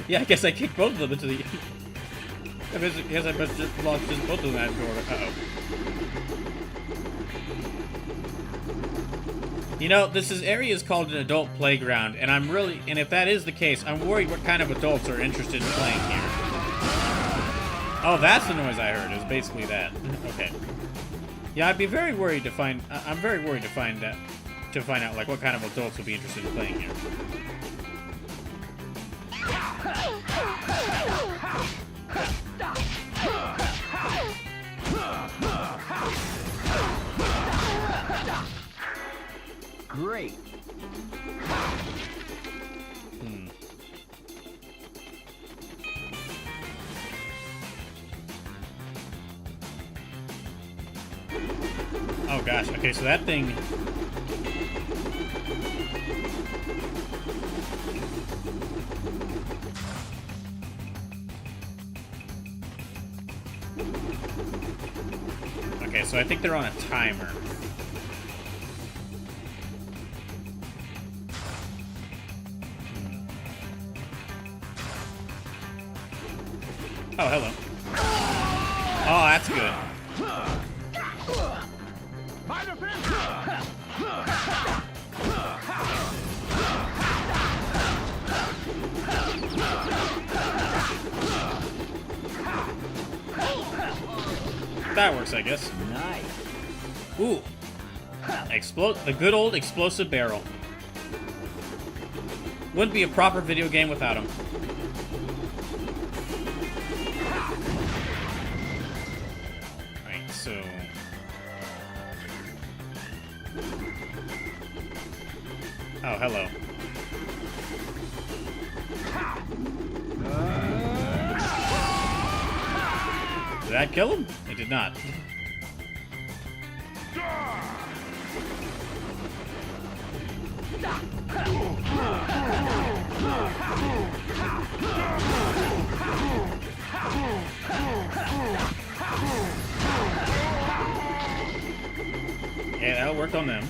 S1: Yeah, I guess I kicked both of them into the... I guess I best just launch just both of them out of the door. Uh-oh. You know, this area is called an adult playground, and I'm really... And if that is the case, I'm worried what kind of adults are interested in playing here. Oh, that's the noise I heard. It was basically that. Okay. Yeah, I'd be very worried to find... I'm very worried to find out, like, what kind of adults will be interested in playing here.
S5: Great.
S1: Oh gosh, okay, so that thing... Okay, so I think they're on a timer. Oh, hello. Oh, that's good. That works, I guess.
S5: Nice.
S1: Ooh. Explode the good old explosive barrel. Wouldn't be a proper video game without him. Alright, so... Oh, hello. Did that kill him? It did not. Yeah, that'll work on them.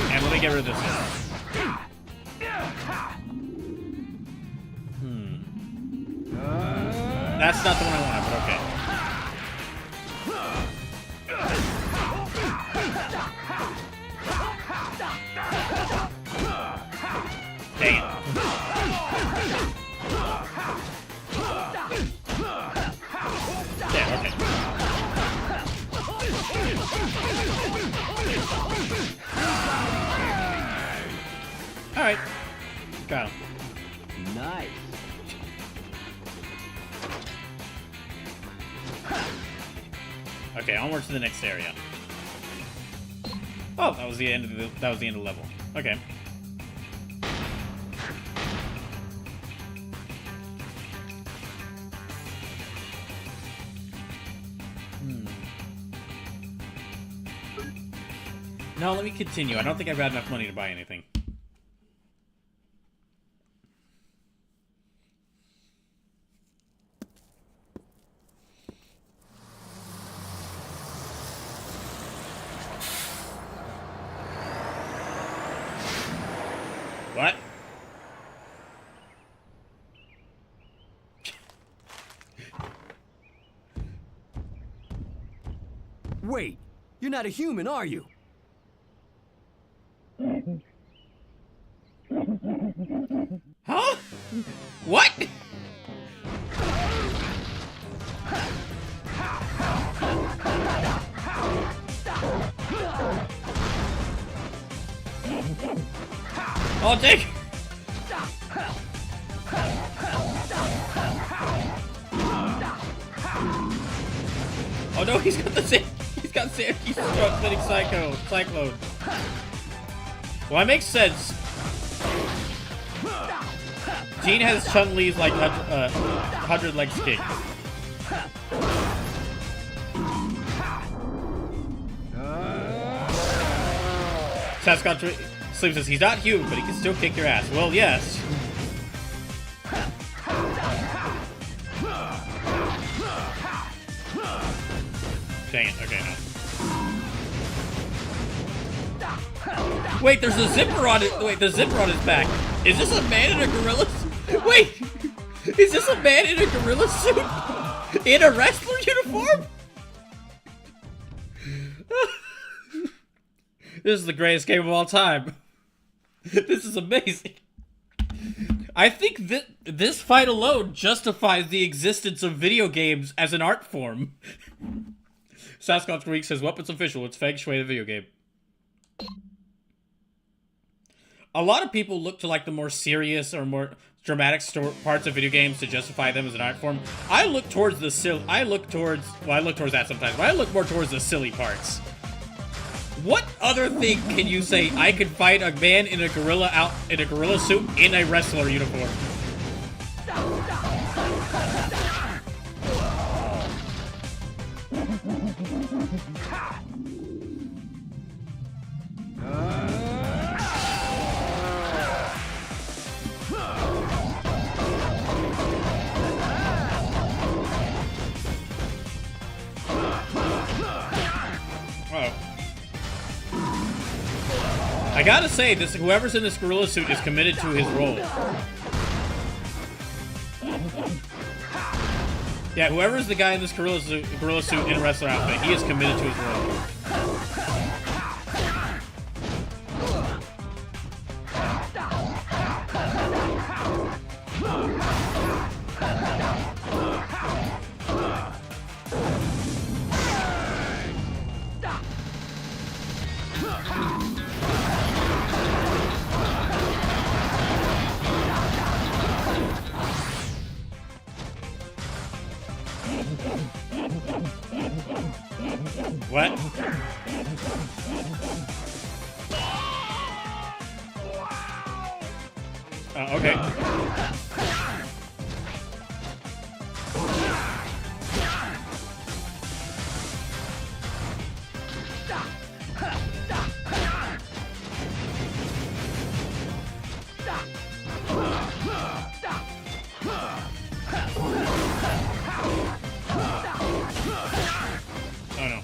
S1: And let me get rid of this one. That's not the one I wanted, but okay. Dang it. Yeah, okay. Alright. Got him.
S5: Nice.
S1: Okay, onward to the next area. Oh, that was the end of the level. Okay. No, let me continue. I don't think I've got enough money to buy anything. What?
S5: Wait, you're not a human, are you?
S1: Huh? What? Oh, take. Oh no, he's got the same. He's got He's transmitting cyclone. Well, that makes sense. Jean has Chun-Li's like 100 legs kick. Sasquatch Slim says he's not human, but he can still kick your ass. Well, yes. Dang it. Okay, no. Wait, there's a zipper on it. Wait, the zipper on his back. Is this a man in a gorilla suit? Wait, is this a man in a gorilla suit? In a wrestler uniform? This is the greatest game of all time. This is amazing. I think that this fight alone justifies the existence of video games as an art form. Sasquatch Greek says, "Weapons official. It's Feng Shui the video game." A lot of people look to like the more serious or more dramatic parts of video games to justify them as an art form. I look towards the silly. I look towards that sometimes, but I look more towards the silly parts. What other thing can you say? I could fight a man in a gorilla suit in a wrestler uniform. I gotta say, whoever's in this gorilla suit is committed to his role. Yeah, whoever's the guy in this gorilla suit in a wrestler outfit, he is committed to his role. What? Okay. Oh no.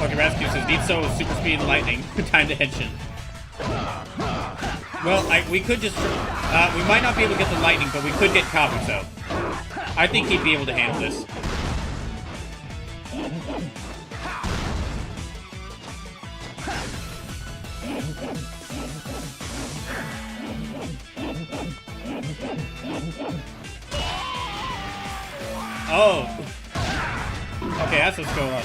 S1: Okay, Rescue says, "Need so with super speed and lightning. Time to henshin." Well, we could just... we might not be able to get the lightning, but we could get Kabuto. I think he'd be able to handle this. Oh. Okay, that's what's going on.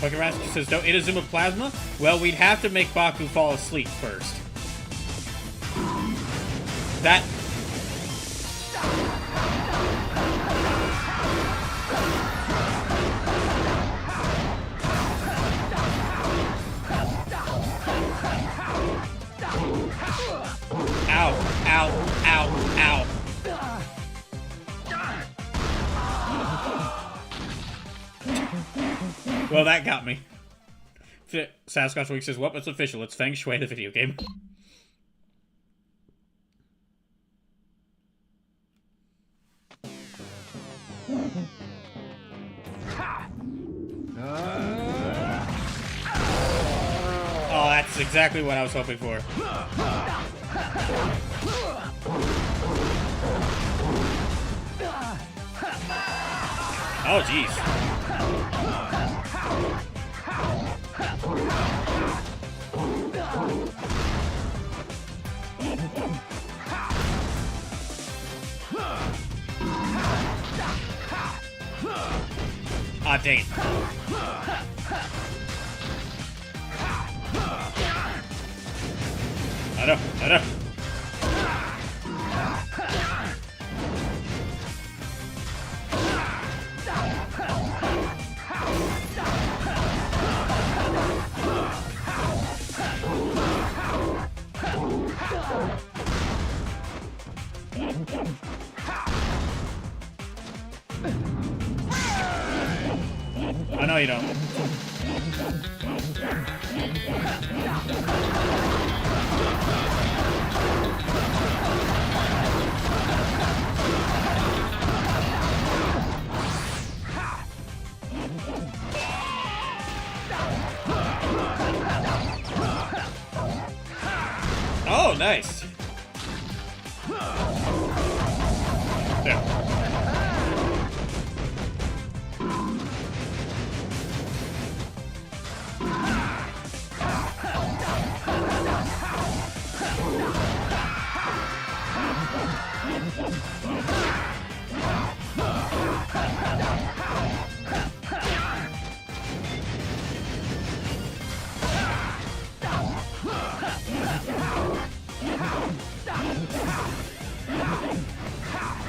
S1: Okay, Rascal says, "Don't Inazuma Plasma?" Well, we'd have to make Baku fall asleep first. That... Ow, ow, ow, ow. Well, that got me. Sasquatch Week says, "Well, it's official. It's Feng Shui the video game." Oh, that's exactly what I was hoping for. Oh, jeez. Ah, dang it. I know. I know you don't. Oh, nice. There.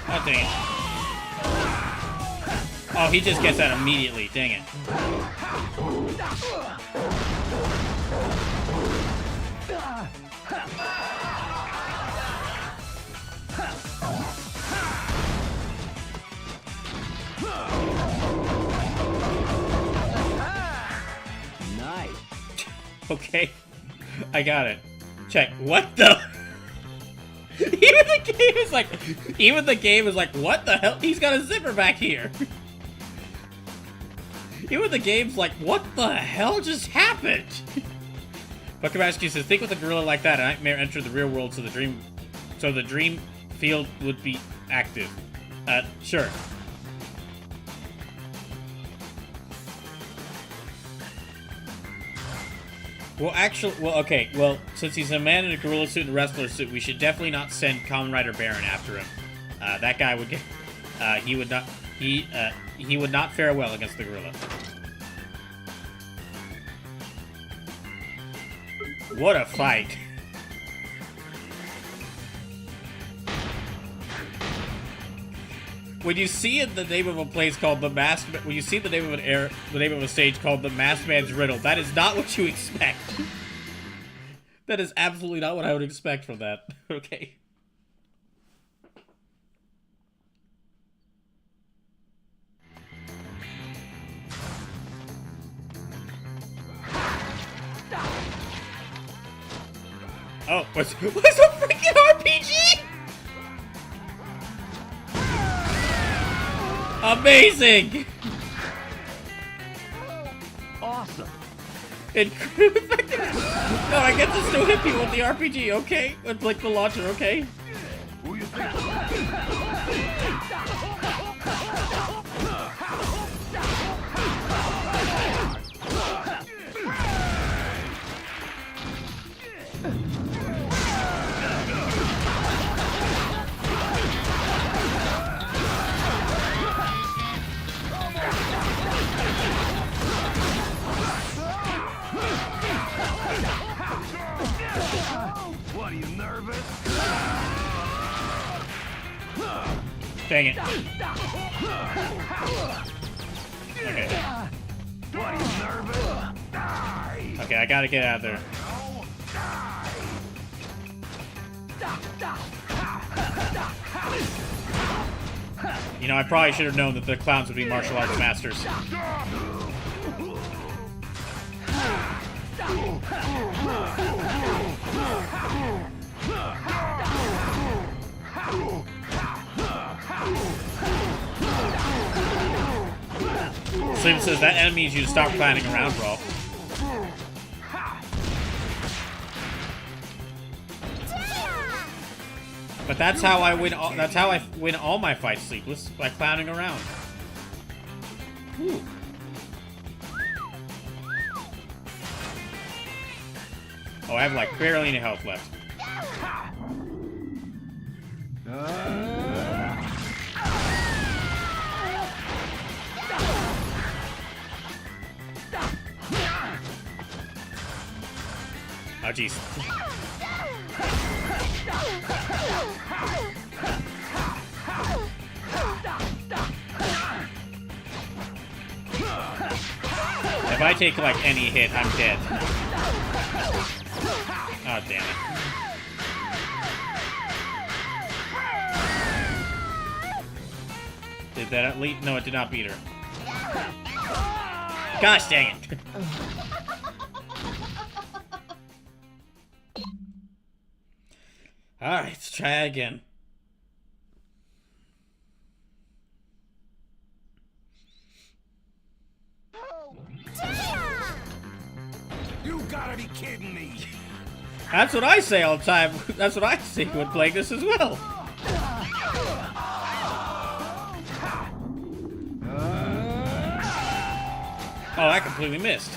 S1: Oh, dang it. Oh, he just gets that immediately. Dang it.
S5: Nice.
S1: Okay. I got it. Check. What the? Even the game is like, what the hell? He's got a zipper back here. Even the game's like, what the hell just happened? But Kamaski says, think with a gorilla like that, a nightmare entered the real world so the dream field would be active. Sure. Well, actually, okay. Well, since he's a man in a gorilla suit and a wrestler suit, we should definitely not send Kamen Rider Baron after him. That guy would get, he would not fare well against the gorilla. What a fight. When you see the name of a place called the Masked, when you see the name of the name of a stage called the Masked Man's Riddle, that is not what you expect. That is absolutely not what I would expect from that. Okay. Oh, what's a freaking RPG? Amazing!
S2: Awesome.
S1: Incredible. No, I get to still hit people with the RPG, okay? With like the launcher, okay?
S2: Who you think? What, are you nervous?
S1: Dang it. Okay.
S2: What, are you nervous? Die.
S1: Okay, I gotta get out of there. You know, I probably should have known that the clowns would be martial arts masters. Sleep says that enemy needs you to stop clowning around, bro. But that's how I win. That's how I win all my fights, Sleepless, by clowning around. Ooh. Oh, I have like barely any health left. Oh, jeez. If I take like any hit, I'm dead. Oh, damn it. Did that at least? No, it did not beat her. Gosh dang it. Alright, let's try again.
S4: You gotta be kidding me!
S1: That's what I say all the time. That's what I think when playing this as well. Oh, I completely missed.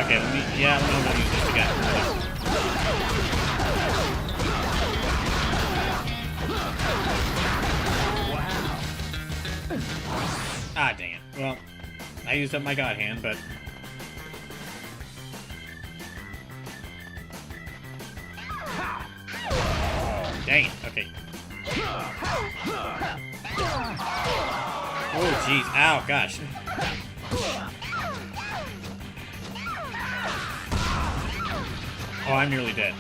S1: Okay, let me use this again. Ah, dang it. Well, I used up my god hand, but... Dang it, okay. Oh, jeez. Ow, gosh. Oh, I'm nearly dead.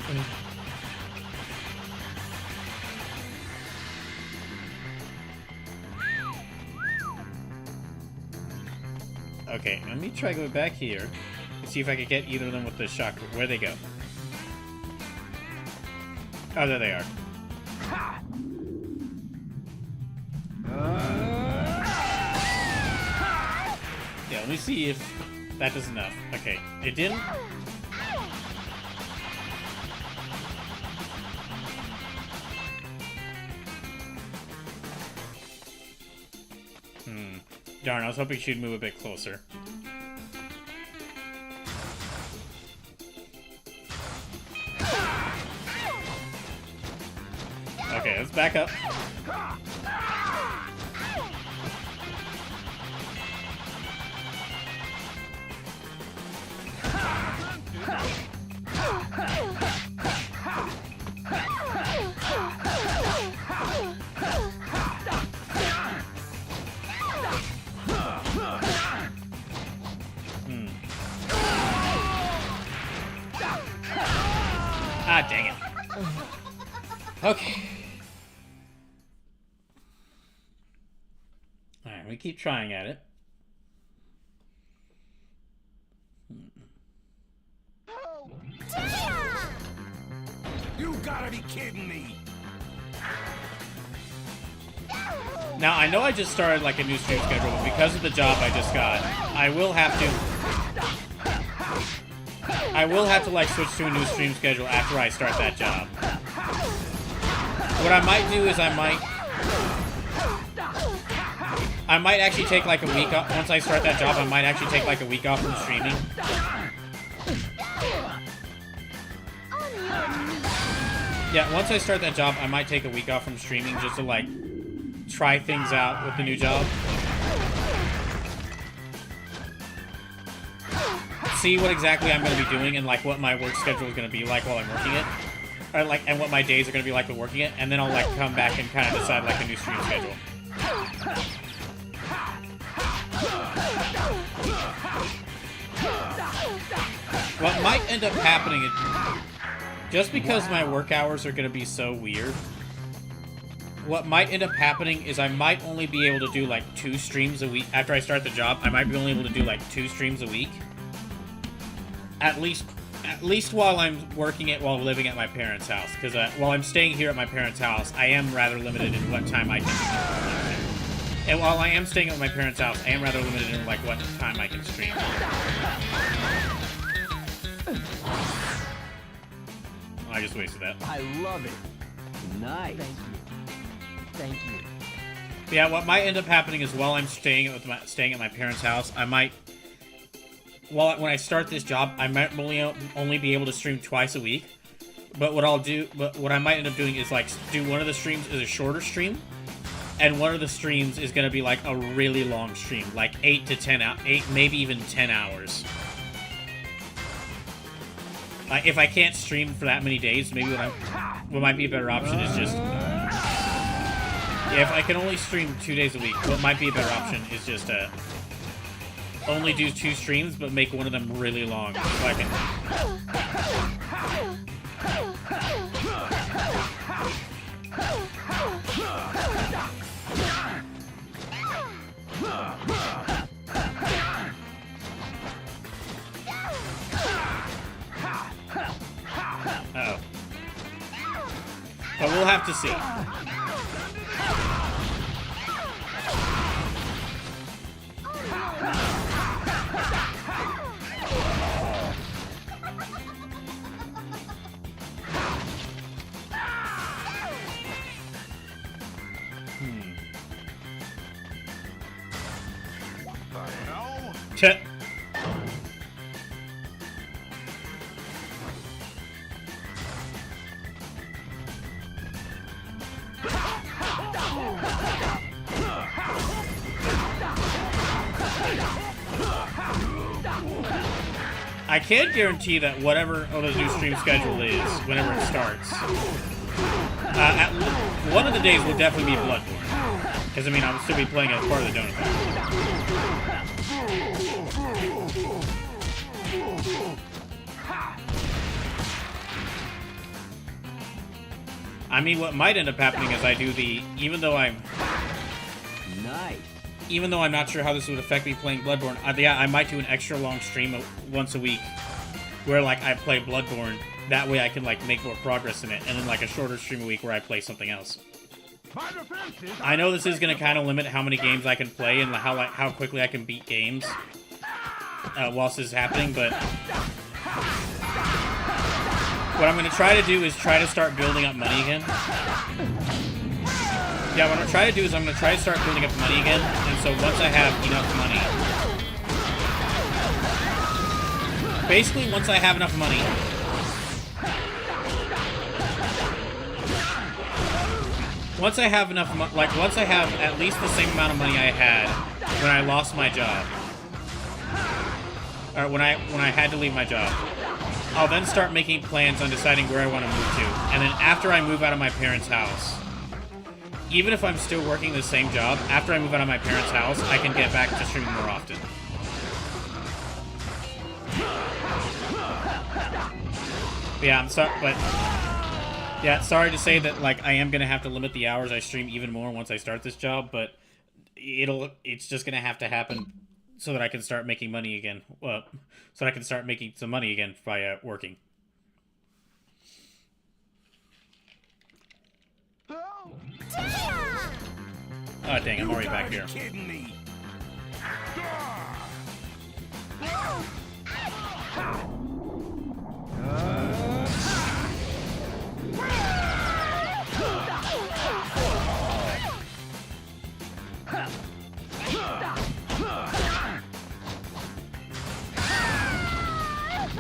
S1: Okay, let me try going back here and see if I can get either of them with the shock. Where'd they go? Oh, there they are. Yeah, let me see if that does enough. Okay, it didn't. Darn, I was hoping she'd move a bit closer. Okay, let's back up. Ah, dang it. Okay. Alright, we keep trying at it.
S2: You gotta be kidding me!
S1: Now, I know I just started like a new stream schedule, but because of the job I just got, I will have to like switch to a new stream schedule after I start that job. What I might do is I might actually take like a week off. Once I start that job, I might actually take like a week off from streaming. Yeah, once I start that job, I might take a week off from streaming just to like try things out with the new job. See what exactly I'm going to be doing and like what my work schedule is going to be like while I'm working it, or like, and what my days are going to be like while working it, and then I'll like come back and kind of decide like a new stream schedule. What might end up happening is, just because my work hours are going to be so weird, what might end up happening is I might only be able to do like 2 streams a week. After I start the job, I might be only able to do like 2 streams a week. At least while I'm working it while living at my parents' house. Because while I'm staying here at my parents' house, I am rather limited in what time I can. And while I am staying at my parents' house, I am rather limited in like what time I can stream. I just wasted that.
S5: I love it. Nice. Thank you.
S1: Yeah, what might end up happening is while I'm staying at my parents' house, I might. When I start this job, I might only be able to stream twice a week. But what I might end up doing is like do one of the streams is a shorter stream, and one of the streams is gonna be like a really long stream, like 8 to 10 hours, 8 maybe even 10 hours. If I can't stream for that many days, maybe what might be a better option is just if I can only stream 2 days a week. What might be a better option is just only do 2 streams, but make one of them really long, so I can. But we'll have to see. Chet. I can't guarantee that whatever Oda's new stream schedule is, whenever it starts, one of the days will definitely be Bloodborne. Because, I mean, I'll still be playing as part of the donut factory. I mean, what might end up happening is I do the, even though I'm not sure how this would affect me playing Bloodborne, I might do an extra long stream once a week where, like, I play Bloodborne. That way I can, like, make more progress in it, and then, like, a shorter stream a week where I play something else. I know this is going to kind of limit how many games I can play and how quickly I can beat games whilst this is happening, but what I'm going to try to do is try to start building up money again. Yeah, what I'm going to try to do is I'm going to try to start building up money again, and so once I have enough money... Basically, once I have enough money... Once I have enough once I have at least the same amount of money I had when I lost my job... Or when I had to leave my job... I'll then start making plans on deciding where I want to move to. And then after I move out of my parents' house, even if I'm still working the same job, after I move out of my parents' house, I can get back to streaming more often. But yeah, I'm sorry, but yeah, sorry to say that, like, I am gonna have to limit the hours I stream even more once I start this job, but it's just gonna have to happen so that I can start making money again. Well, so that I can start making some money again by working. Oh dang, I'm already back here.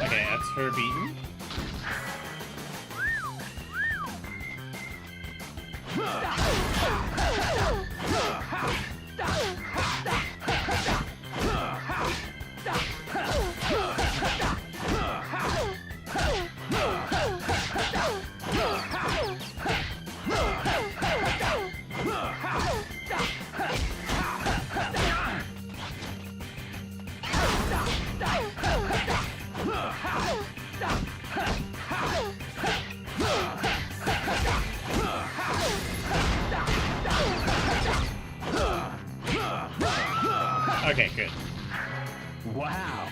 S1: Okay, that's her beaten. Okay, good.
S5: Wow.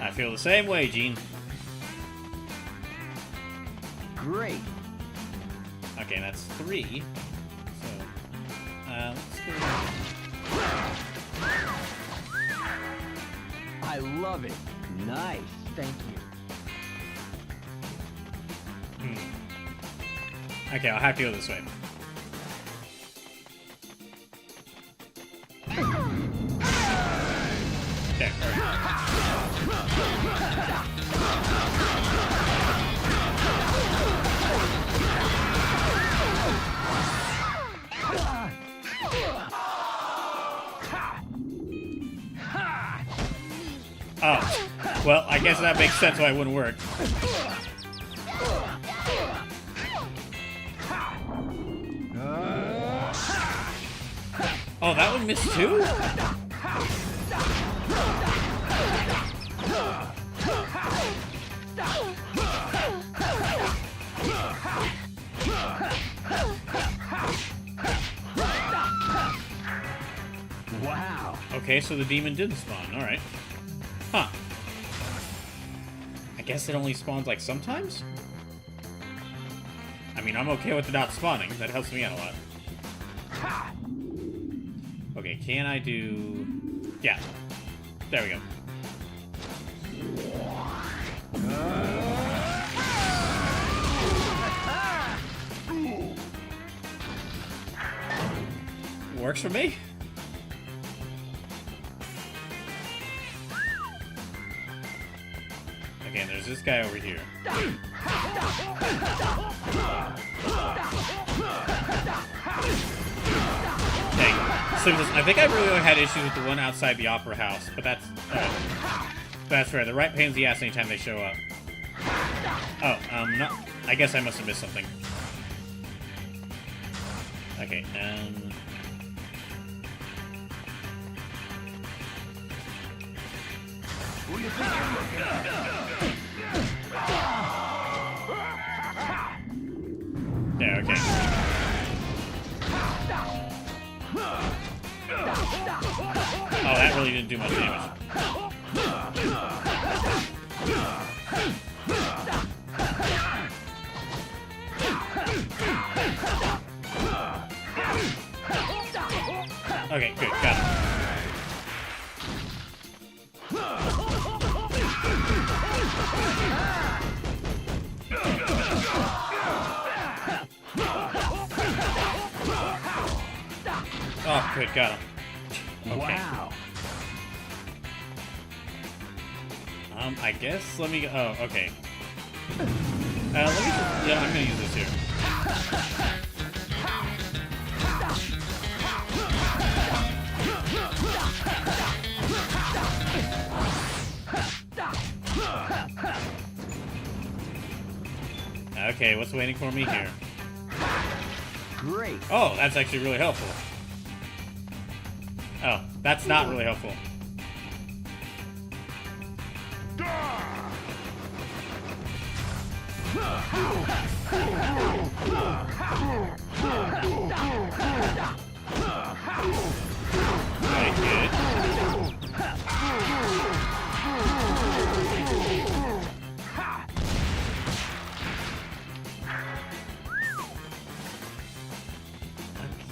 S1: I feel the same way, Gene.
S5: Great.
S1: Okay, that's 3. So, let's go.
S5: I love it. Nice. Thank you.
S1: Okay, I'll have to go this way. Okay, oh, well, I guess that makes sense why it wouldn't work. Oh, that one missed too?
S5: Wow.
S1: Okay, so the demon did spawn. Alright. Huh. I guess it only spawns, like, sometimes? I mean, I'm okay with it not spawning. That helps me out a lot. Okay, can I do... Yeah. There we go. Works for me. Okay, and there's this guy over here. Hey, so I think I really only had issues with the one outside the Opera House, but that's right. The right pains in the ass anytime they show up. Oh, no, I guess I must have missed something. Okay,
S2: Who you think you're looking at?
S1: Yeah, okay. Oh, that really didn't do much damage. Okay, good, got it. Oh, good, got him. Okay.
S2: Wow.
S1: I guess let me go. Oh, okay. Let me just, yeah, I'm gonna use this here. Okay, what's waiting for me here?
S5: Great.
S1: Oh, that's actually really helpful. Oh, that's not really helpful. Very good.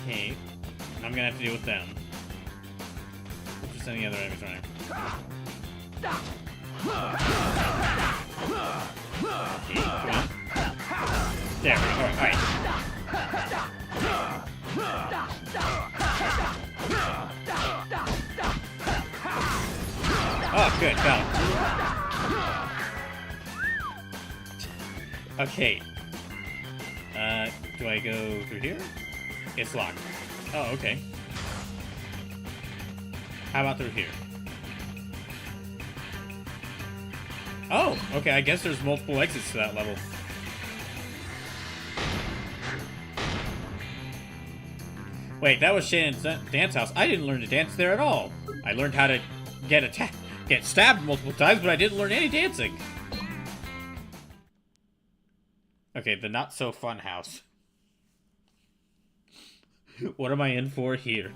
S1: Okay, I'm gonna have to deal with them. Just any other enemies running. Okay, come on. There we go. Alright. Oh, good. Got him. Okay. Do I go through here? It's locked. Oh, okay. How about through here? Oh, okay, I guess there's multiple exits to that level. Wait, that was Shannon's dance house. I didn't learn to dance there at all. I learned how to get stabbed multiple times, but I didn't learn any dancing. Okay, the not-so-fun house. What am I in for here?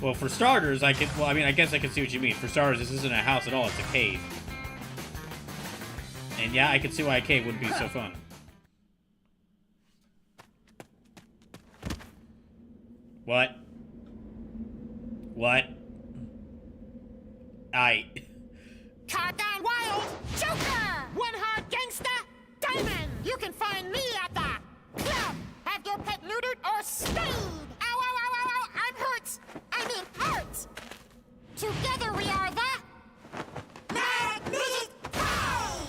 S1: Well, for starters, I guess I can see what you mean. For starters, this isn't a house at all, it's a cave. And yeah, I can see why a cave wouldn't be so fun. What? What?
S12: Cardown Wild, Joker! One hard gangster, Diamond! You can find me at the club! Have your pet neutered or spayed! Ow, ow, ow, ow, ow! I'm hurt! I mean hurt! Together we are the Magnetic Pow!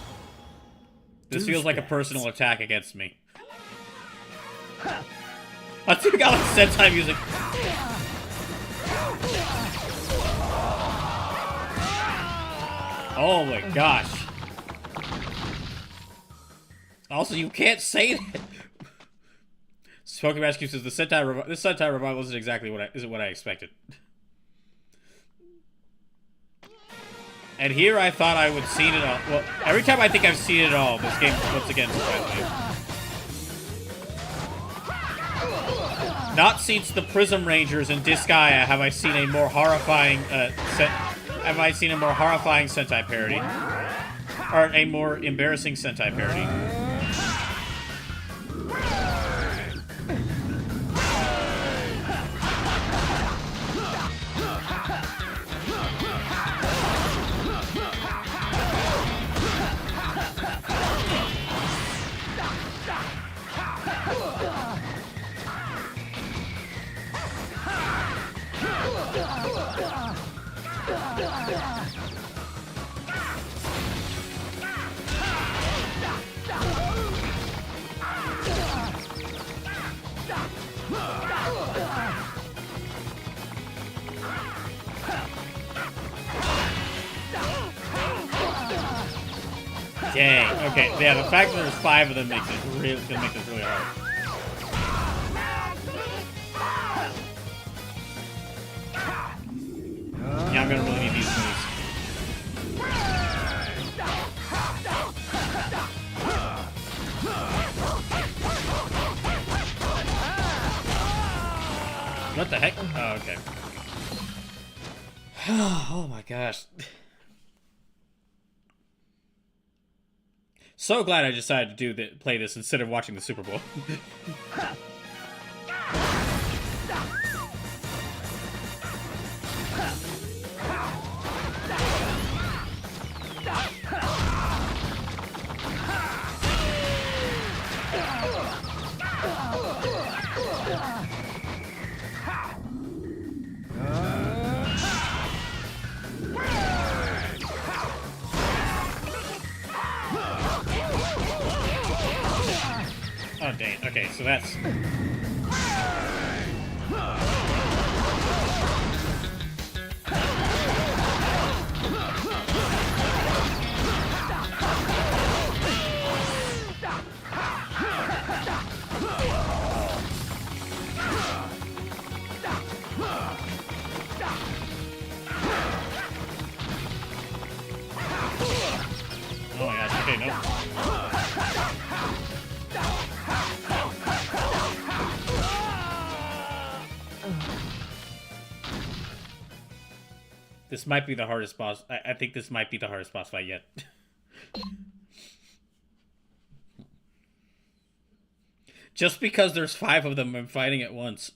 S1: This feels like a personal attack against me. Let's see, we got like Sentai music. Oh my gosh. Also, you can't say that. Smoking Rescue says this Sentai revival isn't exactly what I expected. And here I thought I would seen it all. Well, every time I think I've seen it all, this game once again surprises me. Not since the Prism Rangers and Disgaea have I seen a more horrifying Sentai parody. Or a more embarrassing Sentai parody. Dang. Okay, yeah, the fact that there's 5 of them makes it really gonna make this really hard. Yeah, I'm gonna really need these moves. What the heck? Oh, okay. Oh my gosh. So glad I decided to play this instead of watching the Super Bowl. Oh, dang. Okay, so that's... Oh my gosh, okay, no. This might be the hardest boss. I think this might be the hardest boss fight yet. Just because there's 5 of them I'm fighting at once.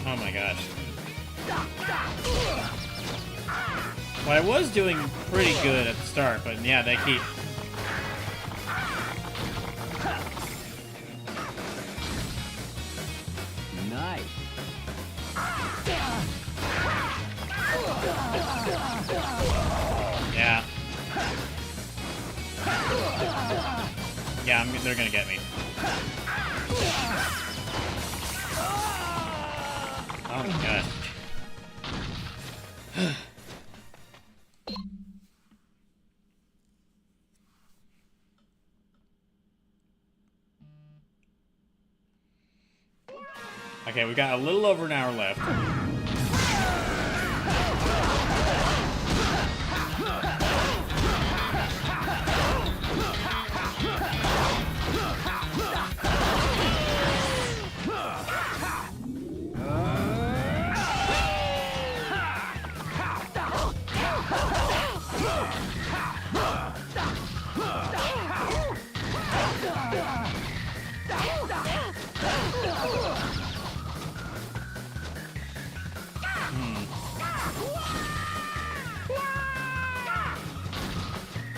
S1: Oh my gosh. Well, I was doing pretty good at the start, but yeah, they keep...
S5: Nice.
S1: Yeah. Yeah, they're gonna get me. Oh my god. Okay, we got a little over an hour left.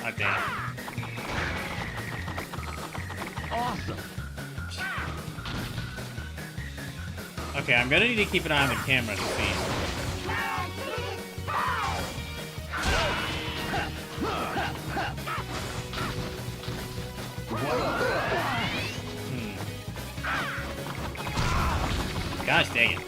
S1: Oh, damn.
S2: Awesome.
S1: Okay, I'm gonna need to keep an eye on the camera to see. Gosh dang it.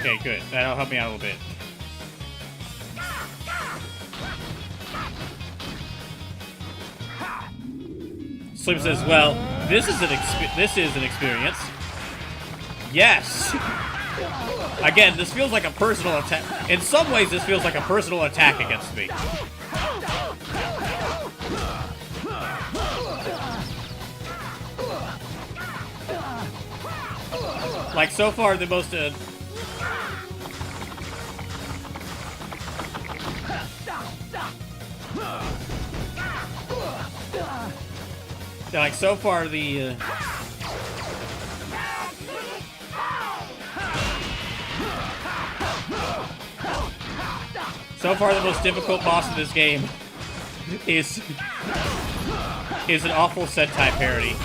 S1: Okay, good. That'll help me out a little bit. Slim says, "Well, this is an experience." Yes. Again, this feels like a personal attack. In some ways, this feels like a personal attack against me. Like, so far, the most... like, so far, the... so far, the most difficult boss in this game is an awful Sentai parody.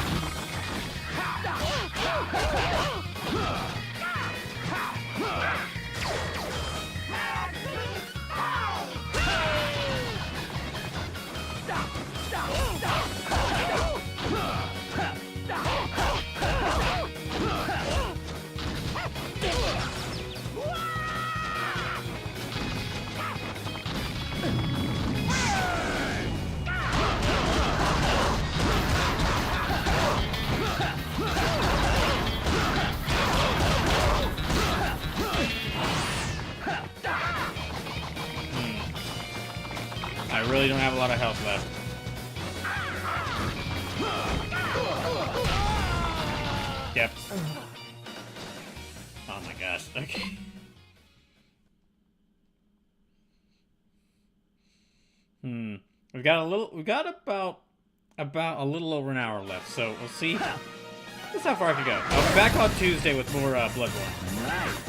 S1: I really don't have a lot of health left. Yep. Oh my gosh. Okay. We've got about a little over an hour left, so we'll see. That's how far I can go. I'll be back on Tuesday with more Bloodborne.
S2: Nice.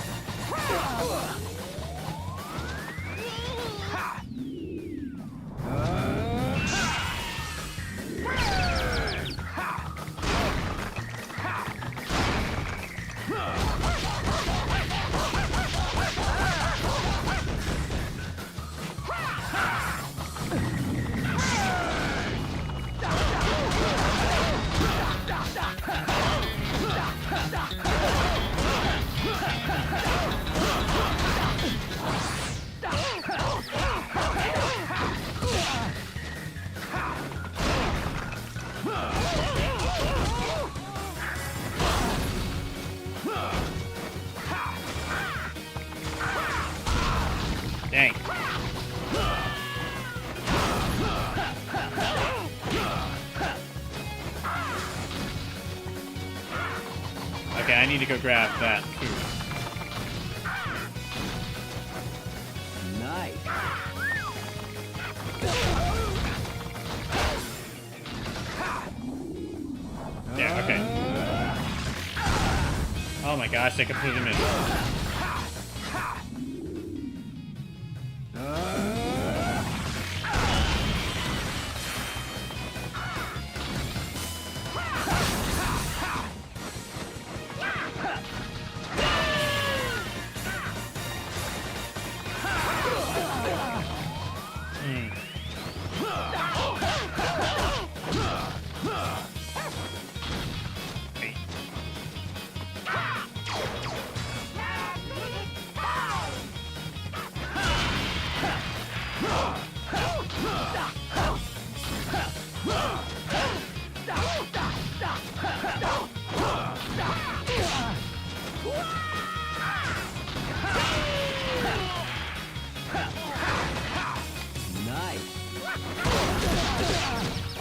S1: Dang. Okay, I need to go grab that food.
S5: Nice.
S1: Yeah, okay. Oh my gosh, they completely missed.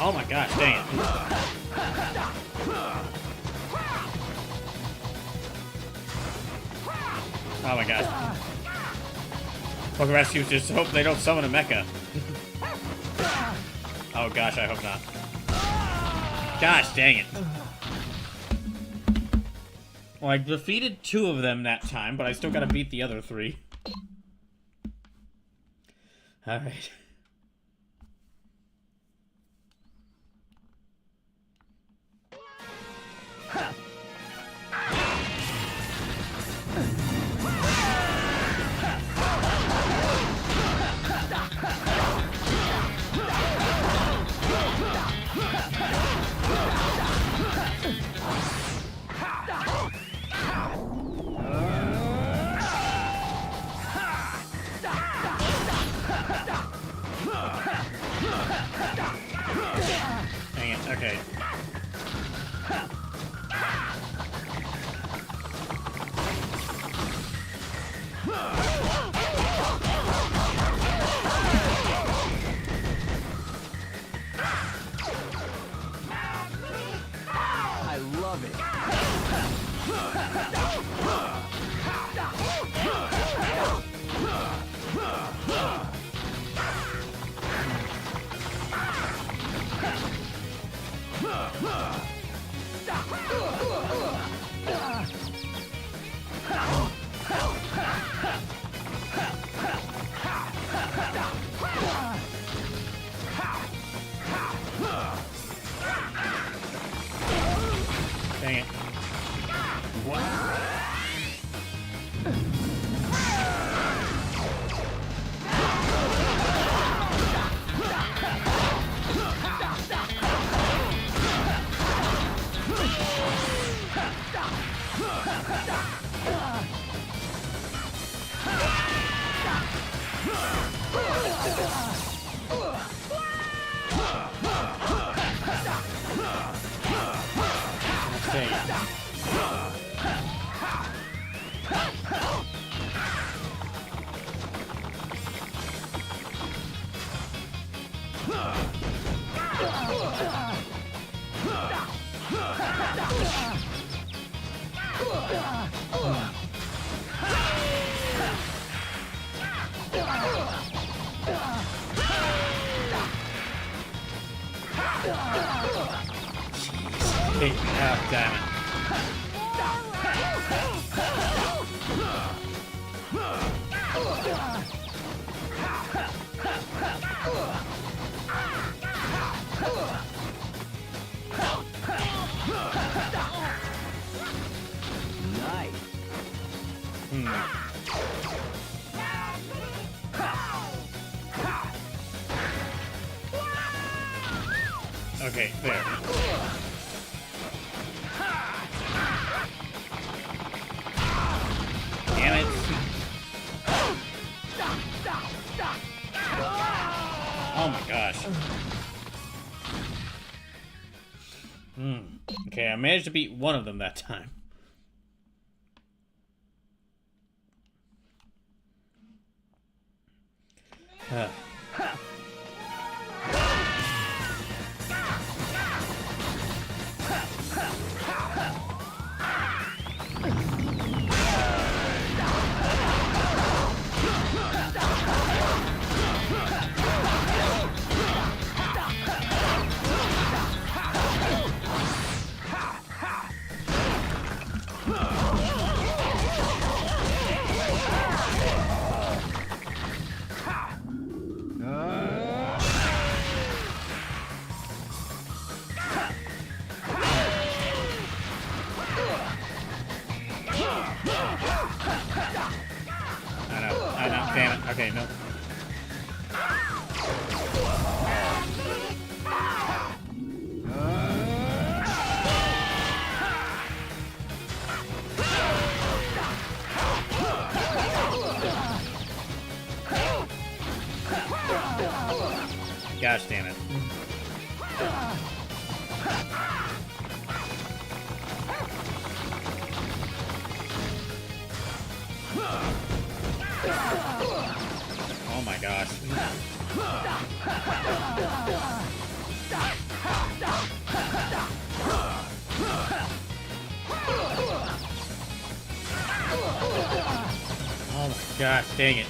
S1: Oh my gosh, dang it. Oh my gosh. Pokemon Rescue just hope they don't summon a mecha. Oh gosh, I hope not. Gosh, dang it. Well, I defeated 2 of them that time, but I still gotta beat the other 3. Alright. Okay.
S5: I love it.
S1: Dang it. Dang it. Hey, oh, damn it.
S5: Nice.
S1: Okay, there. Damn it. Oh my gosh. Okay, I managed to beat one of them that time. I know, damn it. Okay, no. Gosh damn it. Oh my gosh. Oh my gosh, dang it.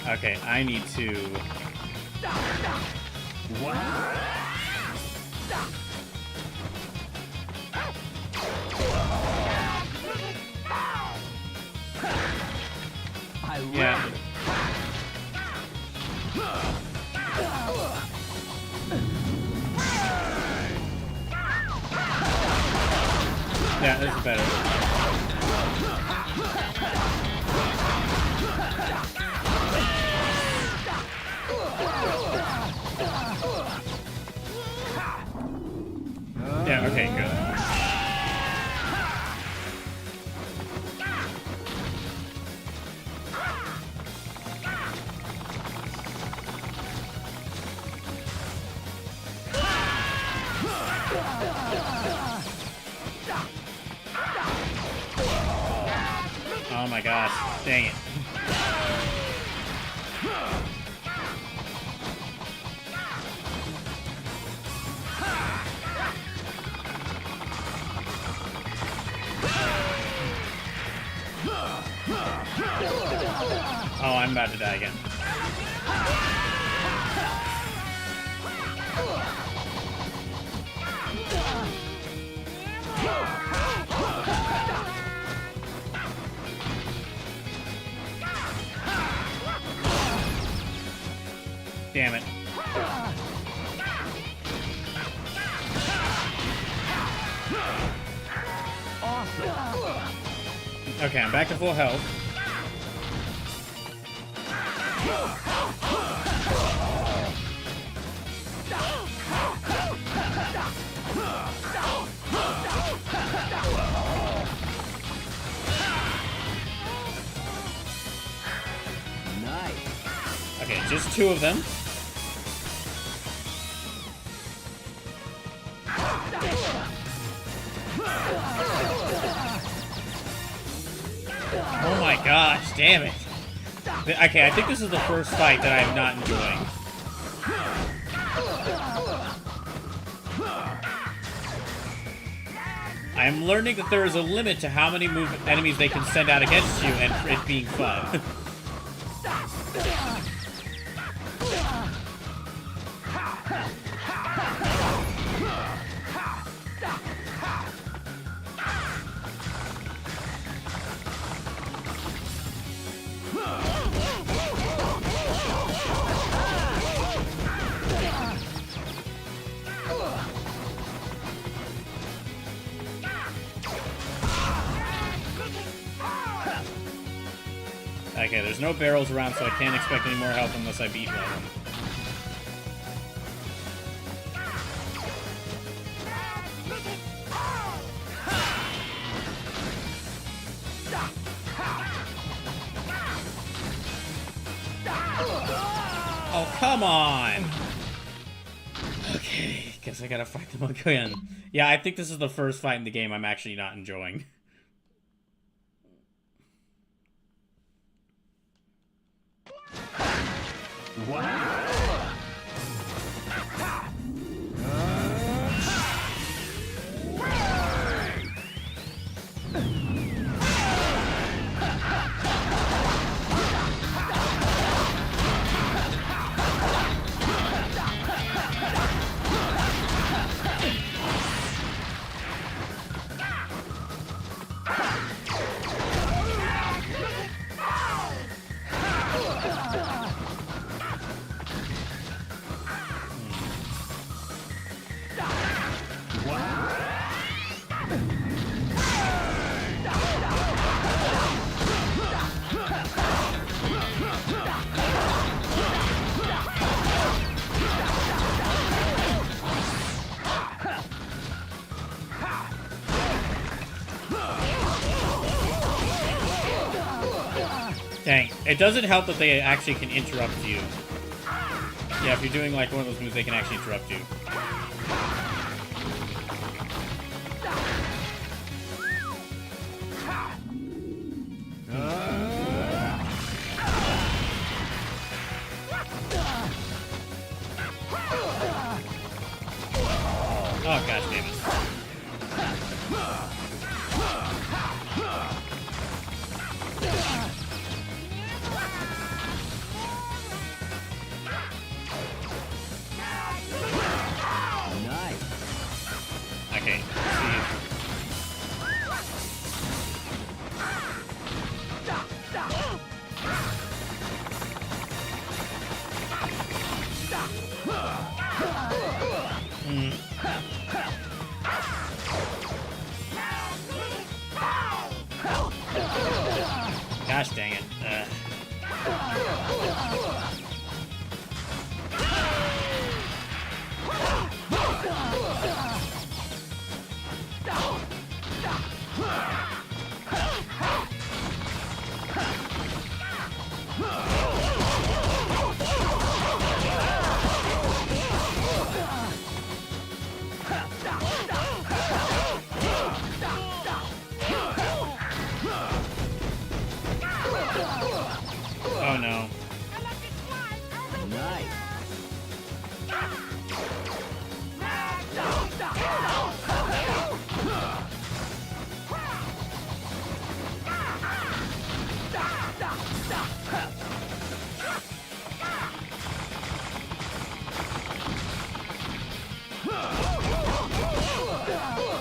S1: Okay, I need to...
S5: I love
S1: Yeah.
S5: it.
S1: Yeah, this is better. Yeah, okay, good. Oh my gosh, dang it. Oh, I'm about to die again. Damn it. Okay, I'm back to full health.
S5: Nice.
S1: Okay, just two of them. Oh my gosh, damn it. Okay, I think this is the first fight that I'm not enjoying. I am learning that there is a limit to how many enemies they can send out against you and it being fun. Okay, there's no barrels around, so I can't expect any more help unless I beat one of them. Oh, come on! Okay, guess I gotta fight them again. Yeah, I think this is the first fight in the game I'm actually not enjoying. Dang, it doesn't help that they actually can interrupt you. Yeah, if you're doing like one of those moves, they can actually interrupt you. Oh, gosh damn it. Okay, gosh dang it. Oh no.
S5: Nice.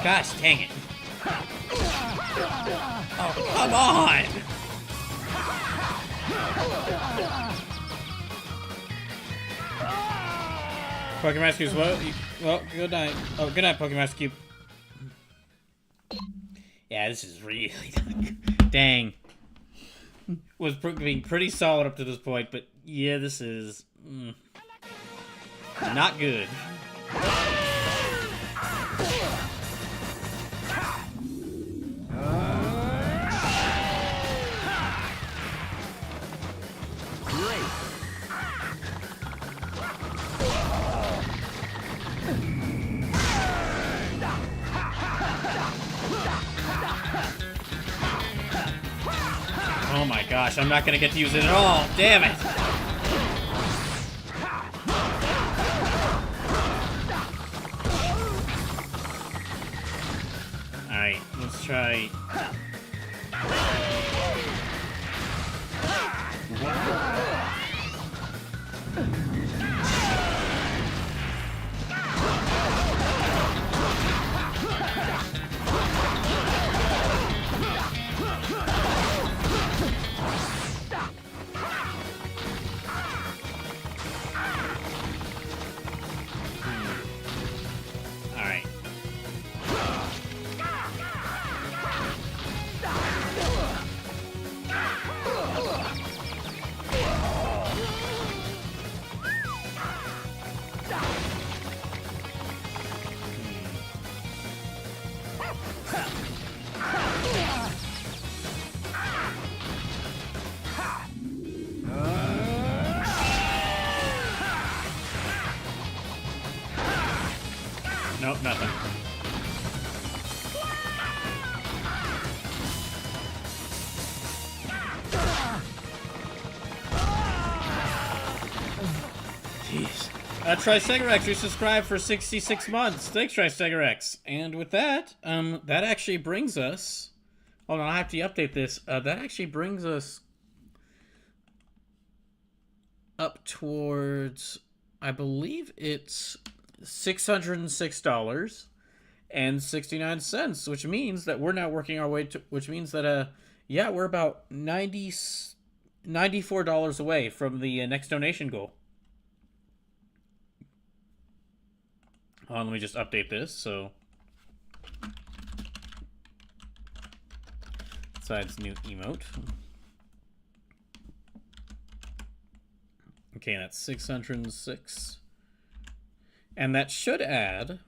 S1: Gosh dang it. Oh, come on! Pokemon Rescue's well, good night. Oh, good night, Pokemon Rescue. Yeah, this is really dang. Was being pretty solid up to this point, but yeah, this is not good. Oh my gosh, I'm not gonna get to use it at all. Damn it! Alright, let's try. Alright. Nope, nothing. Jeez. Tricegarex, you subscribed for 66 months. Thanks, Tricegarex. And with that, that actually brings us... Hold on, I have to update this. That actually brings us up towards... I believe it's $606.69, which means that we're now working our way to... Which means that, yeah, we're about $94 away from the next donation goal. Hold on, let me just update this, so... Besides new emote. Okay, that's 606. And that should add...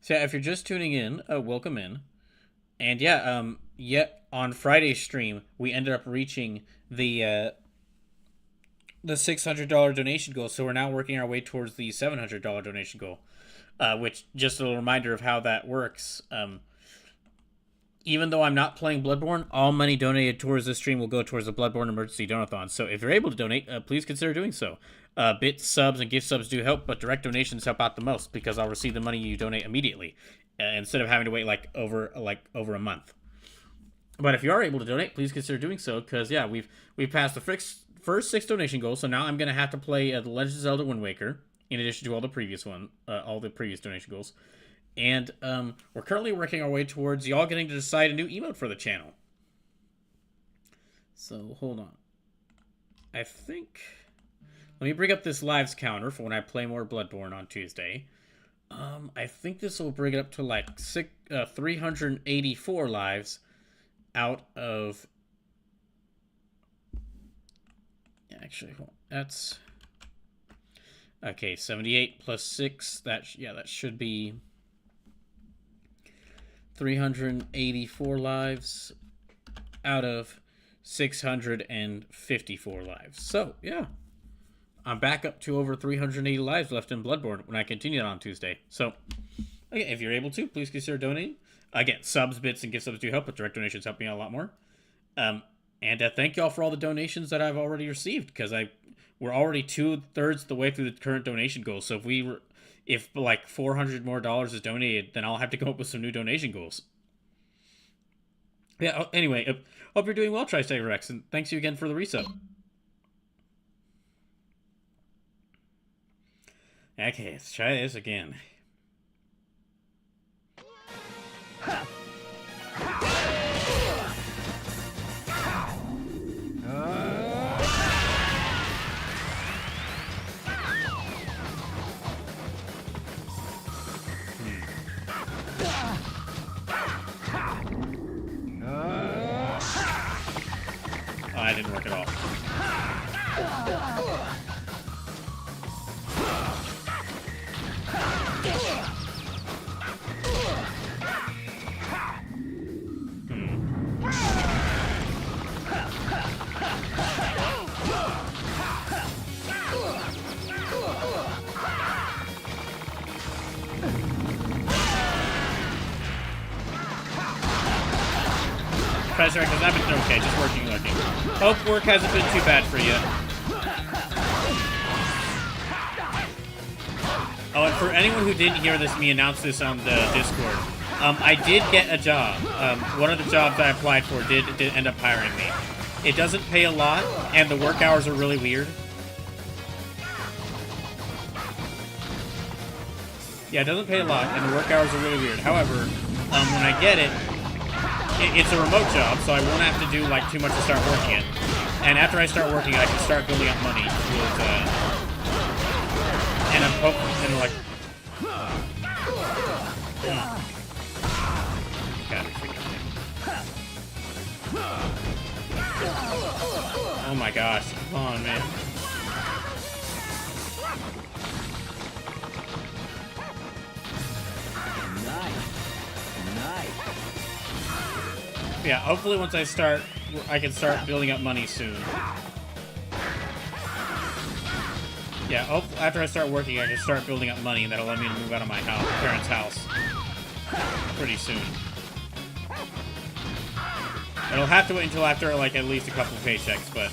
S1: So yeah, if you're just tuning in, welcome in. And yeah, yet on Friday's stream, we ended up reaching the $600 donation goal, so we're now working our way towards the $700 donation goal. Which, just a little reminder of how that works. Even though I'm not playing Bloodborne, all money donated towards this stream will go towards the Bloodborne Emergency Donathon. So if you're able to donate, please consider doing so. Bit subs and gift subs do help, but direct donations help out the most because I'll receive the money you donate immediately instead of having to wait over a month. But if you are able to donate, please consider doing so because yeah, we've passed the first 6 donation goals. So now I'm gonna have to play The Legend of Zelda Wind Waker in addition to all the previous donation goals. And we're currently working our way towards y'all getting to decide a new emote for the channel. So, hold on. I think... Let me bring up this lives counter for when I play more Bloodborne on Tuesday. I think this will bring it up to like 384 lives. out of... Actually, that's... Okay, 78 plus 6. That should be 384 lives out of 654 lives. So, yeah. I'm back up to over 380 lives left in Bloodborne when I continue on Tuesday. So, again, if you're able to, please consider donating. Again, subs, bits, and gift subs do help, but direct donations help me out a lot more. And thank y'all for all the donations that I've already received, because we're already 2/3 the way through the current donation goal. So if like $400 more is donated, then I'll have to come up with some new donation goals. Yeah. Anyway, hope you're doing well, Tri-Stag Rex, and thanks you again for the resub. Okay, let's try this again. Oh, that didn't work at all. Professor, because I've been okay, just working. Hope work hasn't been too bad for you. Oh, and for anyone who didn't hear this, me announce this on the Discord. I did get a job. One of the jobs I applied for did end up hiring me. It doesn't pay a lot, and the work hours are really weird. Yeah, it doesn't pay a lot, and the work hours are really weird. However, when I get it, it's a remote job, so I won't have to do like too much to start working it. And after I start working, I can start building up money with, and I'm hoping, like, God, oh my gosh, come on, man. Yeah, hopefully once I can start building up money soon. Yeah, after I start working, I can start building up money, and that'll let me move out of my parents' house pretty soon. It'll have to wait until after, like, at least a couple of paychecks, but...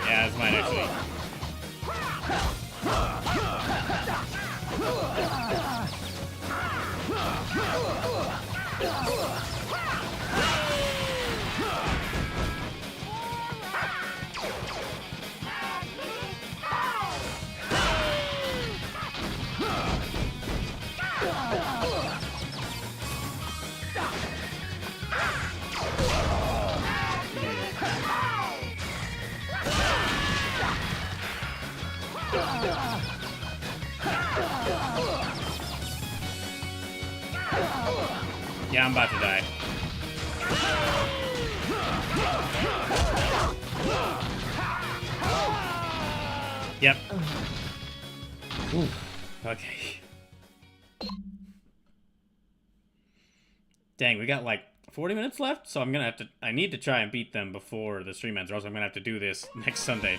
S1: Yeah, this might actually... Yeah, I'm about to die. Yep. Ooh, okay. Dang, we got like 40 minutes left, so I need to try and beat them before the stream ends, or else I'm gonna have to do this next Sunday.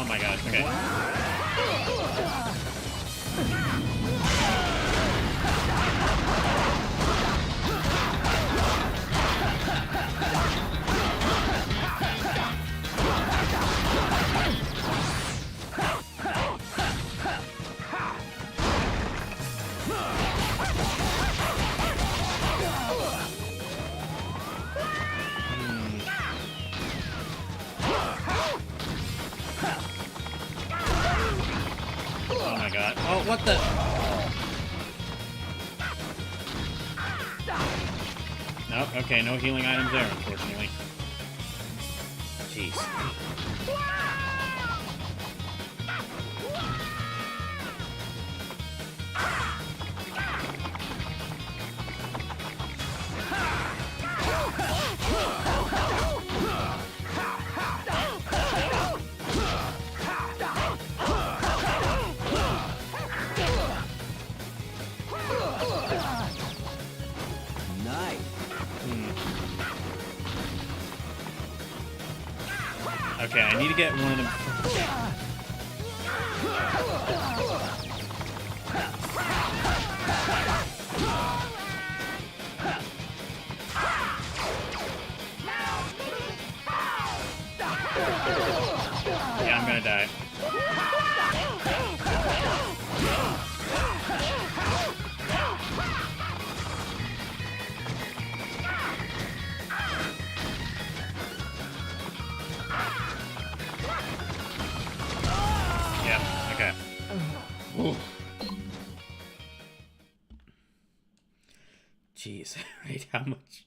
S1: Oh my gosh, okay. Oh my god. Oh, what the? Nope, okay, no healing items there, unfortunately. Jeez. Okay, I need to get one of them. Yeah, I'm gonna die. Okay. Ooh. Jeez, right? How much?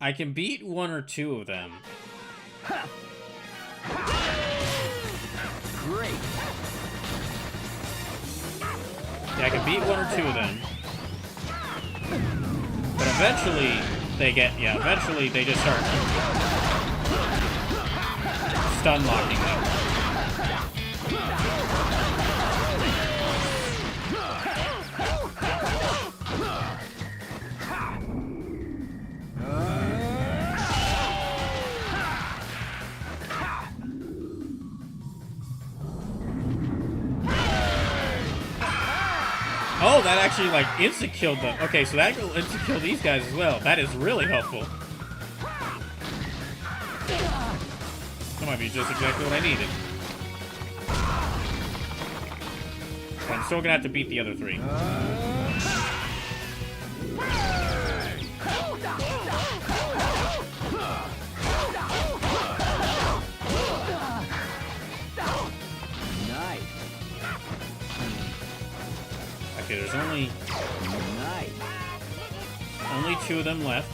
S1: I can beat one or two of them.
S5: Great.
S1: Yeah, I can beat one or two of them. But eventually, eventually they just start stun locking me. Oh, that actually, like, insta-killed them. Okay, so that will insta-kill these guys as well. That is really helpful. That might be just exactly what I needed. But I'm still gonna have to beat the other three. Okay, there's only two of them left.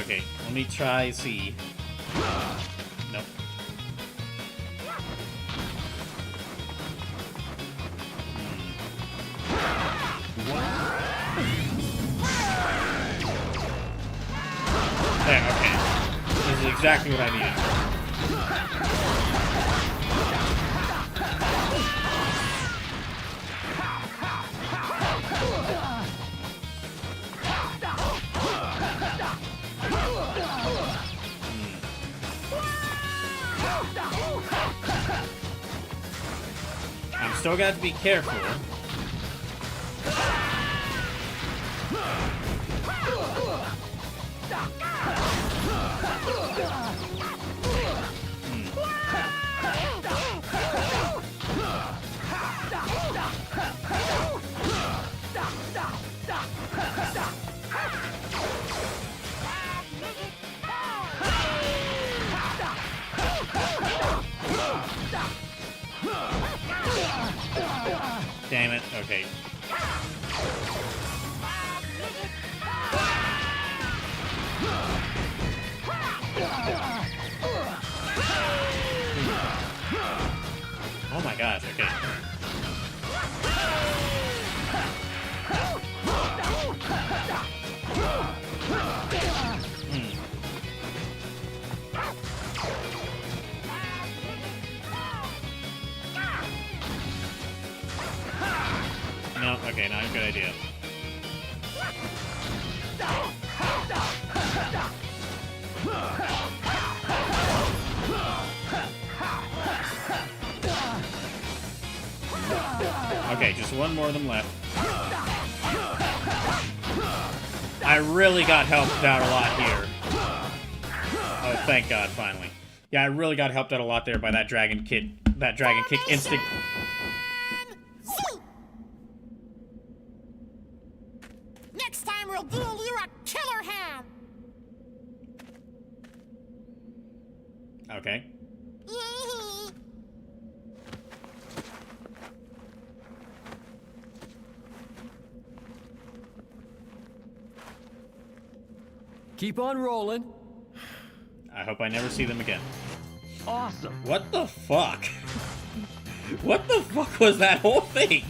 S1: Okay, let me try C. Nope. There, okay. This is exactly what I needed. I'm still got to be careful. Damn it. Okay. No, okay, not a good idea. Okay, just one more of them left. I really got helped out a lot here. Oh, thank God, finally. Yeah, I really got helped out a lot there by that dragon kick instinct.
S12: Next time we'll duel you a killer hand.
S1: Okay.
S5: Keep on rolling.
S1: I hope I never see them again.
S2: Awesome.
S1: What the fuck? What the fuck was that whole thing?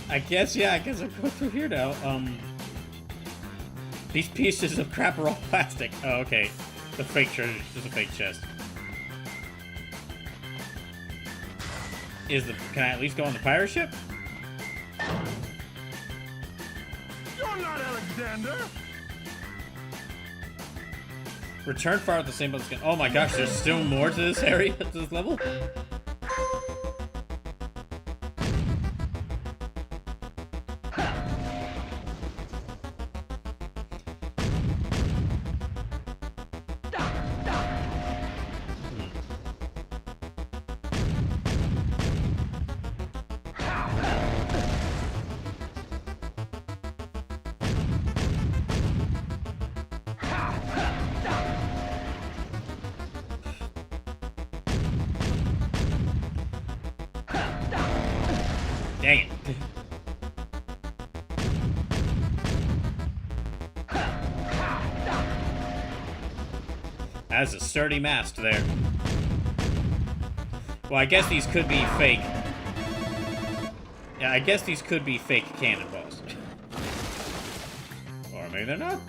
S1: I guess I'll go through here now. These pieces of crap are all plastic. Oh, okay. The fake treasure is a fake chest. Can I at least go on the pirate ship?
S2: You're not Alexander.
S1: Return fire at the same level. Oh my gosh, there's still more to this area, to this level? Dang it. That's a sturdy mast there. Well, I guess these could be fake. Yeah, I guess these could be fake cannonballs. Or maybe they're not.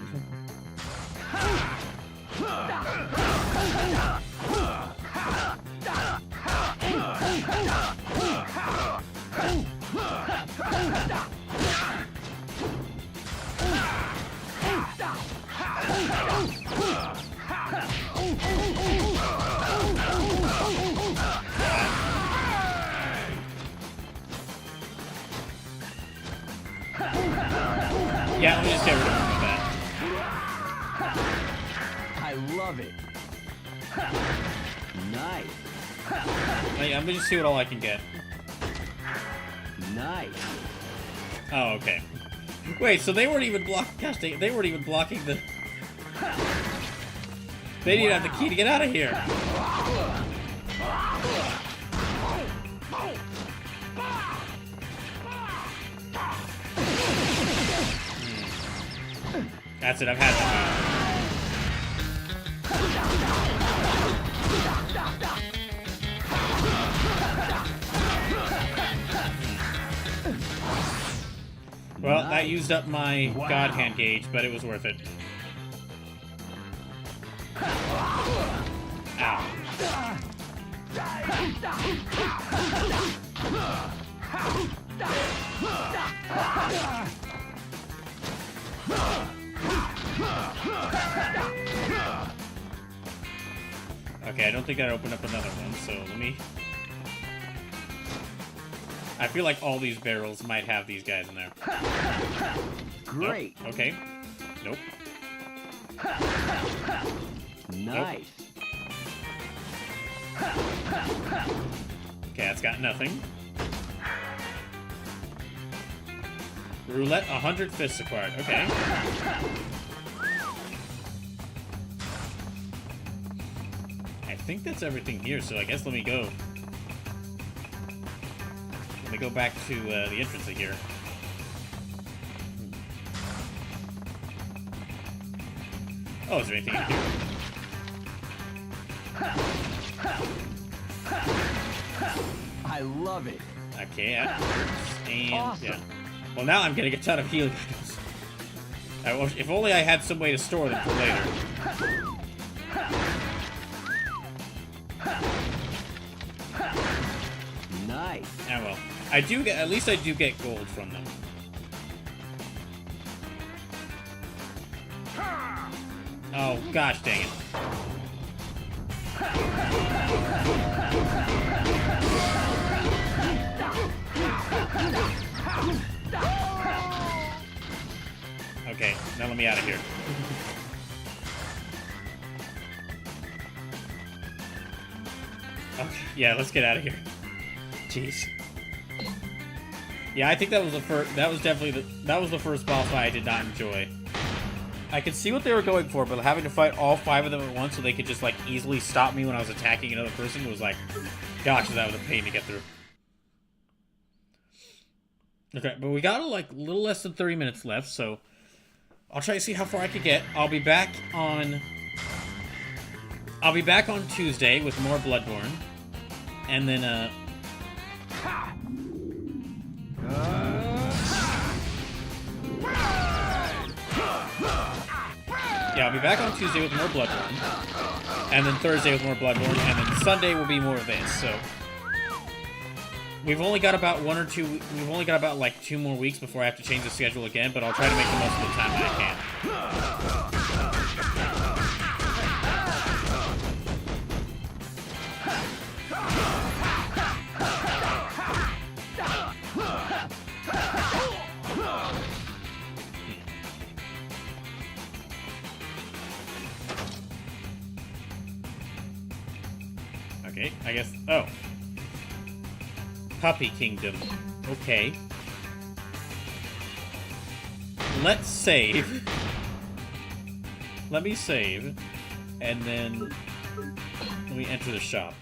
S1: Yeah, let me just get rid of him with that.
S5: I love it. Nice.
S1: Let me just see what all I can get.
S5: Nice.
S1: Oh, okay. Wait, so they weren't even blocking. Gosh, they weren't even blocking the. They didn't have the key to get out of here. That's it. I've had that. Well, that used up my God Hand gauge, but it was worth it. Ow. Okay, I don't think I opened up another one, so let me... I feel like all these barrels might have these guys in there.
S5: Great.
S1: Nope. Okay. Nope.
S5: Nice.
S1: Nope. Okay, that's got nothing. Roulette, 100 fists acquired. Okay. I think that's everything here, so I guess let me go. Let me go back to the entrance of here. Oh, is there anything in here?
S5: I love it.
S1: Okay, that works. And,
S5: Awesome.
S1: yeah. Well, now I'm getting a ton of healing items. If only I had some way to store them for later.
S5: Nice.
S1: Ah, well. At least I do get gold from them. Oh, gosh dang it. Okay, now let me out of here. Okay, yeah, let's get out of here. Jeez. Yeah, I think that was the first. That was definitely that was the first boss fight I did not enjoy. I could see what they were going for, but having to fight all 5 of them at once so they could just like easily stop me when I was attacking another person was like, gosh, that was a pain to get through. Okay, but we got like a little less than 30 minutes left, so I'll try to see how far I could get. I'll be back on Tuesday with more Bloodborne, and then yeah, I'll be back on Tuesday with more Bloodborne, and then Thursday with more Bloodborne, and then Sunday will be more of this. So we've only got about like 2 more weeks before I have to change the schedule again, but I'll try to make the most of the time that I can. Okay, I guess. Oh. Puppy Kingdom. Okay. Let's save. Let me save. And then let me enter the shop.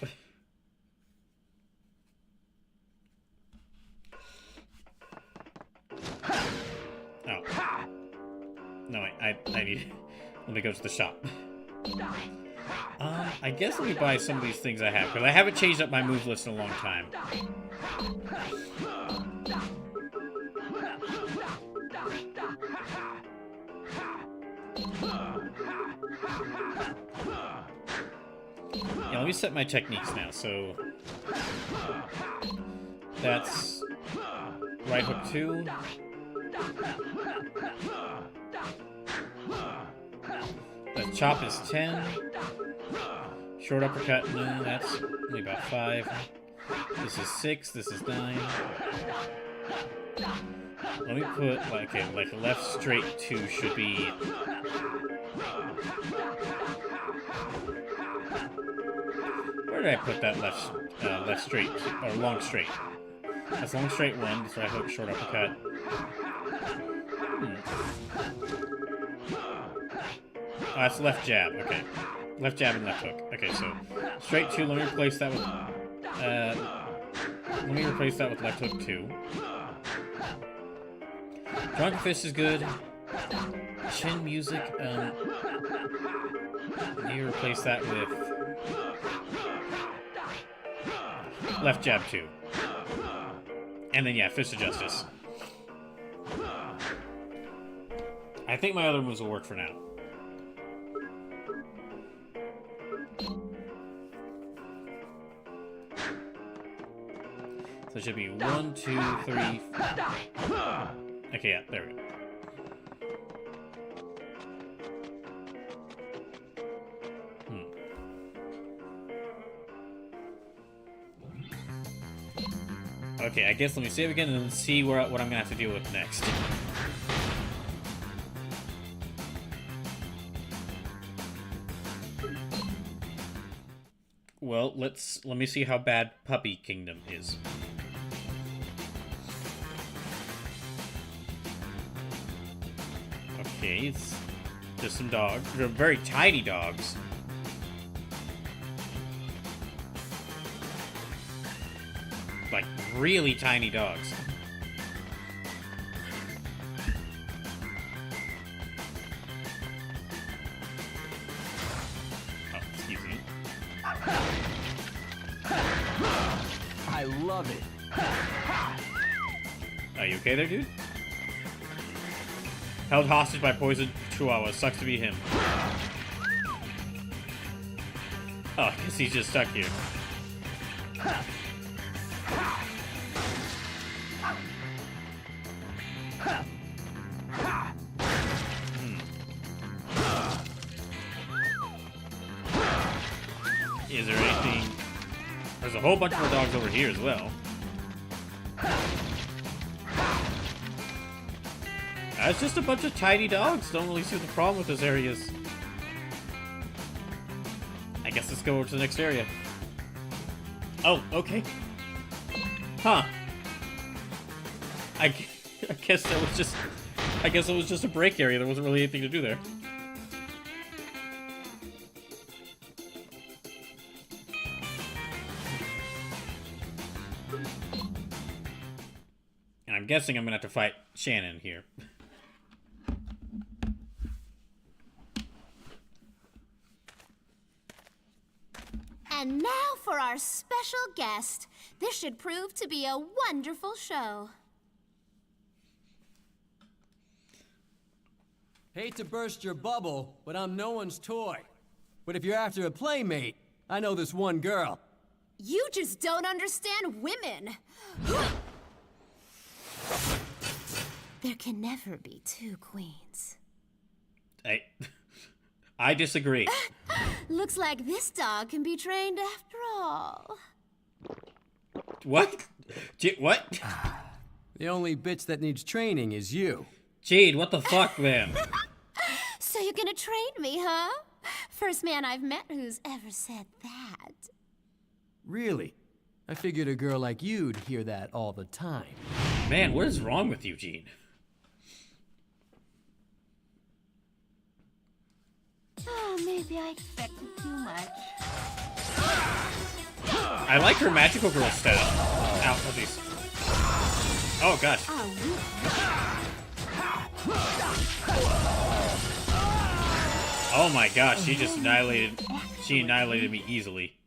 S1: Oh. No, I need... Let me go to the shop. I guess let me buy some of these things I have, because I haven't changed up my move list in a long time. Yeah, let me set my techniques now, so... That's... Right hook 2. The chop is 10. Short uppercut, no, that's only about 5. This is 6, this is 9. Let me put, like left straight 2 should be... Where did I put that left straight, or long straight? That's long straight 1, that's right hook, short uppercut. Oh, that's left jab, okay. Left jab and left hook. Okay, so straight 2, let me replace that with left hook 2. Drunken Fist is good. Chin music, let me replace that with left jab 2. And then yeah, Fist of Justice. I think my other moves will work for now. So it should be 1, 2, 3, 4. Okay, yeah, there we go. Okay, I guess let me save again and then see what I'm gonna have to deal with next. Well, let me see how bad Puppy Kingdom is. Okay, it's just some dogs. They're very tiny dogs. Like, really tiny dogs.
S5: I I love it.
S1: Are you okay there, dude? Held hostage by poisoned chihuahua. Sucks to be him. Oh, I guess he's just stuck here. Is there anything... There's a whole bunch more dogs over here as well. It's just a bunch of tiny dogs. Don't really see what the problem with this area is. I guess let's go over to the next area. Oh, okay. Huh. I guess that was just... I guess it was just a break area. There wasn't really anything to do there. And I'm guessing I'm gonna have to fight Shannon here.
S3: And now for our special guest. This should prove to be a wonderful show.
S5: Hate to burst your bubble, but I'm no one's toy. But if you're after a playmate, I know this one girl.
S3: You just don't understand women. There can never be two queens.
S1: I disagree.
S3: Looks like this dog can be trained after all.
S1: What? What?
S5: The only bitch that needs training is you.
S1: Jade, what the fuck, man?
S3: So you're gonna train me, huh? First man I've met who's ever said that.
S5: Really? I figured a girl like you'd hear that all the time.
S1: Man, what is wrong with you, Gene?
S3: Oh, maybe I expected too much.
S1: I like her magical girl staff. Ow, what are these? Oh, gosh. Oh my gosh, she just annihilated... She annihilated me easily.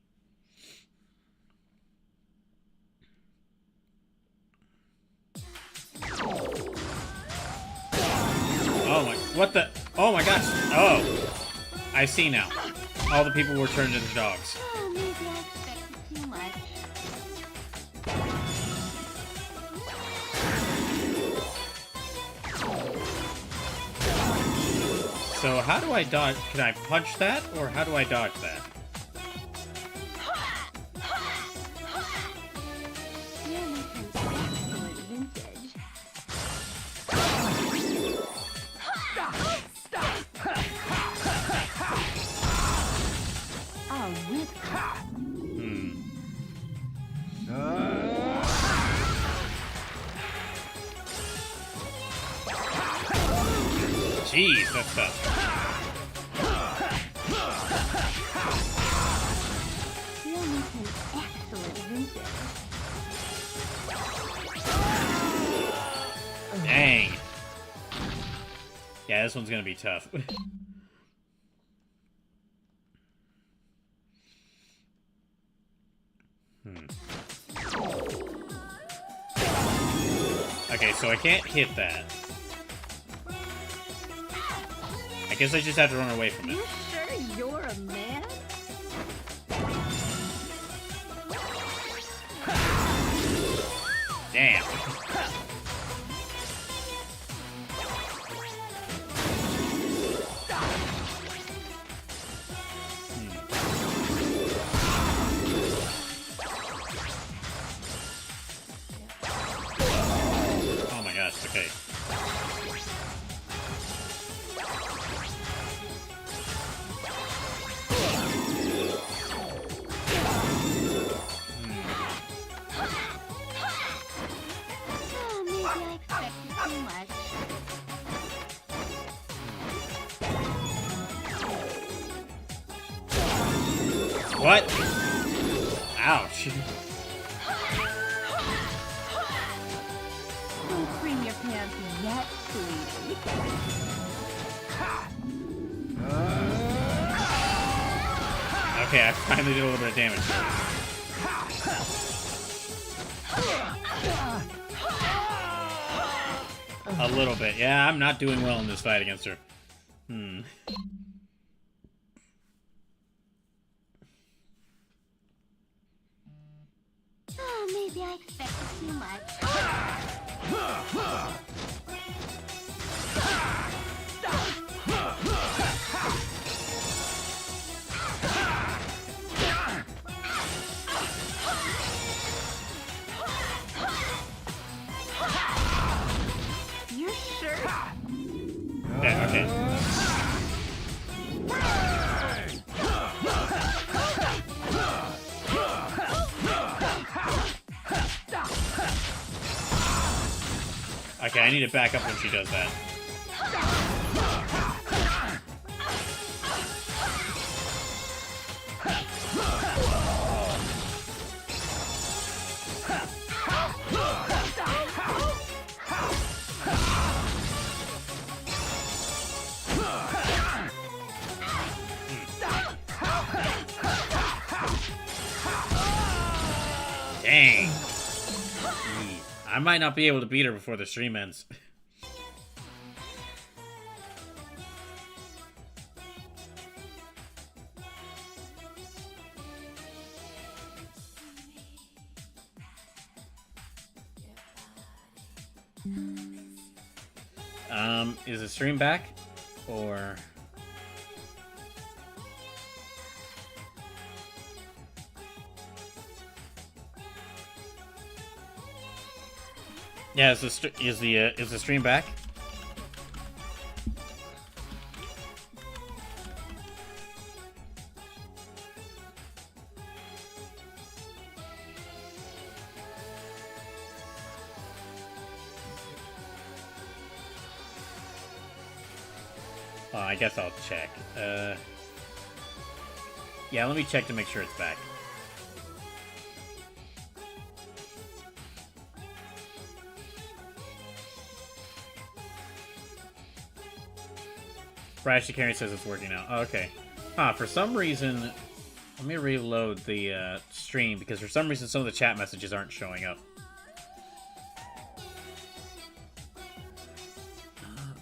S1: Oh my... What the... Oh my gosh. Oh. I see now. All the people were turned into dogs.
S3: Oh, maybe I expected too much.
S1: So how do I dodge? Can I punch that, or how do I dodge that? Jeez, that's tough. Dang. Yeah, this one's gonna be tough. Okay, so I can't hit that. I guess I just have to run away from it.
S3: You sure you're a man?
S1: Damn. Oh my gosh, okay. What? Ouch.
S3: Don't cream your pants yet, sweetie.
S1: Okay, I finally did a little bit of damage. A little bit. Yeah, I'm not doing well in this fight against her.
S3: Oh, maybe I expected too much. You're sure?
S1: Yeah, okay. Okay, I need to back up when she does that. Dang. I might not be able to beat her before the stream ends. Is the stream back? Or... Yeah, is the stream back? I guess I'll check. Yeah, let me check to make sure it's back. Brash the Carry says it's working now. Oh, okay. For some reason... Let me reload the stream, because for some reason some of the chat messages aren't showing up.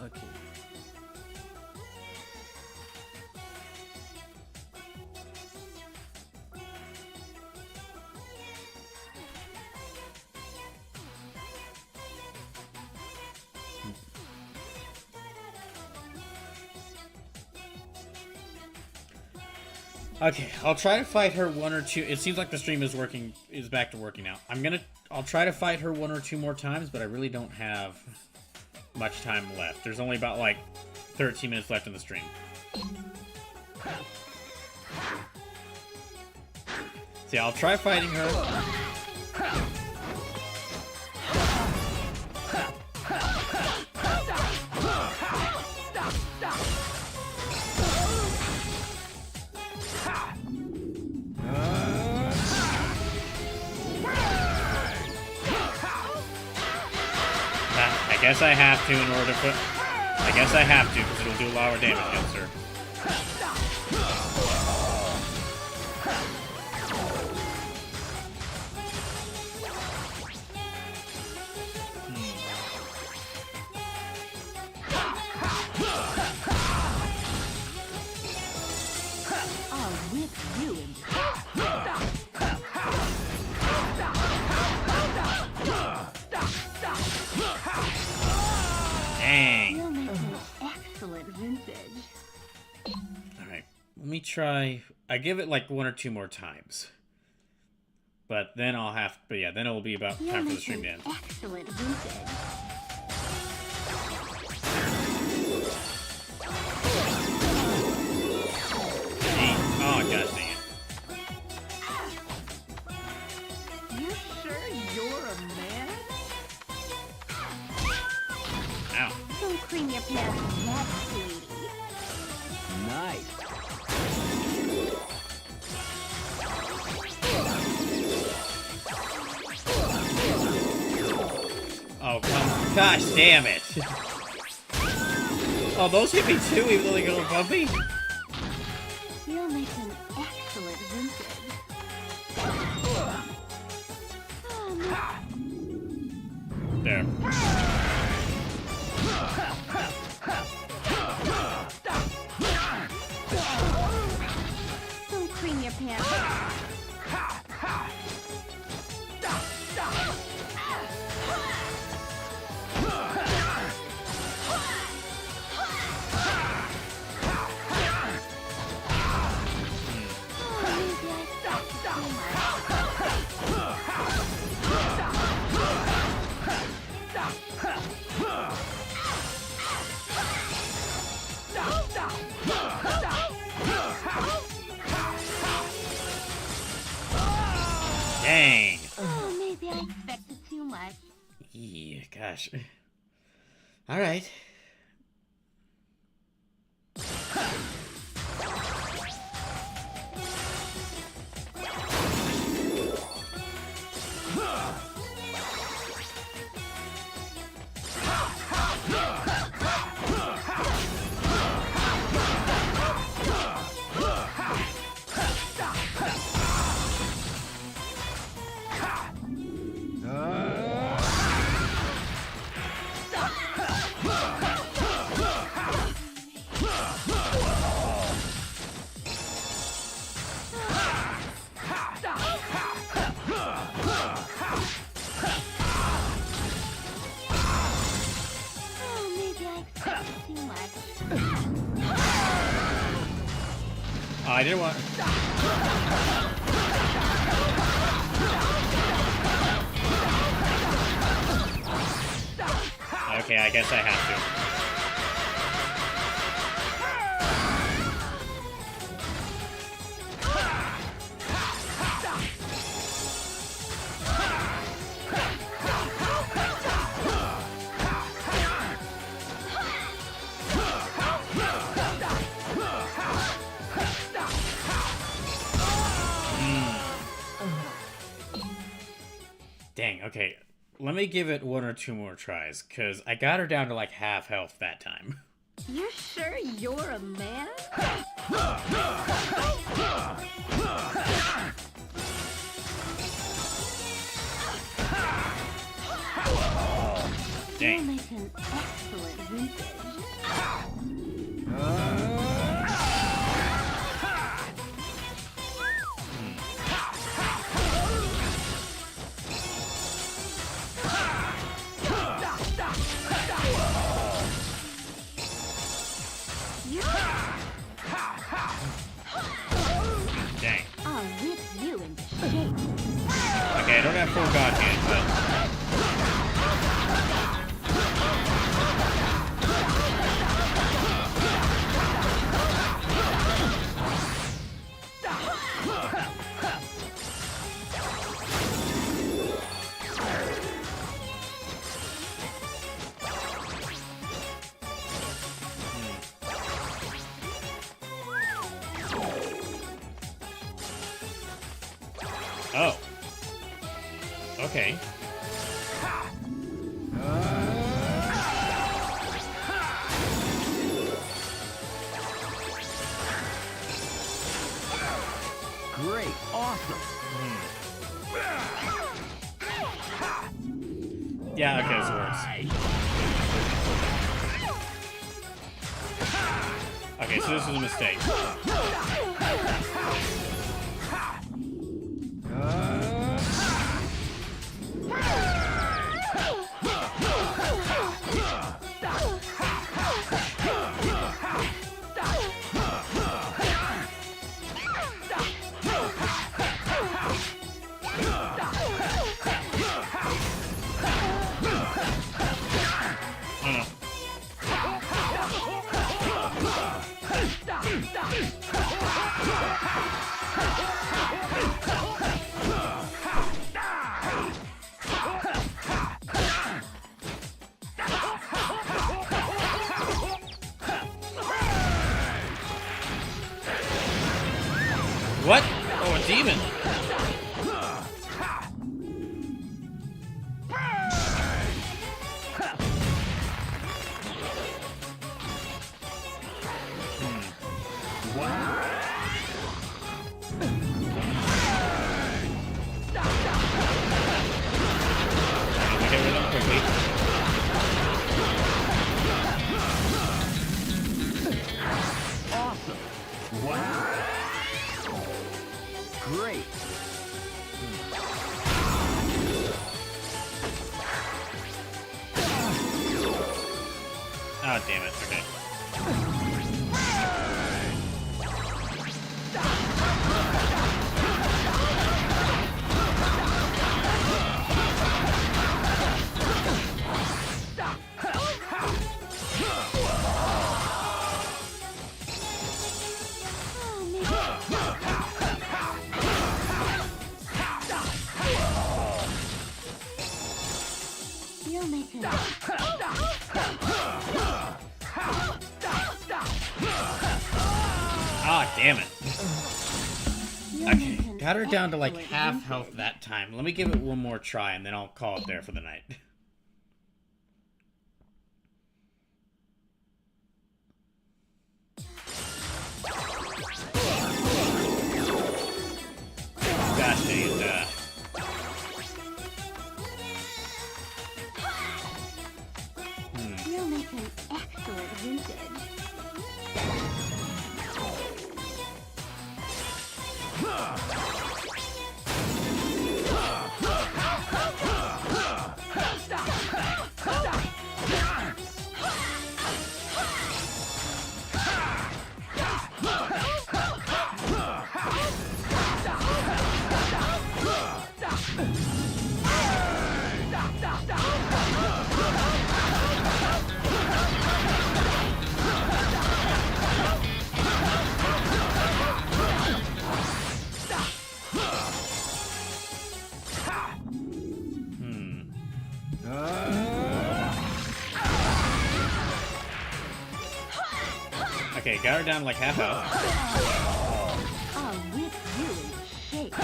S1: Okay. Okay, I'll try to fight her one or two. It seems like the stream is back to working now. I'll try to fight her one or two more times, but I really don't have much time left. There's only about like 13 minutes left in the stream. See, I'll try fighting her. I guess I have to in order to put... I guess I have to, because it'll do a lot more damage against her.
S3: I'll whip you in.
S1: Dang.
S3: You'll make an excellent vintage.
S1: Alright, let me try... I give it like one or two more times. But then I'll have... But yeah, then it'll be about time for the stream to end.
S3: Excellent vintage.
S1: Oh, gosh dang it.
S3: You sure you're a man?
S1: Ow.
S3: Don't cream your pants yet, sweetie.
S5: Nice.
S1: Oh, come... Gosh damn it. Oh, those hit me too, even though they go bumpy?
S3: You'll make an excellent vintage. Oh, no.
S1: There. gosh. All right.
S3: Oh, maybe I expected too much.
S1: I didn't want. Okay, I guess I have to. Dang, okay. Let me give it 1 or 2 more tries, because I got her down to like half health that time.
S3: You're sure you're a man?
S1: Dang.
S3: You'll make an excellent vintage.
S1: Dang.
S3: I'll whip you into shape.
S1: Okay, I don't have full god hand, but... Oh. Okay.
S2: Great, awesome.
S1: Yeah, okay, this works. Okay, so this is a mistake. What? Oh, a demon. Get rid of them quickly.
S2: Awesome. Wow. Great.
S1: Oh, damn it. Okay.
S3: You'll make an
S1: Ah, damn it. Okay, got her down to like half health that time. Let me give it one more try and then I'll call it there for the night. Gosh dang it,
S3: You'll make an excellent vintage.
S1: Okay, got her down like half health.
S3: I'll whip you into shape.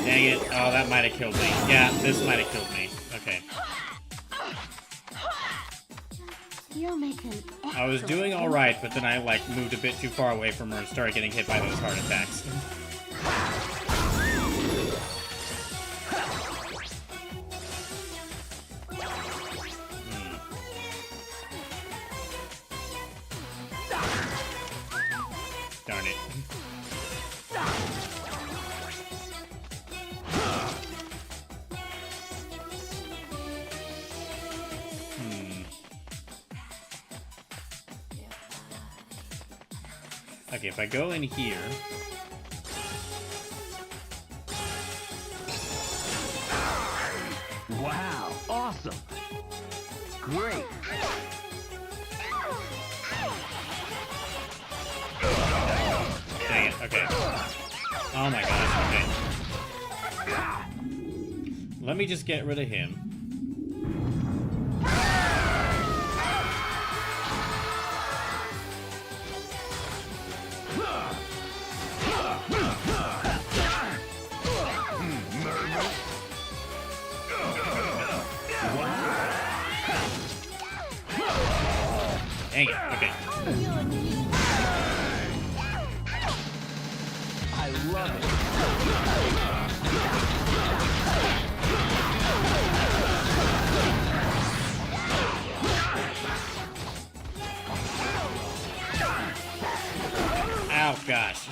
S1: Dang it. Oh, that might have killed me. Yeah, this might have killed me. Okay.
S3: You'll make an
S1: I was doing alright, but then I, like, moved a bit too far away from her and started getting hit by those heart attacks. Darn it. Okay, if I go in here...
S2: Wow, awesome. Great.
S1: Dang it, okay. Oh my gosh, okay. Let me just get rid of him. Dang it, okay.
S2: I love it.
S1: Ow, gosh.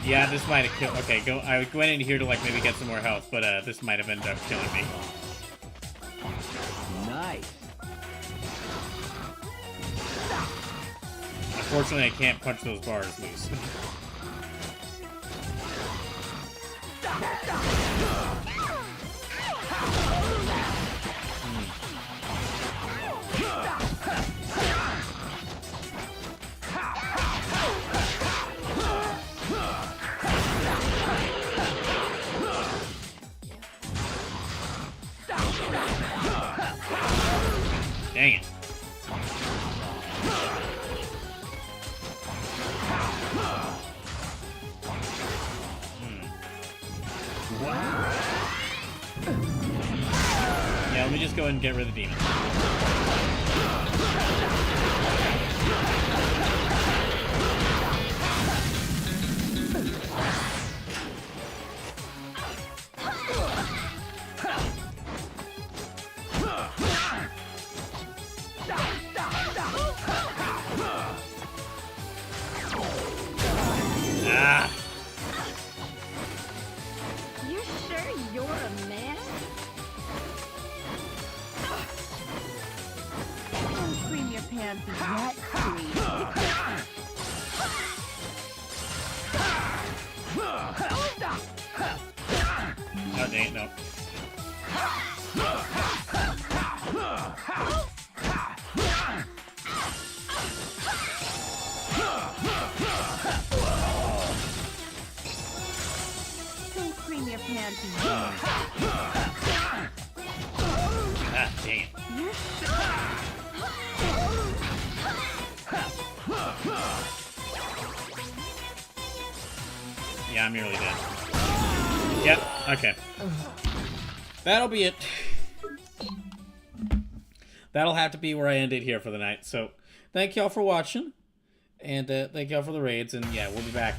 S1: Yeah, this might have killed... Okay, go. I went in here to, like, maybe get some more health, but, this might have ended up killing me.
S2: Nice.
S1: Unfortunately, I can't punch those bars loose. Dang it. Yeah, let me just go ahead and get rid of the demon. Ah!
S3: You sure you're a man? Don't scream your pants
S13: can't be that sweet.
S1: Oh, dang it, no.
S13: Don't cream your panties.
S1: Ah, dang it. Yeah, I'm nearly dead. Yep, okay. That'll be it. That'll have to be where I end it here for the night. So, thank y'all for watching. And thank y'all for the raids. And yeah, we'll be back.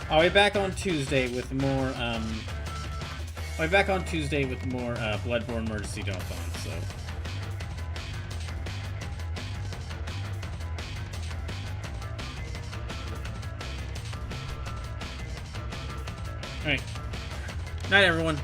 S1: I'll be back on Tuesday with more, I'll be back on Tuesday with more, Bloodborne Emergency Dawnthon, so. Alright. Night, everyone.